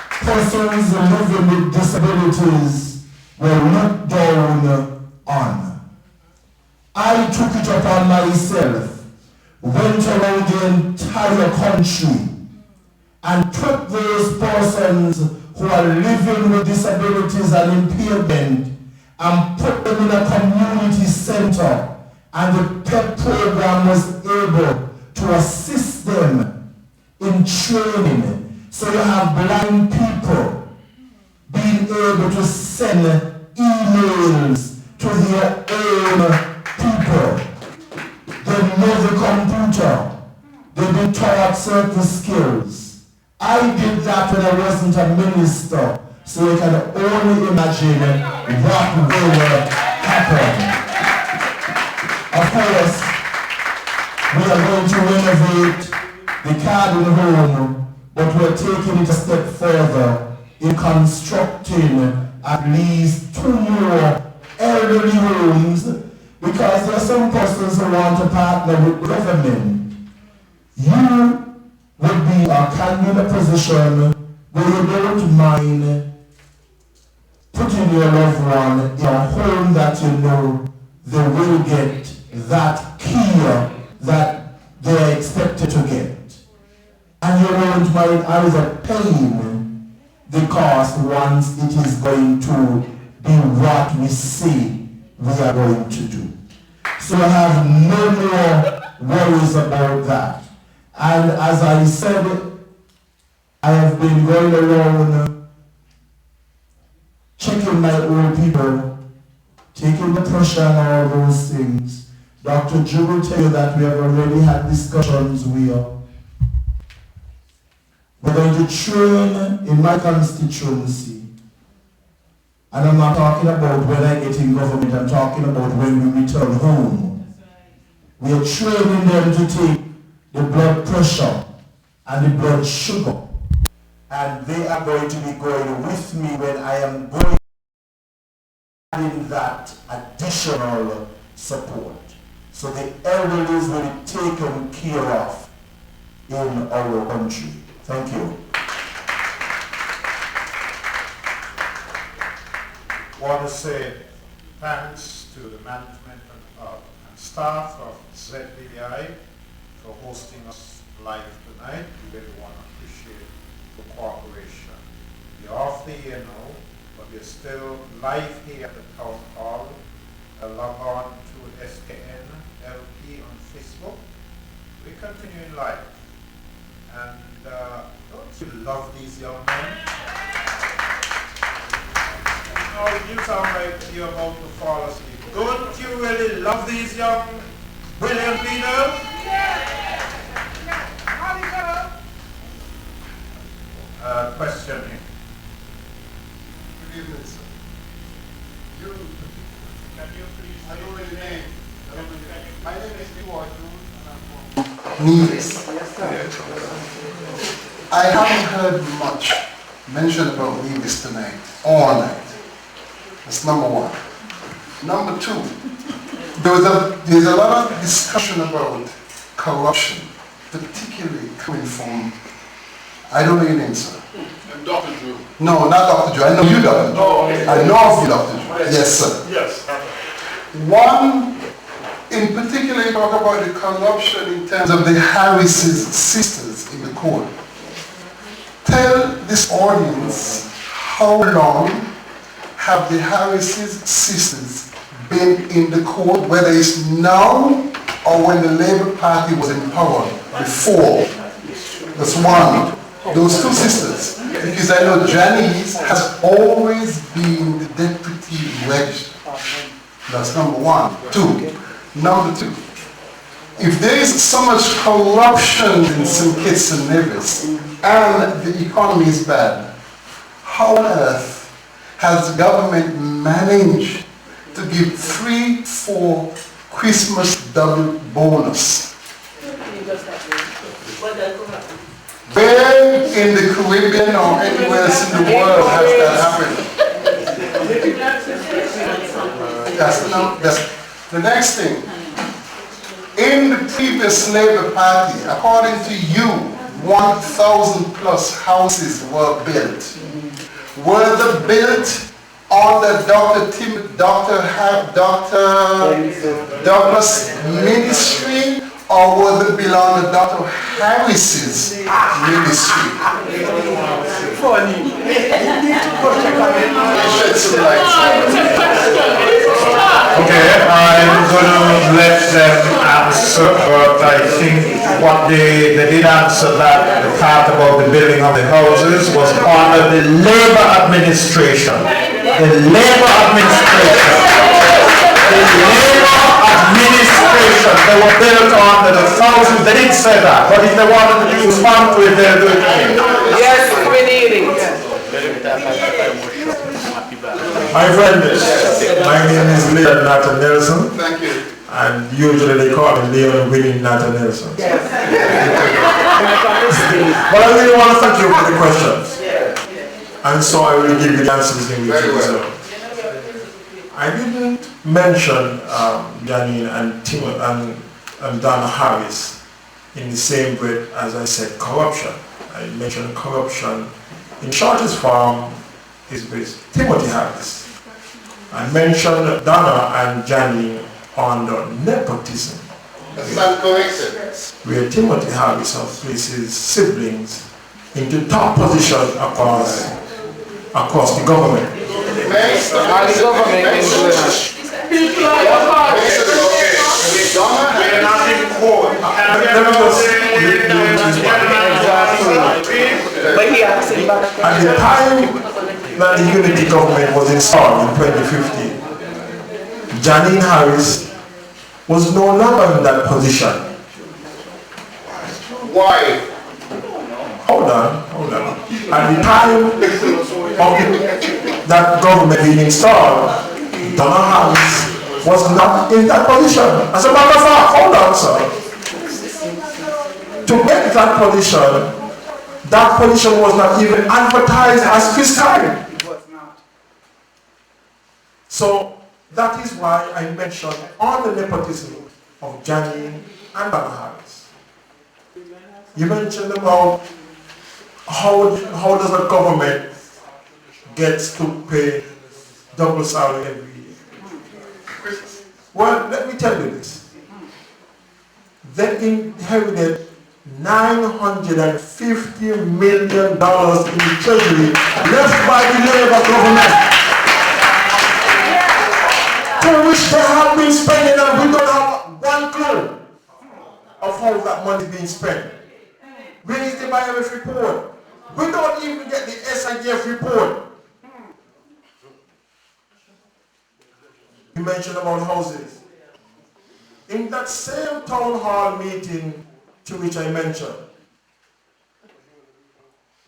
persons living with disabilities were looked down on. I took it upon myself, went around the entire country, and took those persons who are living with disabilities and impairment and put them in a community center, and the PEP program was able to assist them in training. So you have blind people being able to send emails to their own people. They know the computer. They've been taught certain skills. I did that when I wasn't a minister, so you can only imagine what will happen. Of course, we are going to renovate the Garden Home, but we're taking it a step further in constructing at least 2 more elderly homes, because there are some persons who want to partner with government. You would be or can be in a position where you don't mind putting your loved one in a home that you know they will get that care that they are expected to get. And you won't mind either paying the cost once it is going to be what we say we are going to do. So I have no more worries about that. And as I said, I have been going around checking my old people, taking the pressure and all those things. Dr. Drew will tell you that we have already had discussions where we're going to train in my constituency. And I'm not talking about when I get in government, I'm talking about when we return home. We are training them to take the blood pressure and the blood sugar. And they are going to be going with me when I am going in that additional support. So the elderly will be taken care of in our country. Thank you. I want to say thanks to the management and staff of ZBI for hosting us live tonight. We really want to appreciate the cooperation. We're off the air now, but we're still live here at the town hall. Log on to SKN LP on Facebook. We're continuing live. And don't you love these young men? Oh, you sound like you're about to fall asleep. Don't you really love these young brilliant people? Question here. Good evening, sir. Can you please? I don't really name. My name is Hodge, and I'm from Nevis. I haven't heard much mention about Nevis tonight, all night. That's number one. Number two, there's a lot of discussion about corruption, particularly coming from, I don't know your name, sir. Dr. Drew. No, not Dr. Drew. I know you, Dr. Drew. Oh, okay. I know of you, Dr. Drew. Yes, sir. Yes. One, in particular, you talk about the corruption in terms of the Harris's sisters in the court. Tell this audience how long have the Harris's sisters been in the court, whether it's now or when the Labour Party was in power before. That's one. Those two sisters. Because I know Janice has always been the deputy registrar. That's number one. Number two, if there is so much corruption in St. Kitts and Nevis and the economy is bad, how on earth has the government managed to give 3-4 Christmas double bonus? Where in the Caribbean or anywhere else in the world has that happened? That's the next thing. In the previous Labour Party, according to you, 1,000 plus houses were built. Were they built under Douglas' ministry, or were they belong to Dr. Harris's ministry? Funny. Shed some light. Okay, I'm going to let them answer, but I think what they did answer that the part about the building of the houses was under the Labour administration. The Labour administration. The Labour administration. They were built under the thousands. They didn't say that, but if they wanted to use one to it, they'll do it. Yes, we need it. My friend, my name is Leon Nathan Nelson. Thank you. And usually they call me Leon Winning Nathan Nelson. Yes. But I really want to thank you for the questions. And so I will give you the answers in which you deserve. I didn't mention Janine and Donna Harris in the same breath as I said corruption. I mentioned corruption in shortest form is with Timothy Harris. I mentioned Donna and Janine under nepotism. That's not correct. Where Timothy Harris places siblings into top positions across the government. At the time that the unity government was installed in 2015, Janine Harris was no longer in that position. Why? Hold on. At the time of that government being installed, Donna Harris was not in that position. As a matter of fact, hold on, sir. To get that position was not even advertised as fiscal. So that is why I mentioned all the nepotism of Janine and Donna Harris. You mentioned about how does the government gets to pay double salary every year. Well, let me tell you this. They inherited $950 million in the treasury left by the Labour government, to which they have been spending, and we don't have one clue of how that money is being spent. Where is the IMF report? We don't even get the SIDF report. You mentioned about houses. In that same town hall meeting to which I mentioned,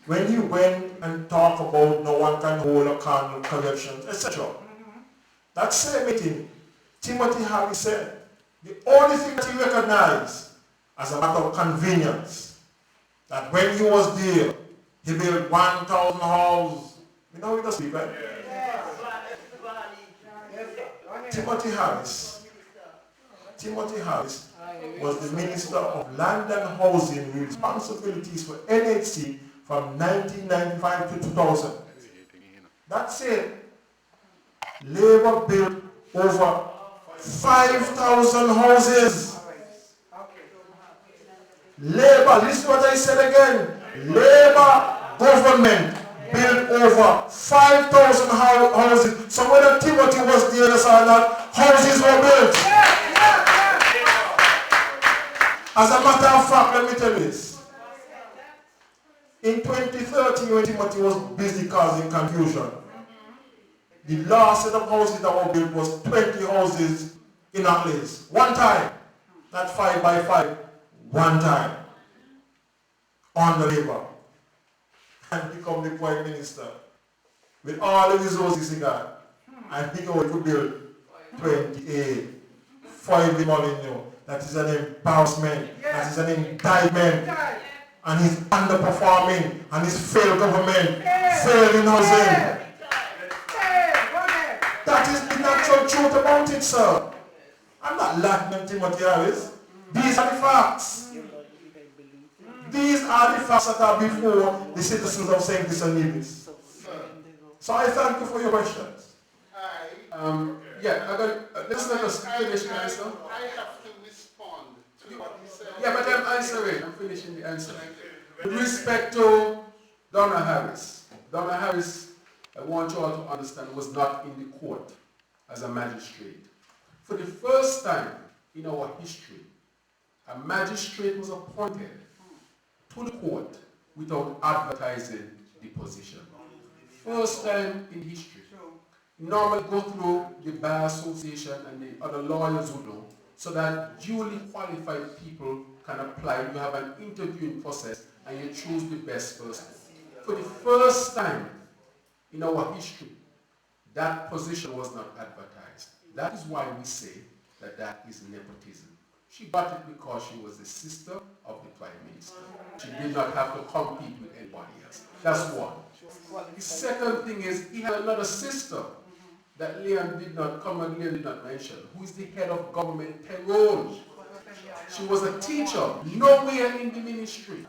when you went and talked about no one can hold a candle, corrections, etc., that same meeting, Timothy Harris said, the only thing that he recognized as a matter of convenience, that when he was there, he built 1,000 houses. You know, he does speak, right? Timothy Harris was the Minister of Land and Housing with responsibilities for NHC from 1995 to 2000. That's it. Labour built over 5,000 houses. Labour, listen to what I said again. Labour government built over 5,000 houses. So when Timothy was there, saw that houses were built. As a matter of fact, let me tell you this. In 2013, when Timothy was busy causing confusion, the last set of houses that were built was 20 houses in a place. One time. Not 5 by 5. One time. On the labor. And become the prime minister. With all the resources he got. And he going to build 28. 5 Molyneux. That is an embarrassment. That is an indictment. And he's underperforming. And he's failed government. Failing housing. That is the natural truth about it, sir. I'm not laughing at Timothy Harris. These are the facts. These are the facts that are before the citizens of St. Kitts and Nevis. So I thank you for your questions. Let's let us finish the answer. I have to respond to what he said. Yeah, but I'm answering. I'm finishing the answer. With respect to Donna Harris. Donna Harris, I want you all to understand, was not in the court as a magistrate. For the first time in our history, a magistrate was appointed to the court without advertising the position. First time in history. Normally go through the Bar Association and the other lawyers would know, so that duly qualified people can apply. You have an interviewing process and you choose the best person. For the first time in our history, that position was not advertised. That is why we say that that is nepotism. She got it because she was the sister of the Prime Minister. She did not have to compete with anybody else. That's one. The second thing is, he had another sister that Leon did not mention, who is the head of government payroll. She was a teacher, nowhere in the ministry.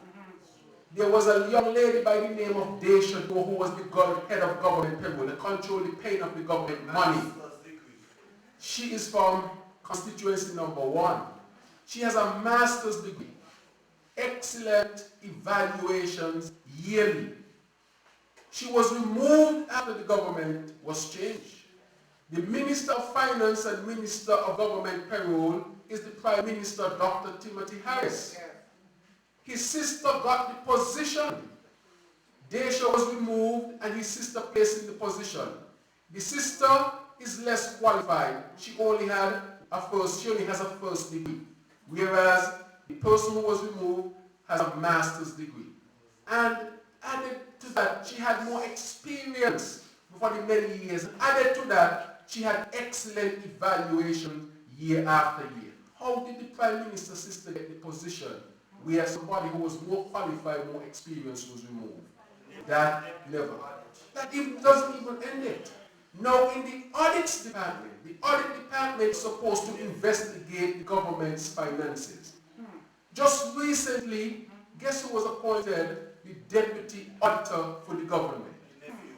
There was a young lady by the name of Daisha who was the head of government payroll, the control the paying of the government money. She is from constituency number 1. She has a master's degree. Excellent evaluations yearly. She was removed after the government was changed. The Minister of Finance and Minister of Government Payroll is the Prime Minister, Dr. Timothy Harris. His sister got the position. Daisha was removed and his sister placed in the position. The sister is less qualified. She only has a first degree. Whereas the person who was removed has a master's degree. And added to that, she had more experience for the many years. Added to that, she had excellent evaluation year after year. How did the Prime Minister's sister get the position where somebody who was more qualified, more experienced was removed? That never. That even doesn't even end it. Now in the audit department is supposed to investigate the government's finances. Just recently, guess who was appointed the deputy auditor for the government?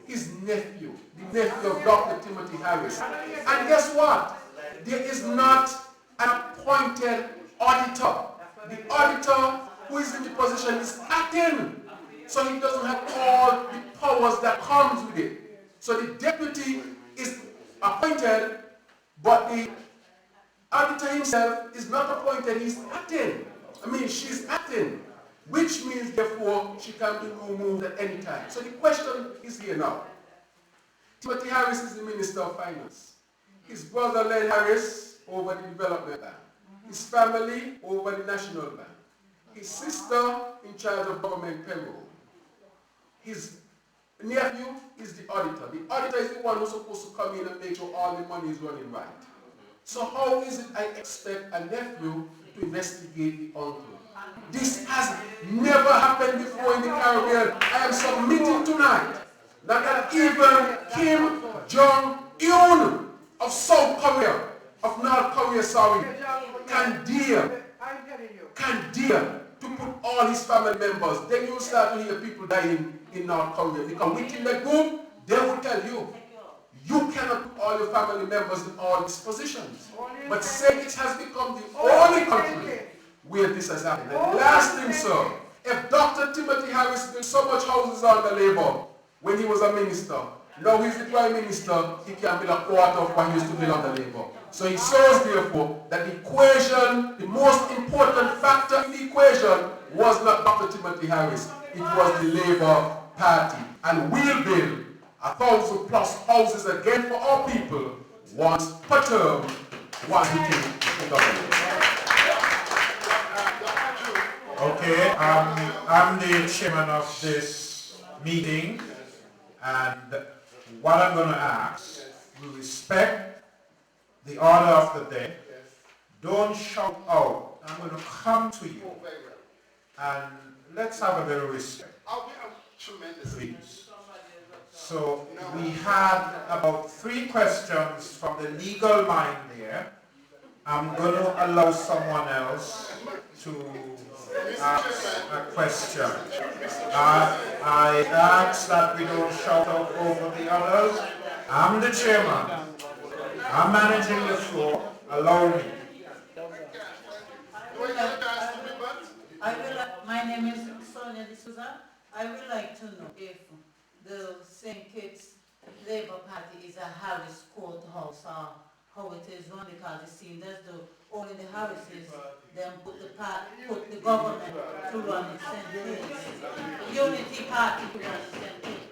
His nephew, the nephew of Dr. Timothy Harris. And guess what? There is not an appointed auditor. The auditor who is in the position is acting. So he doesn't have all the powers that comes with it. So the deputy is appointed, but the auditor himself is not appointed, he's acting. She's acting. Which means, therefore, she can be removed at any time. So the question is here now. Timothy Harris is the Minister of Finance. His brother Len Harris over the Development Bank. His family over the National Bank. His sister in charge of government payroll. His nephew is the auditor. The auditor is the one who's supposed to come in and make sure all the money is running right. So how is it I expect a nephew to investigate the uncle? This has never happened before in the Caribbean. I am submitting tonight that even Kim Jong-un of South Korea, of North Korea, can dare to put all his family members. Then you'll start to hear people dying in North Korea. Because within the group, they will tell you, you cannot put all your family members in all these positions. But say it has become the only country where this has happened. And last thing, sir, if Dr. Timothy Harris built so much houses on the labor when he was a minister, now he's the Prime Minister, he can build a quarter of what he used to build on the labor. So it shows, therefore, that the equation, the most important factor in the equation was not Dr. Timothy Harris. it was the Labour Party. And we'll build 1,000 plus houses again for our people once per term, once we take the government. Okay, I'm the chairman of this meeting, and what I'm going to ask, we respect the order of the day. Don't shout out. I'm going to come to you, and let's have a little respect. I'll be tremendous. Please. So we had about 3 questions from the legal mind there. I'm going to allow someone else to ask a question. I ask that we don't shout out over the others. I'm the chairman. I'm managing the floor. Allow me. My name is Sonia D'Souza. I would like to know if the St. Kitts Labour Party is a Harris courthouse or how it is run, because it seems as though only the Harrises then put the government to run it. St. Kitts. Unity Party to run St. Kitts.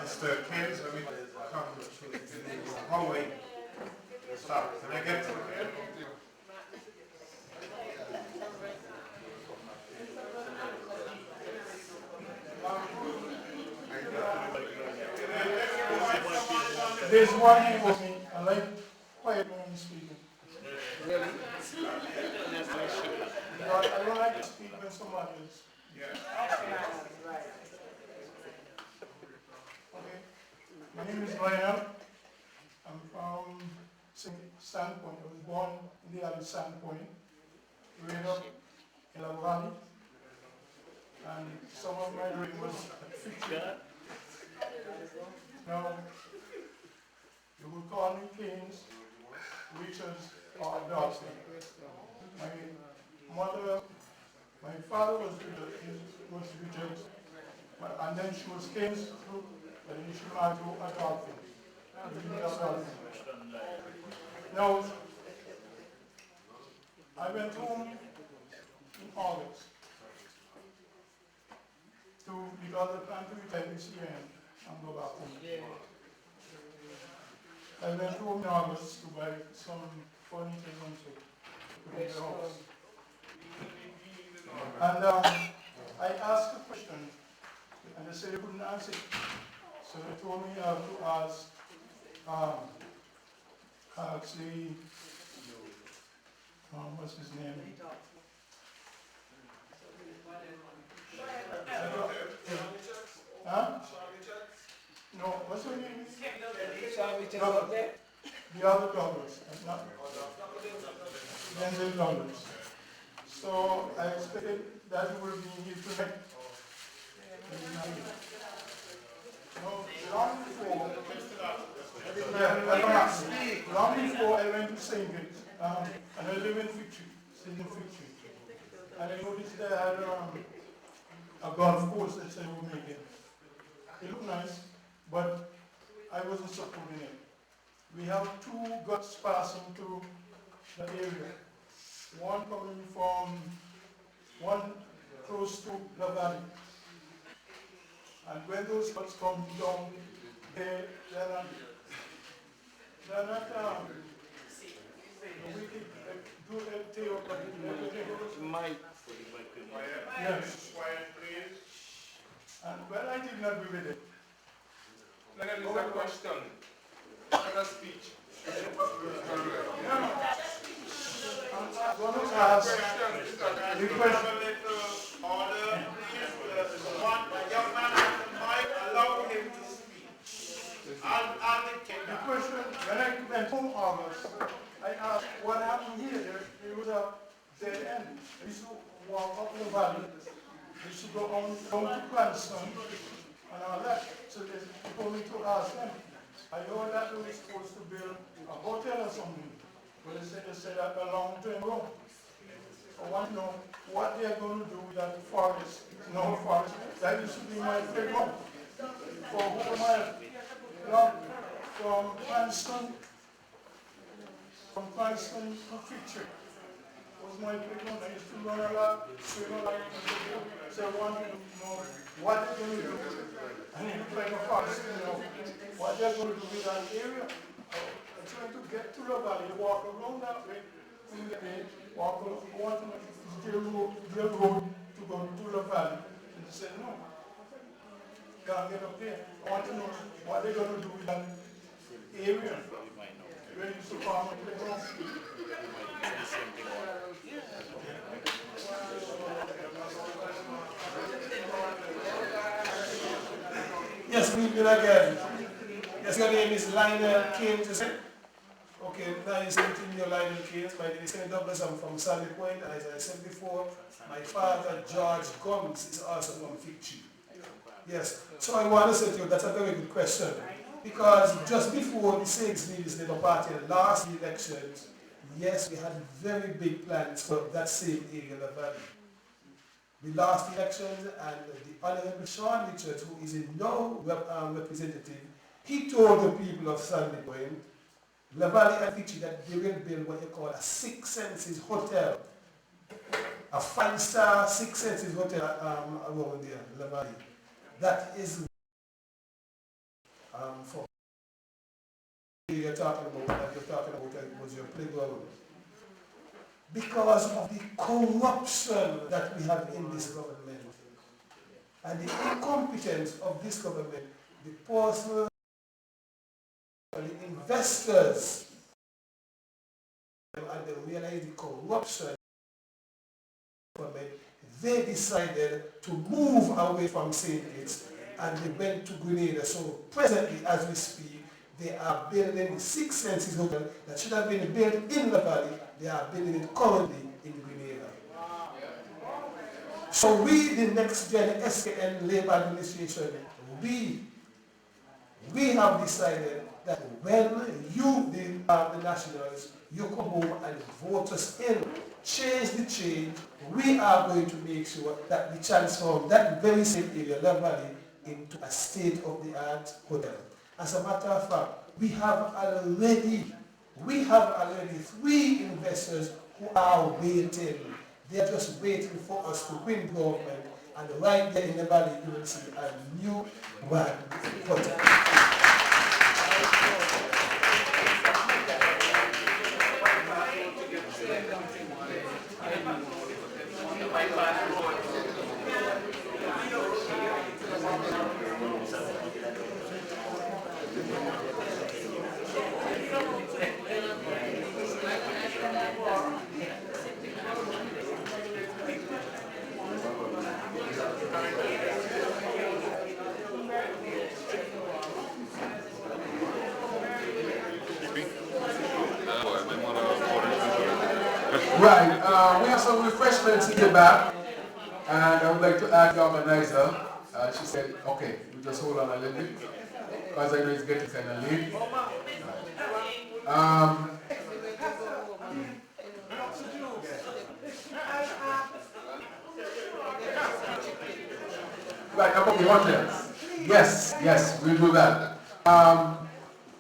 Mr. Keynes, let me come to the hallway. Stop. Can I get to here? There's one thing with me, I like quiet when I'm speaking. Really? I don't like to speak when somebody is. Okay. My name is Dorian. I'm from Sandpoint. I was born in the other Sandpoint. Grew up in La Valley. And some of my reading was fiction. Now, you would call me Keynes, Richards, or Dawson. My father was Richards, and then she was Keynes, but then she married to a Dolphin. Now, I went home in August because I planned to retire this year and go back home. I went home in August to buy some furniture and so to put in the house. And I asked a question, and they said they couldn't answer it. So they told me I have to ask actually, what's his name? Huh? No, what's her name? The other Douglas, not Denzel Douglas. So I expected that he would be here tonight. No, long before I went to St. Kitts, and I live in Fitchie. And I noticed they had a golf course that they were making. It looked nice, but I wasn't supporting it. We have 2 guts passing through the area. One coming from, one close to La Valley. And when those guts come down, they're not yes. And well, I did not agree with it. Let me ask a question. Let us speech. I'm going to ask the question. Order, please. One young man at the mic, allow him to speak. I'll dictate The question, when I went home August, I asked what happened here. There was a dead end. I used to walk up the valley. I used to go on down to Cranston and all that. So they told me to ask them. I heard that they were supposed to build a hotel or something. But they said that a long time ago. I want to know what they're going to do with that forest. No forest. That used to be my favorite home. For over my long from Cranston to Fitchie. was my playground. I used to run a lot, swim a lot. So I wanted to know what they're going to do. And it looked like a forest, what they're going to do with that area. I'm trying to get to the valley, walk around that way, and get there, walk around, I want to know if their road to go to the valley. And they said, no, can't get up there. I want to know what they're going to do with that area. Where you used to farm and play home. Yes, good evening again. Yes, your name is Lionel Keynes, is it? Okay, nice meeting you, Lionel Keynes. My name is Kenny Douglas. I'm from Sandy Point, and as I said before, my father, George Gums, is also from Fig Tree. Yes, so I want to say to you, that's a very good question. Because just before the Saints Leaders Labour Party last elections, yes, we had very big plans for that same area of the valley. The last elections, and the Honorable Sean Richards, who is a now representative, he told the people of Sandy Point, La Valley and Fitchy, that they will build what you call a Six Senses hotel. A 5-star Six Senses hotel around there, La Valley. That is for you're talking about, that you're talking about was your playground. Because of the corruption that we have in this government and the incompetence of this government, the personal, the investors, and they realize the corruption of the government, they decided to move away from St. Kitts and they went to Grenada. So presently, as we speak, they are building the Six Senses Hotel that should have been built in the valley. They are building it currently in Grenada. So we, the next gen SKN Labour Administration, we have decided that when you, the Nationals, you come home and vote us in, change the change, we are going to make sure that we transform that very same area, La Valley, into a state-of-the-art hotel. As a matter of fact, we have already 3 investors who are waiting. They are just waiting for us to win government, and right there in the valley you will see a new one hotel. Right, we have some refreshments in the back, and I would like to ask the organizer. She said, okay, we just hold on a little bit, because I know it's getting kind of late. Right, about the hotels. Yes, we'll do that.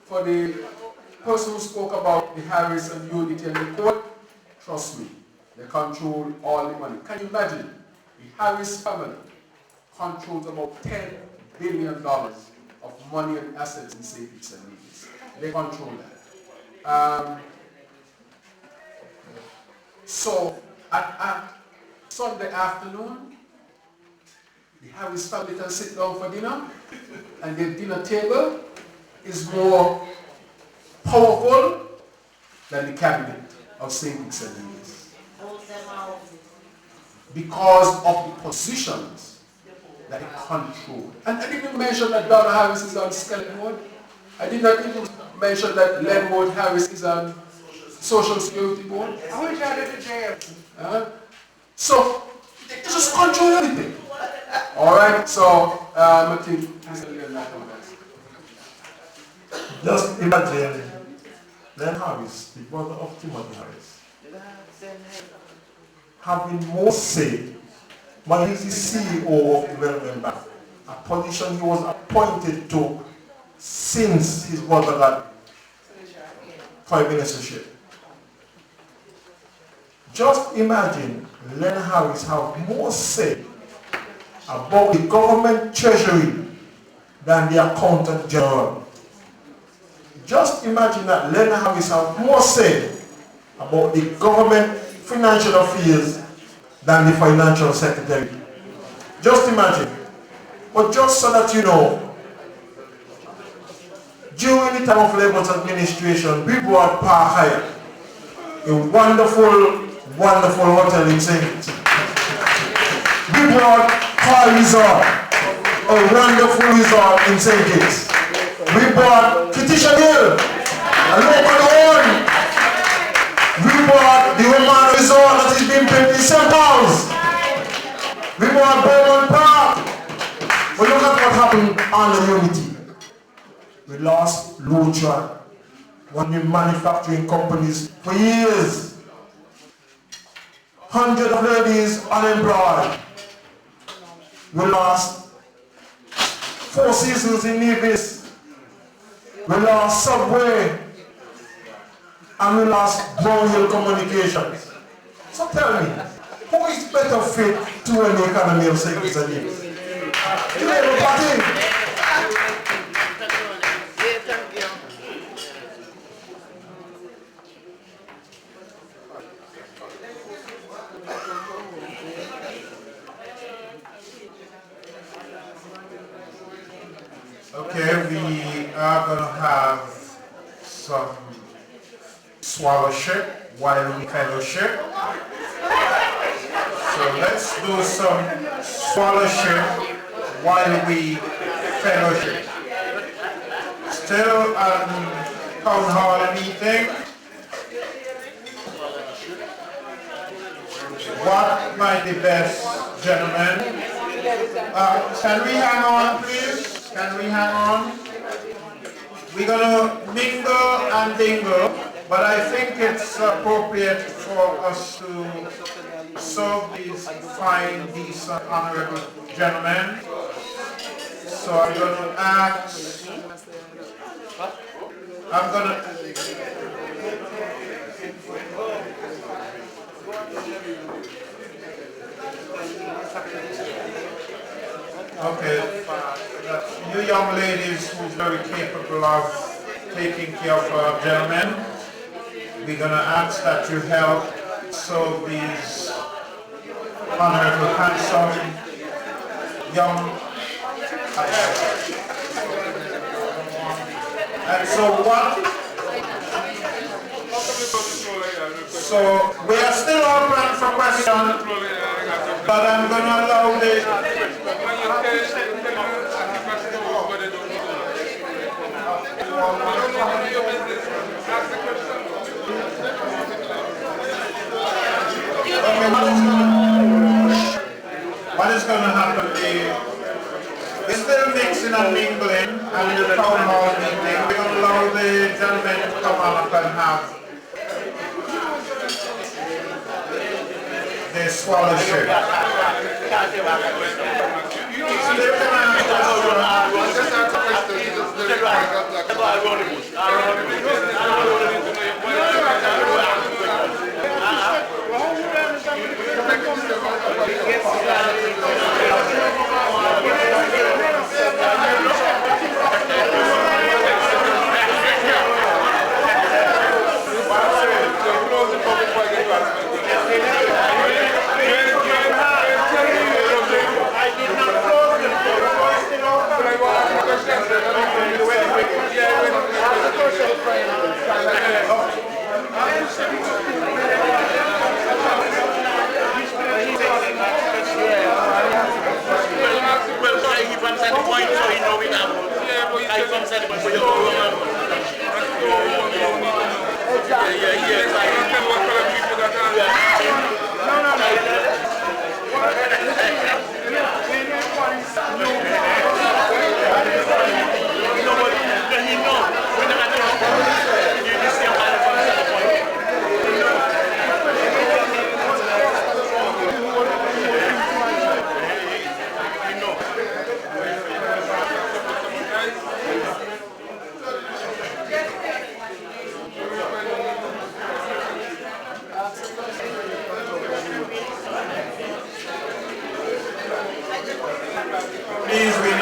For the person who spoke about the Harris and Unity and the court, trust me, they control all the money. Can you imagine? The Harris family controls about $10 billion of money and assets in St. Kitts and Nevis. They control that. So, at Sunday afternoon, the Harris family can sit down for dinner, and their dinner table is more powerful than the cabinet of St. Kitts and Nevis. Because of the positions that it controls. And I didn't mention that Donna Harris is on skeleton mode. I did not even mention that Lenwood Harris is on Social Security board. I wish I did the jail. So, they just control everything. Alright, so I think just imagine Len Harris, the brother of Timothy Harris, having more say when he's the CEO of the Development Bank, a position he was appointed to since his brother got prime ministership. Just imagine Len Harris have more say about the government treasury than the accountant general. Just imagine that Len Harris have more say about the government financial affairs than the financial secretary. Just imagine. But just so that you know, during the time of Labour's administration, we brought Park Hyatt, a wonderful, wonderful hotel in St. Kitts. We brought Car Resort, a wonderful resort in St. Kitts. We brought Kitisha Hill, a local one. We brought the Roman Resort that is being built in St. Paul's. We brought Beaumont Park. But look at what happened on the Unity. We lost Lutra, one of the manufacturing companies for years. Hundreds of ladies unemployed. We lost Four Seasons in Nevis. We lost Subway. And we lost Brownhill Communications. So tell me, who is better fit to run the economy of St. Kitts and Nevis? The Labour Party. Okay, we are going to have some swallowship while we fellowship. So let's do some swallowship while we fellowship. Still town hall meeting. What might be best, gentlemen? Can we hang on, please? Can we hang on? We're going to mingle and dingle, but I think it's appropriate for us to serve these fine, decent, honorable gentlemen. So I'm going to ask, okay, you young ladies who's very capable of taking care of our gentlemen, we're going to ask that you help serve these honorable, handsome, young. And so what? So we are still open for questions, but I'm going to allow the... What is going to happen is we're still mixing and mingling, and in the town hall meeting we're going to allow the gentlemen to come up and have their swallowship.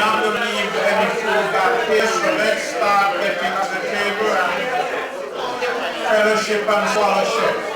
not going to leave any food back here, so let's start getting at the table and fellowship and fellowship.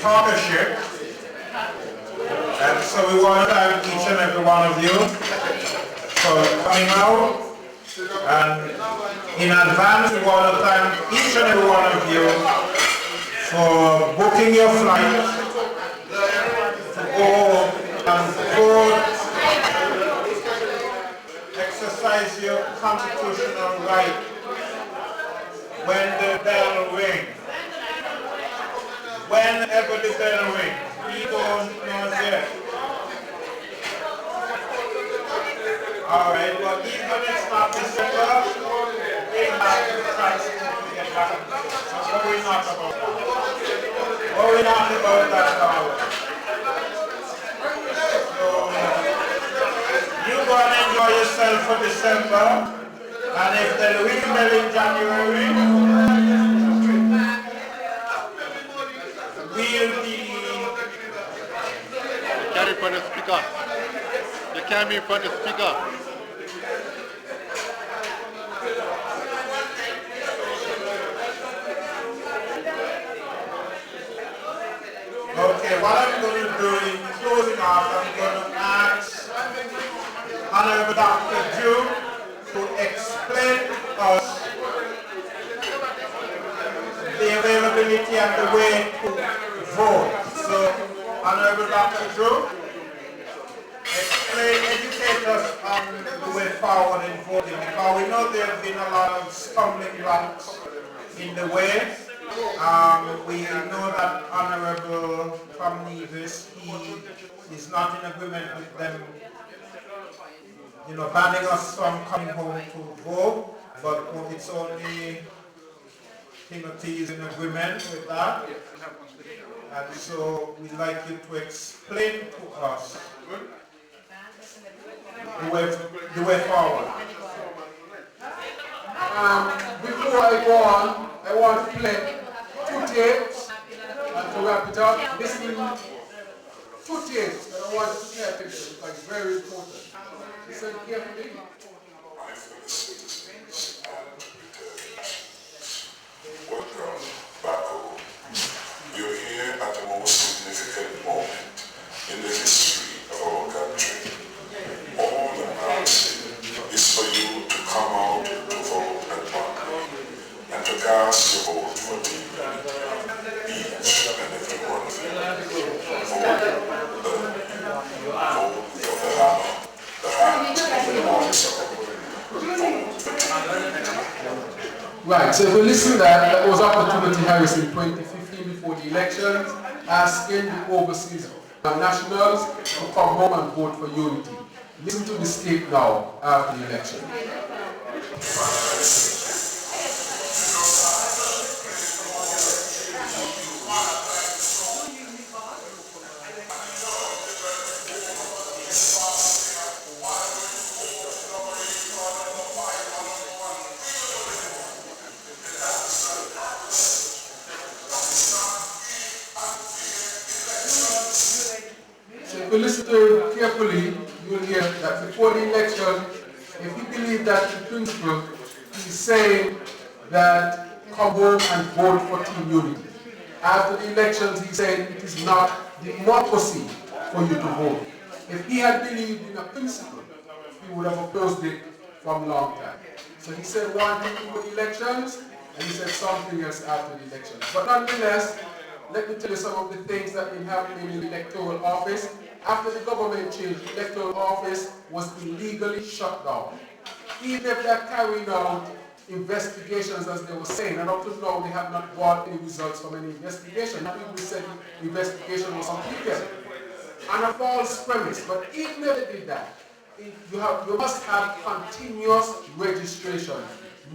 partnership. And so we want to thank each and every one of you for coming out. And in advance, we want to thank each and every one of you for booking your flight to go and vote, exercise your constitutional right when the bell rings. Whenever the bell rings, we don't know yet. Alright, but even if it's not December, we have to try to get back. What we not about that? What we not about that now? So, you go and enjoy yourself for December, and if they ring the bell in January, we'll be... Carry for the speaker. You can't be in front of the speaker. Okay, what I'm going to do in closing off, I'm going to ask Honorable Dr. Drew to explain to us the availability and the way to vote. So, Honorable Dr. Drew, educate us on the way forward in voting, because we know there have been a lot of stumbling blocks in the way. We know that Honorable Tom Nevis, he is not in agreement with them, banning us from coming home to vote, but it's only Timothy is in agreement with that. And so we'd like you to explain to us the way forward. Before I go on, I want to play 2 tapes and to wrap it up. This is 2 tapes that I want to pay attention because it's very important. Listen carefully. You're here at the most significant moment in the history of our country. All I'm asking is for you to come out to vote at one and to cast your vote for me. Each and every one of you. Vote for the hammer, the hand, the also. Right, so if you listen to that was up to Timothy Harris in 2015 before the elections, asking the overseas nationals to come home and vote for unity. Listen to the state now after the election. If you listen to it carefully, you will hear that before the election, if you believe that in principle, he's saying that come home and vote for Team Unity. After the elections, he's saying it is not democracy for you to vote. If he had believed in a principle, he would have opposed it from a long time. So he said one thing before the elections, and he said something else after the elections. But nonetheless, let me tell you some of the things that have been happening in the electoral office. After the government changed, the electoral office was illegally shut down. Even if they're carrying out investigations, as they were saying, and up to now they have not got any results from any investigation. People said the investigation was completed on a false premise. But even if they did that, you must have continuous registration.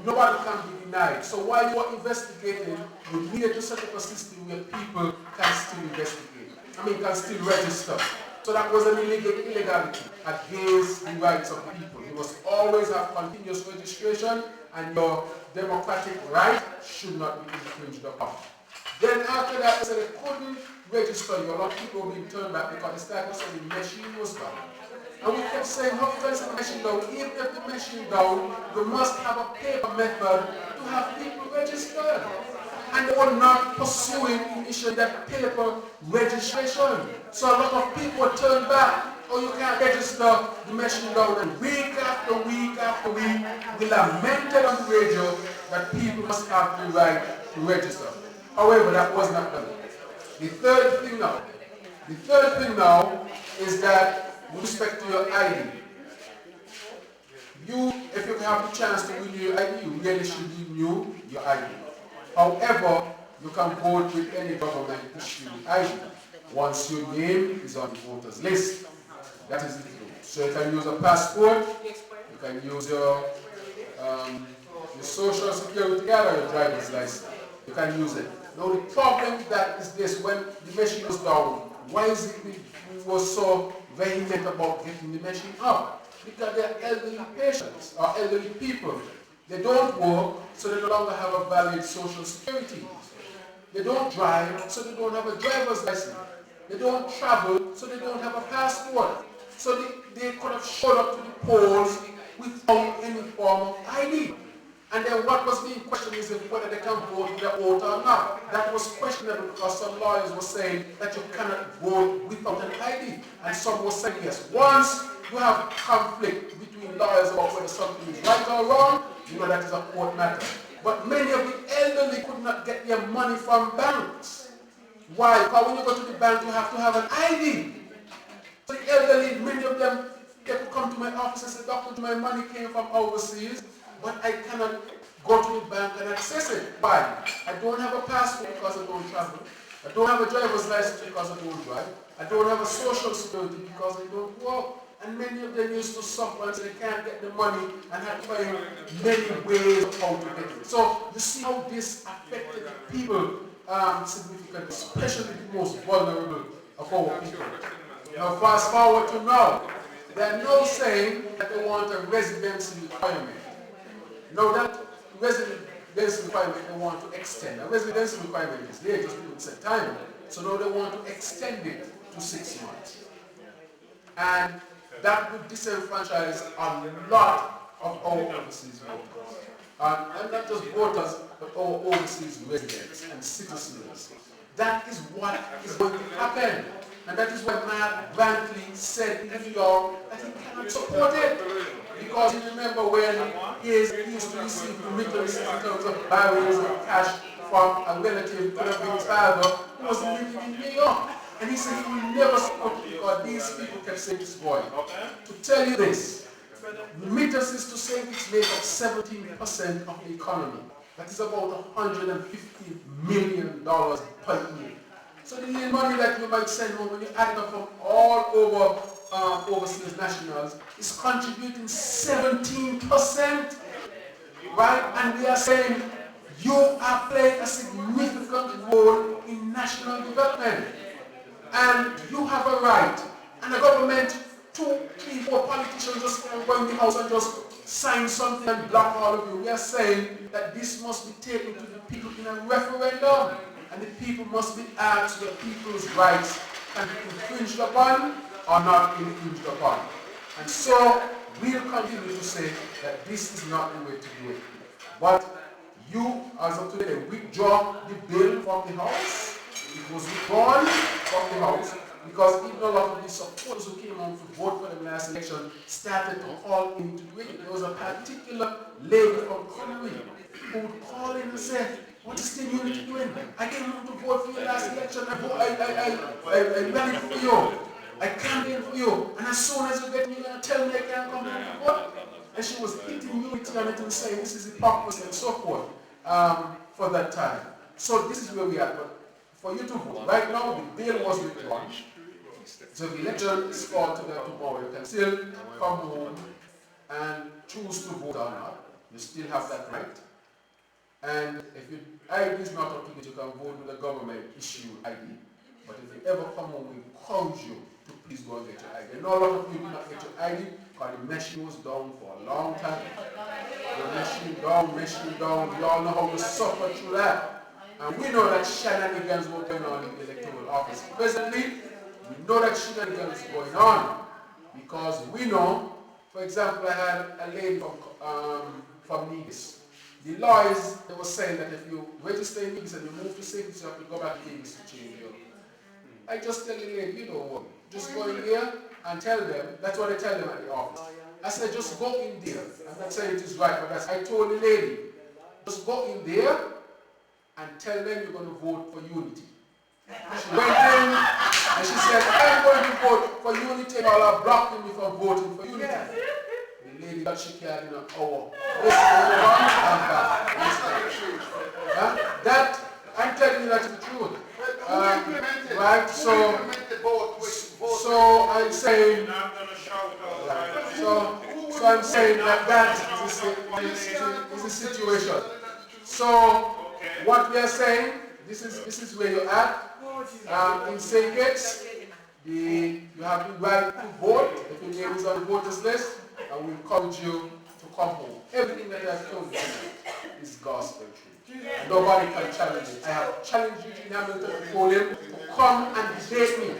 Nobody can be denied. So while you are investigating, you needed to set up a system where people can still investigate. Can still register. So that was an illegality against the rights of people. You must always have continuous registration, and your democratic right should not be infringed upon. Then after that, they said they couldn't register you. A lot of people were being turned back because they started saying the machine was down. And we kept saying, how can the machine down? Even if the machine down, we must have a paper method to have people registered. and they were not pursuing initially that paper registration. So a lot of people turned back, oh, you can't register the machine down, and week after week after week, we lamented on the radio that people must have the right to register. However, that was not done. The third thing now is that with respect to your ID, if you have the chance to renew your ID, you really should renew your ID. However, you can vote with any government issued ID once your name is on the voters list. That is the truth. So you can use a passport, you can use your social security card or your driver's license. You can use it. Now the problem that is this: when the machine was down, why is it we was so vehement about getting the machine up? Because they are elderly patients or elderly people. They don't work, so they no longer have a valid social security. They don't drive, so they don't have a driver's license. They don't travel, so they don't have a passport. So they could have showed up to the polls without any form of ID. And then what was being questioned is whether they can vote with their vote or not. That was questionable because some lawyers were saying that you cannot vote without an ID. And some were saying yes. Once you have conflict between lawyers about whether something is right or wrong, you know that is a court matter. But many of the elderly could not get their money from banks. Why? Because when you go to the bank, you have to have an ID. So the elderly, many of them, they could come to my office and say, "Doctor, my money came from overseas, but I cannot go to the bank and access it." Why? I don't have a passport because I don't travel. I don't have a driver's license because I don't drive. I don't have a social security because I don't work. And many of them used to suffer until they can't get the money and have to find many ways of how to get it. So you see how this affected people significantly, especially the most vulnerable of our people. Now fast forward to now. They are now saying that they want a residency requirement. Now that residency requirement they want to extend. A residency requirement is there, just didn't set time. So now they want to extend it to 6 months. And that would disenfranchise a lot of our overseas voters. And not just voters, but our overseas residents and citizens. That is what is going to happen. And that is why Mark Brantley said in New York that he cannot support it. Because you remember when he used to receive remittance in terms of barrels of cash from a relative to his father who was living in New York. And he said he will never support it because these people kept saying this boy. To tell you this, remittances to savings make up 17% of the economy. That is about $150 million per year. So the money that you might send home when you add it up from all over overseas nationals is contributing 17%. Right? And we are saying you are playing a significant role in national development. And you have a right. And the government, 2, 3, 4 politicians just can't go in the house and just sign something and block all of you. We are saying that this must be taken to the people in a referendum. And the people must be asked whether people's rights can be infringed upon or not infringed upon. And so we'll continue to say that this is not the way to do it. But you, as of today, withdraw the bill from the House. It was withdrawn from the House because even a lot of the supporters who came out to vote for the last election started to call into it. There was a particular lady from Connery who would call in and say, "What is the unity doing? I came out to vote for you last election. I ran it for you. I campaigned for you. And as soon as you get me, you're going to tell me I can't come out to vote." And she was hitting unity on it and saying this is hypocrisy and so forth for that time. So this is where we are. But for you to vote, right now the bill was withdrawn. So the election is called tomorrow. You can still come home and choose to vote or not. You still have that right. And if your ID is not up to date, you can vote with a government issued ID. But if you ever come home, we encourage you to please go and get your ID. I know a lot of you do not get your ID because the machine was down for a long time. The machine down. We all know how we suffer through that. And we know that shenanigans were going on in the electoral office. Presently, we know that shenanigans is going on because we know, for example, I had a lady from Nevis the lawyers, they were saying that if you register in English and you move to Saints, you have to go back to English to change your. I just tell the lady, you know what, just go in there and tell them, that's what I tell them at the office. I said, just go in there. I'm not saying it is right, but I told the lady, just go in there and tell them you're going to vote for unity. She went in and she said, I'm going to vote for unity, and all are blocking me from voting for unity. The lady got she carried in an hour. That, I'm telling you that's the truth. Right, so I'm saying, so I'm saying that is the situation. So what we are saying, this is where you're at. In St. Kitts, you have the right to vote if your name is on the voters list, and we encourage you to come home. Everything that I have told you is gospel truth. Nobody can challenge it. I have challenged you in Hamilton to call him to come and debate me.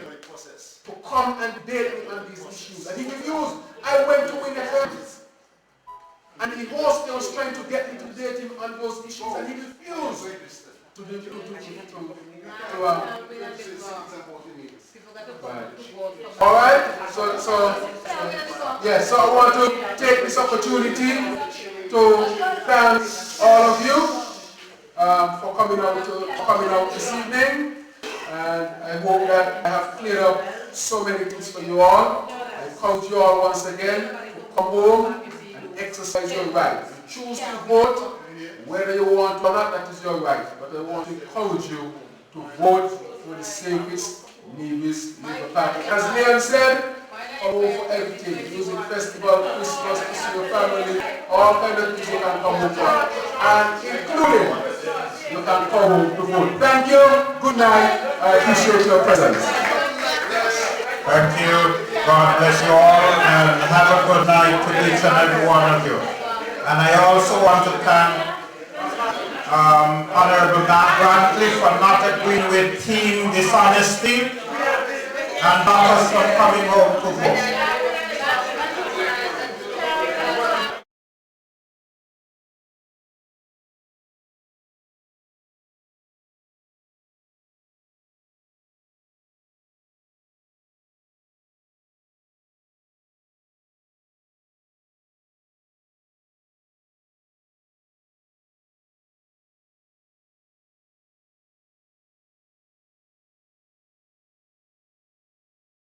To come and debate me on these issues. And he refused. I went to win the first. And the host was trying to get me to debate him on those issues, and he refused to all right. So I want to take this opportunity to thank all of you for coming out this evening, and I hope that I have cleared up so many things for you all. I encourage you all once again to come home and exercise your right. If you choose to vote, whether you want or not, that is your right. But I want to encourage you to vote for the safest, nearest Labour Party. As Leon said, come home for everything. Music festival, Christmas, to see your family, all kinds of things you can come home for. And including, you can come home to vote. Thank you. Good night. I appreciate your presence. Thank you. God bless you all, and have a good night to each and every one of you. And I also want to thank Honorable Matt Brantley for not agreeing with team dishonesty and not us for coming home to vote.